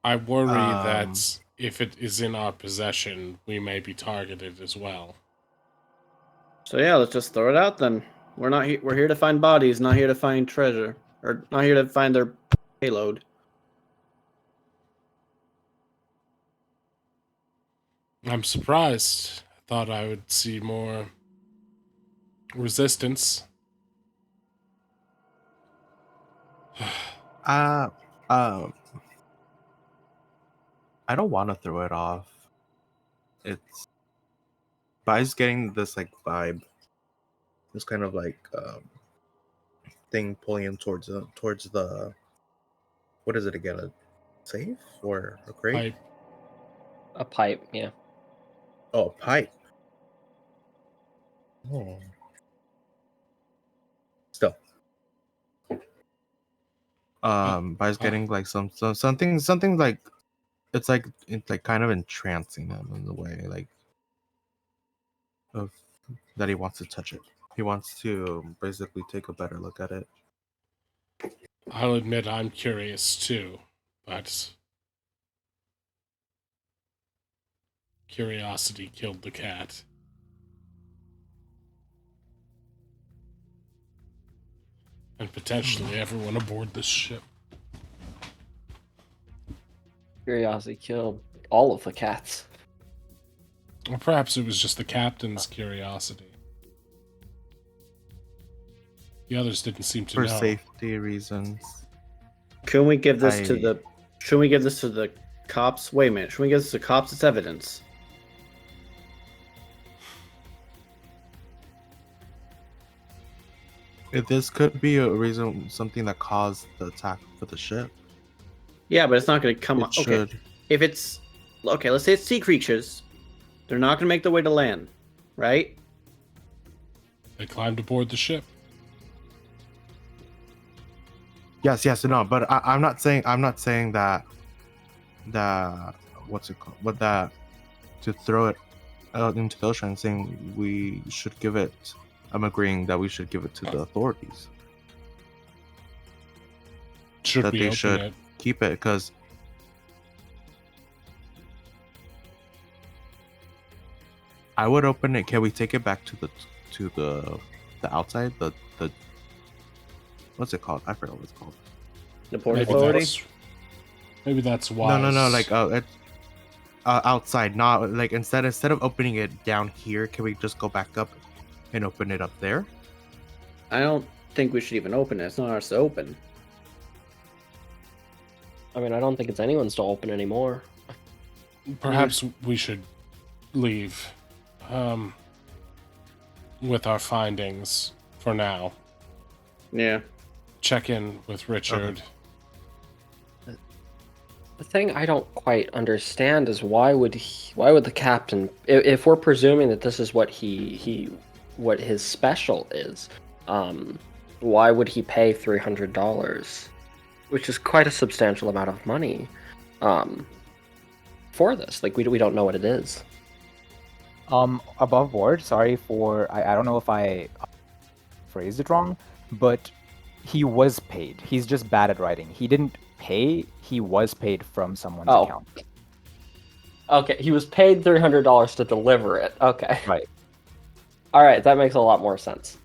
I worry Um, that if it is in our possession, we may be targeted as well. So yeah, let's just throw it out then. We're here to find bodies, not here to find treasure, or not here to find their payload. I'm surprised. I thought I would see more resistance. uh, um, I don't want to throw it off. It's but I was getting this like vibe, this kind of like thing pulling him towards the what is it again? A safe or a crate? Pipe. A pipe, yeah. Oh, a pipe. Oh. Still. But I was getting like something like it's like kind of entrancing him in the way like of that he wants to touch it. He wants to basically take a better look at it. I'll admit I'm curious too, but curiosity killed the cat. And potentially everyone aboard this ship. Curiosity killed all of the cats. Or perhaps it was just the captain's curiosity. The others didn't seem to For know. safety reasons. Shouldn't we give this to the cops? Wait a minute. Should we give this to the cops? It's evidence. If this could be a reason, something that caused the attack for the ship. Yeah, but it's not going to come. It Okay, should. if it's okay, let's say it's sea creatures. They're not going to make their way to land, right? They climbed aboard the ship. Yes, no, but I'm not saying that what's it called? What that to throw it out into the ocean, saying we should give it. I'm agreeing that we should give it to the authorities. Should That we they open should it? keep it because I would open it. Can we take it back to the outside? The what's it called? I forgot what it's called. The Port Maybe Authority. maybe that's wise. No. Like it's outside. Not like instead of opening it down here, can we just go back up and open it up there? I don't think we should even open it. It's not ours to open. I mean, I don't think it's anyone's to open anymore. Perhaps we should leave with our findings for now. Yeah. Check in with Richard. The thing I don't quite understand is why would the captain, if we're presuming that this is what what his special is, why would he pay $300, which is quite a substantial amount of money, for this? Like we don't know what it is. Above board, sorry for I don't know if I phrased it wrong, but he was paid. He's just bad at writing. He didn't pay, he was paid from someone's account. Okay, he was paid $300 to deliver it. Okay. Right. All right, that makes a lot more sense.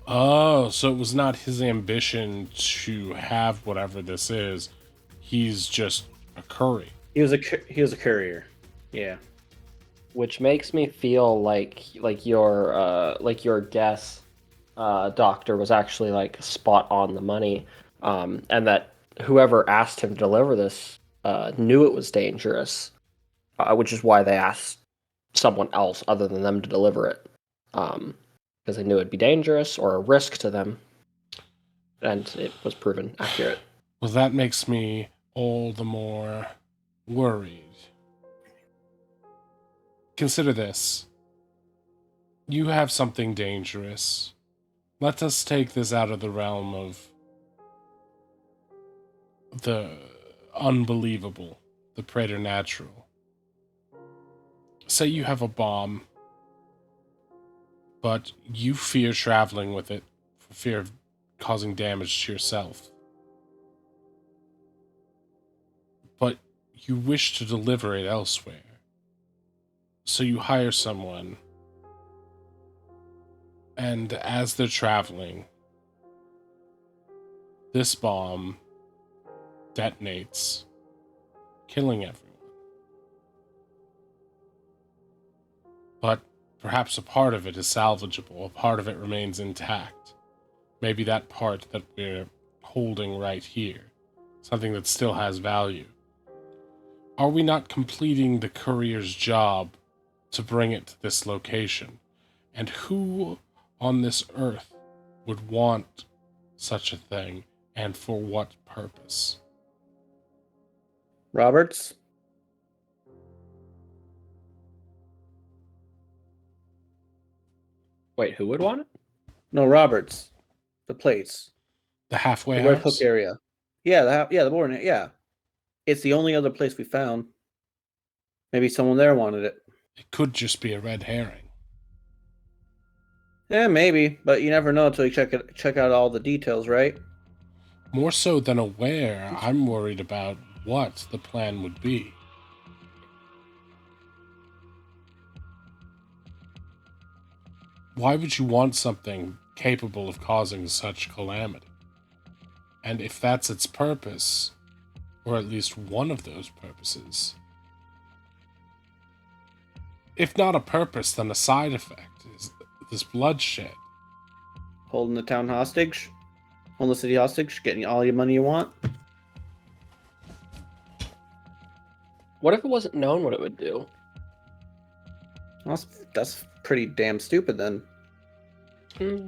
Oh, so it was not his ambition to have whatever this is. He's just a courier. He was a courier. Yeah. Which makes me feel like your guess, doctor, was actually like spot on the money, and that whoever asked him to deliver this knew it was dangerous, which is why they asked someone else other than them to deliver it, because they knew it'd be dangerous or a risk to them, and it was proven accurate. Well, that makes me all the more worried. Consider this. You have something dangerous. Let us take this out of the realm of the unbelievable, the preternatural. Say you have a bomb, but you fear traveling with it for fear of causing damage to yourself. But you wish to deliver it elsewhere. So you hire someone, and as they're traveling, this bomb detonates, killing everyone. But perhaps a part of it is salvageable, a part of it remains intact. Maybe that part that we're holding right here, something that still has value. are we not completing the courier's job to bring it to this location? And who on this earth would want such a thing, and for what purpose? Roberts? Wait, who would want it? No, Roberts. The place. The halfway The Red house? Hook area. Yeah, the boarding. Yeah. It's the only other place we found. Maybe someone there wanted it. It could just be a red herring. Yeah, maybe, but you never know until you check out all the details, right? More so than aware, I'm worried about what the plan would be. Why would you want something capable of causing such calamity? And if that's its purpose, or at least one of those purposes, if not a purpose, then a side effect is this bloodshed. Holding the town hostage, holding the city hostage, getting all your money you want. What if it wasn't known what it would do? That's pretty damn stupid then.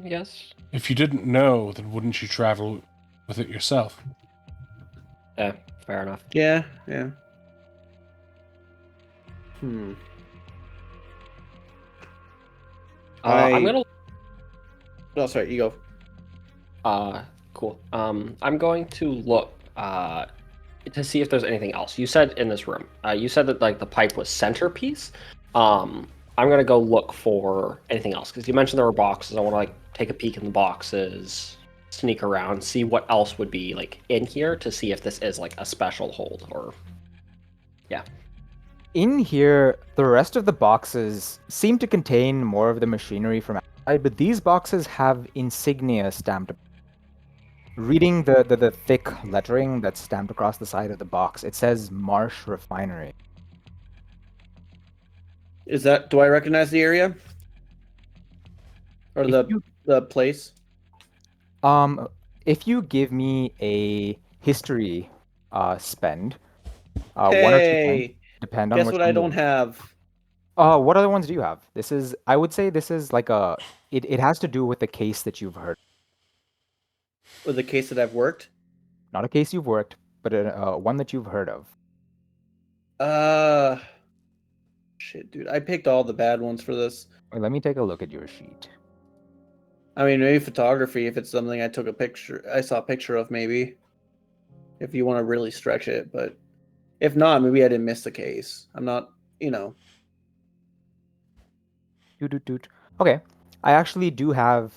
Yes. If you didn't know, then wouldn't you travel with it yourself? Yeah, fair enough. Yeah. I'm gonna. Oh, sorry, you go. Cool. I'm going to look to see if there's anything else. You said in this room. You said that like the pipe was centerpiece. I'm gonna go look for anything else because you mentioned there were boxes. I want to like take a peek in the boxes, sneak around, see what else would be like in here to see if this is like a special hold or. Yeah. In here, the rest of the boxes seem to contain more of the machinery from outside, but these boxes have insignia stamped. Reading the thick lettering that's stamped across the side of the box, it says Marsh Refinery. Do I recognize the area? Or the place? If you give me a history spend, Hey, 1 or 2 points, depend on guess which what one I you don't want. have? What other ones do you have? I would say this is like it has to do with the case that you've heard. With the case that I've worked? Not a case you've worked, but one that you've heard of. Shit, dude. I picked all the bad ones for this. Wait, let me take a look at your sheet. I mean, maybe photography if it's something I saw a picture of, maybe. If you want to really stretch it, but if not, maybe I didn't miss the case. I'm not, Doot. Okay, I actually do have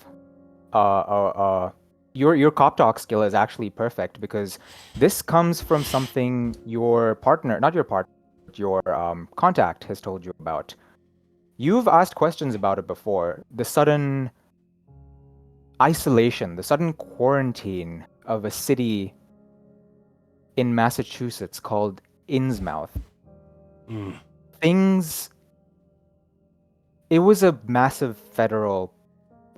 your cop talk skill is actually perfect because this comes from something your partner, not your partner, but your contact has told you about. You've asked questions about it before. The sudden isolation, the sudden quarantine of a city in Massachusetts called Innsmouth. It was a massive federal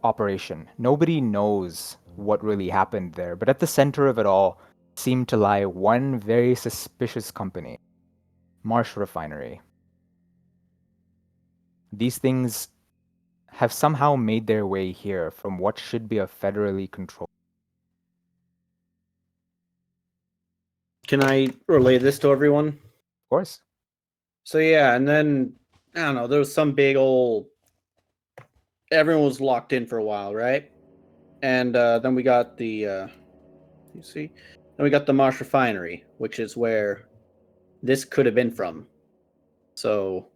operation. Nobody knows what really happened there, but at the center of it all seemed to lie one very suspicious company, Marsh Refinery. These things have somehow made their way here from what should be a federally controlled. Can I relay this to everyone? Of course. So yeah, and then I don't know, there was some big old everyone was locked in for a while, right? And then we got the then we got the Marsh Refinery, which is where this could have been from. So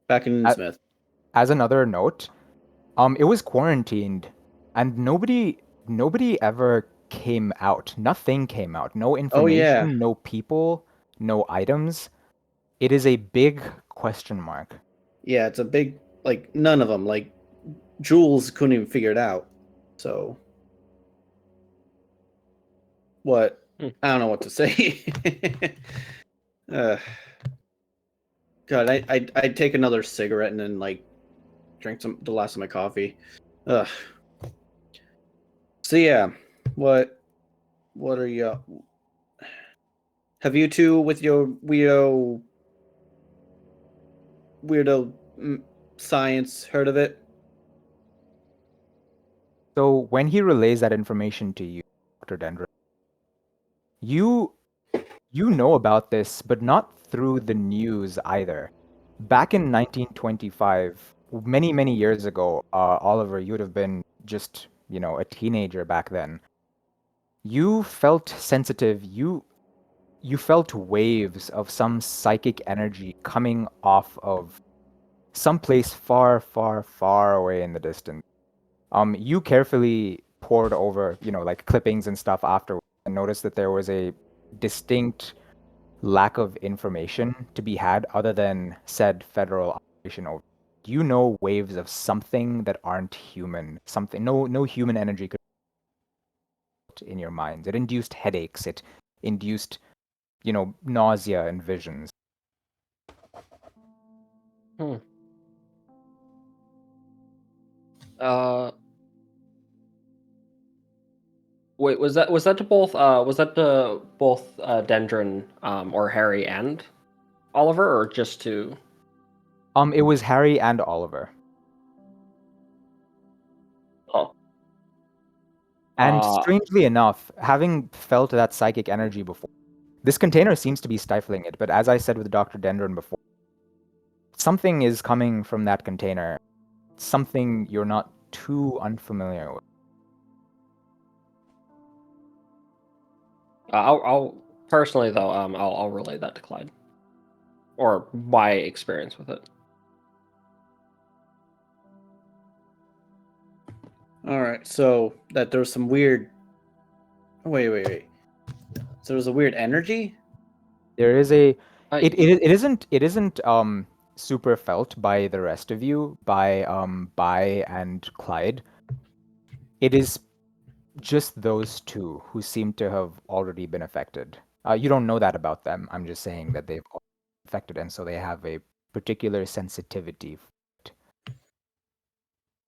back in Smith. As another note, it was quarantined and nobody ever came out. Nothing came out. No information, no people, no items. It is a big question mark. Yeah, it's a big, like, none of them. Like, Jules couldn't even figure it out. So, what? I don't know what to say. God, I'd take another cigarette and then, like, drink the last of my coffee. Ugh. So, yeah, what are you... Have you two, with your weirdo science, heard of it? So when he relays that information to you, Dr. Dendron, you know about this, but not through the news either. Back in 1925, many years ago, Oliver, you'd have been just, a teenager back then. You felt sensitive. You felt waves of some psychic energy coming off of someplace far, far, far away in the distance. You carefully pored over, like clippings and stuff after, and noticed that there was a distinct lack of information to be had other than said federal operation over. Do you know waves of something that aren't human? Something no human energy could in your minds. It induced headaches. It induced, nausea and visions. Hmm. Uh, Wait, was that to both Dendron or Harry and Oliver, or just to? It was Harry and Oliver. Oh. And strangely enough, having felt that psychic energy before, this container seems to be stifling it. But as I said with Dr. Dendron before, something is coming from that container. Something you're not too unfamiliar with. I'll personally though, I'll relay that to Clyde, or my experience with it. All right, so that there's some weird. Wait. So there's a weird energy. There is a. I- It isn't super felt by the rest of you, by and Clyde. It is just those two who seem to have already been affected. You don't know that about them. I'm just saying that they've all been affected, and so they have a particular sensitivity.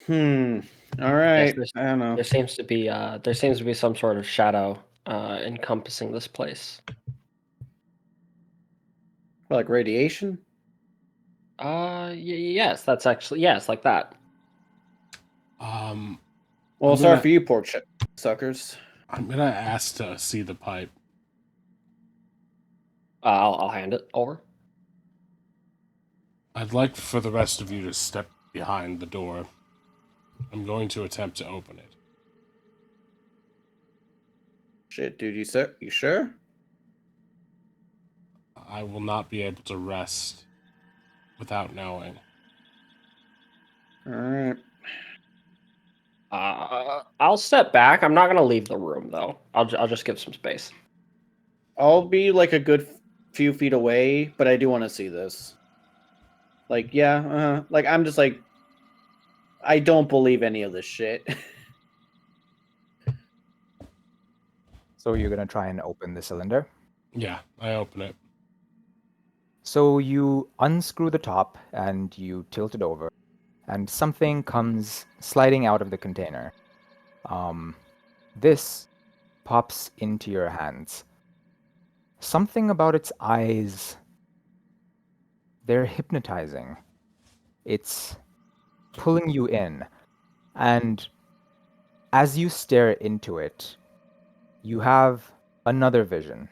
All right. Yes, I don't know. there seems to be some sort of shadow encompassing this place. Like radiation. Yes, that's actually yes, like that. Well, I'm sorry gonna- for you, poor suckers. I'm gonna ask to see the pipe. I'll hand it over. I'd like for the rest of you to step behind the door. I'm going to attempt to open it. Shit, dude, you sure? I will not be able to rest without knowing. All right. I'll step back. I'm not gonna leave the room though. I'll just give some space. I'll be like a good few feet away, but I do want to see this. Like, yeah, like I'm just like, I don't believe any of this shit. So you're gonna try and open the cylinder. Yeah, I open it. So you unscrew the top and you tilt it over, and something comes sliding out of the container. This pops into your hands. Something about its eyes, they're hypnotizing. It's pulling you in, and as you stare into it, you have another vision.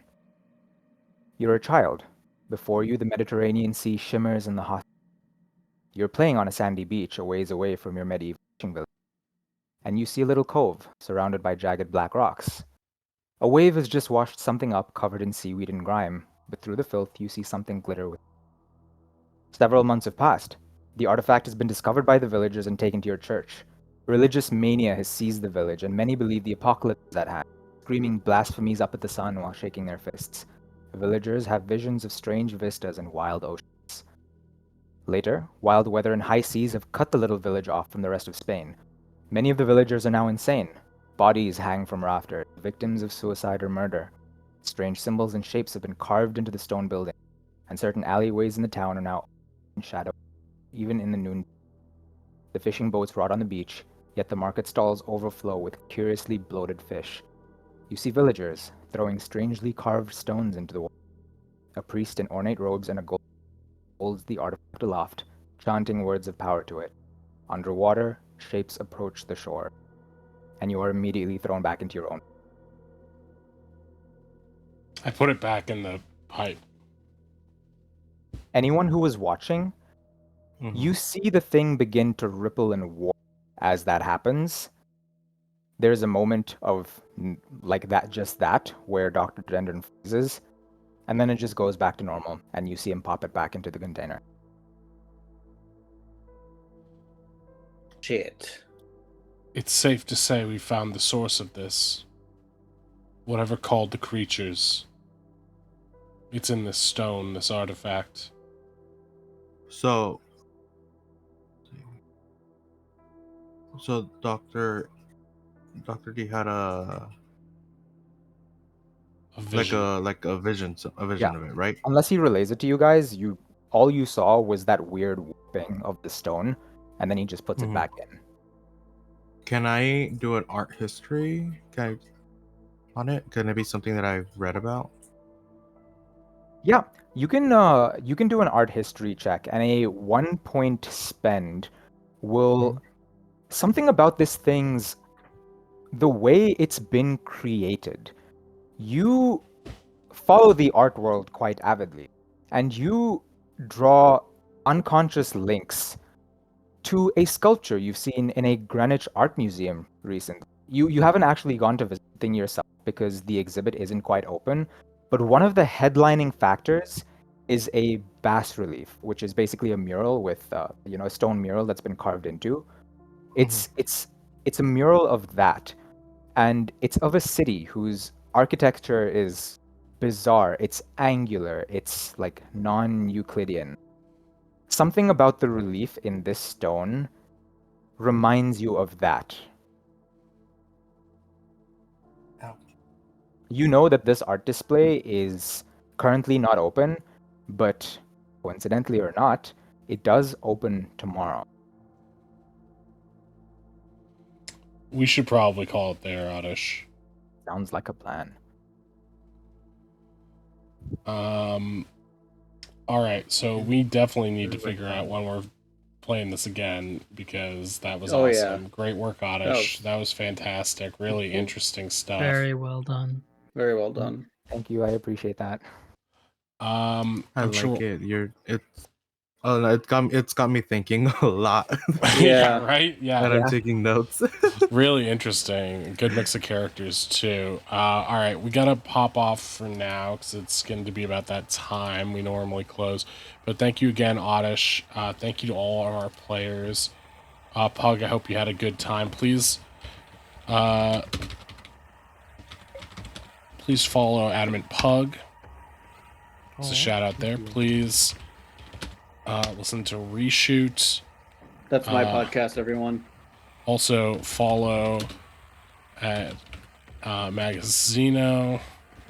You're a child. Before you, the Mediterranean Sea shimmers in the hot. You're playing on a sandy beach a ways away from your medieval fishing village, and you see a little cove surrounded by jagged black rocks. A wave has just washed something up covered in seaweed and grime, but through the filth you see something glitter with. Several months have passed. The artifact has been discovered by the villagers and taken to your church. Religious mania has seized the village, and many believe the apocalypse is at hand, screaming blasphemies up at the sun while shaking their fists. The villagers have visions of strange vistas and wild oceans. Later, wild weather and high seas have cut the little village off from the rest of Spain. Many of the villagers are now insane. Bodies hang from rafters, victims of suicide or murder. Strange symbols and shapes have been carved into the stone building, and certain alleyways in the town are now in shadow, even in the noon. The fishing boats rot on the beach, yet the market stalls overflow with curiously bloated fish. You see villagers throwing strangely carved stones into the water. A priest in ornate robes and a gold holds the artifact aloft, chanting words of power to it. Underwater, shapes approach the shore, and you are immediately thrown back into your own. I put it back in the pipe. Anyone who was watching, you see the thing begin to ripple and warp as that happens. There's a moment of like that, just that, where Dr. Gendron freezes, and then it just goes back to normal, and you see him pop it back into the container. Shit. It's safe to say we found the source of this. Whatever called the creatures. It's in this stone, this artifact. So Dr. D had a vision. like a vision Yeah. of it, right? Unless he relays it to you guys, all you saw was that weird warping of the stone, and then he just puts it back in. Can I do an art history on it? Can it be something that I've read about? Yeah, you can do an art history check, and a 1 point spend will something about this thing's the way it's been created. You follow the art world quite avidly, and you draw unconscious links to a sculpture you've seen in a Greenwich Art Museum recently. You haven't actually gone to visit the thing yourself because the exhibit isn't quite open, but one of the headlining factors is a bas relief, which is basically a mural with a stone mural that's been carved into. It's a mural of that, and it's of a city whose architecture is bizarre. It's angular. It's like non-Euclidean. Something about the relief in this stone reminds you of that. Ow. You know that this art display is currently not open, but coincidentally or not, it does open tomorrow. We should probably call it there, Oddish. Sounds like a plan. All right, so we definitely need to figure out when we're playing this again, because that was awesome. Yeah. Great work, Oddish. That was fantastic. Really interesting stuff. Very well done. Very well done. Thank you. I appreciate that. I'm like sure... it. It's got me thinking a lot. Yeah, right? Yeah. And I'm taking notes. Really interesting. Good mix of characters, too. All right, we got to pop off for now because it's going to be about that time we normally close. But thank you again, Oddish. Thank you to all of our players. Pug, I hope you had a good time. Please follow Adamant Pug. It's a shout out there. Please listen to Reshoot. That's my podcast, everyone. Also follow at Magazino,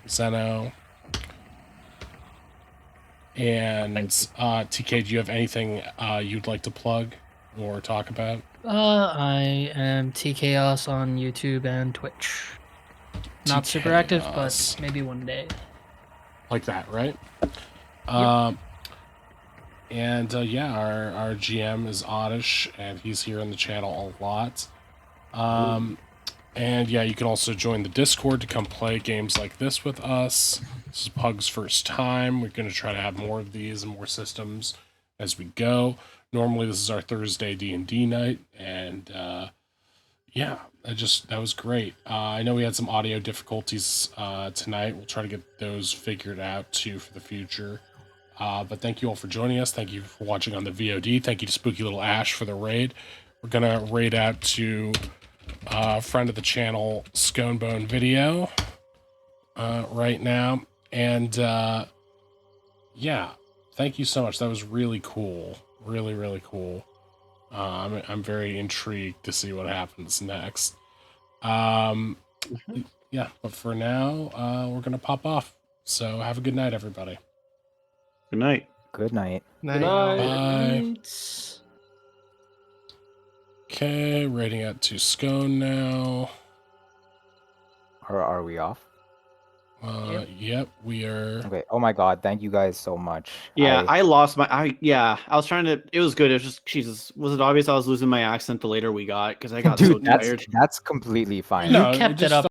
Zeno. And TK, do you have anything you'd like to plug or talk about? I am TKOS on YouTube and Twitch. Not super active, but maybe one day. Like that, right? Yep. And yeah, our GM is Oddish, and he's here on the channel a lot. And yeah, you can also join the Discord to come play games like this with us. This is Pug's first time. We're going to try to have more of these and more systems as we go. Normally, this is our Thursday D&D night, and yeah, that was great. I know we had some audio difficulties tonight. We'll try to get those figured out too for the future. But thank you all for joining us. Thank you for watching on the VOD. Thank you to Spooky Little Ash for the raid. We're gonna raid out to friend of the channel, Sconebone Video, right now. And yeah, thank you so much. That was really cool. Really, really cool. I'm very intrigued to see what happens next. Yeah, but for now, we're gonna pop off. So have a good night, everybody. Good night. Good night. Good night. Bye. Okay, rating out to Scone now. Or are we off? Yep, we are. Okay. Oh my god, thank you guys so much. Yeah, I lost my. I was trying to. It was good. It was just Jesus. Was it obvious I was losing my accent the later we got because I got so Dude, tired? that's completely fine. No, You kept it just up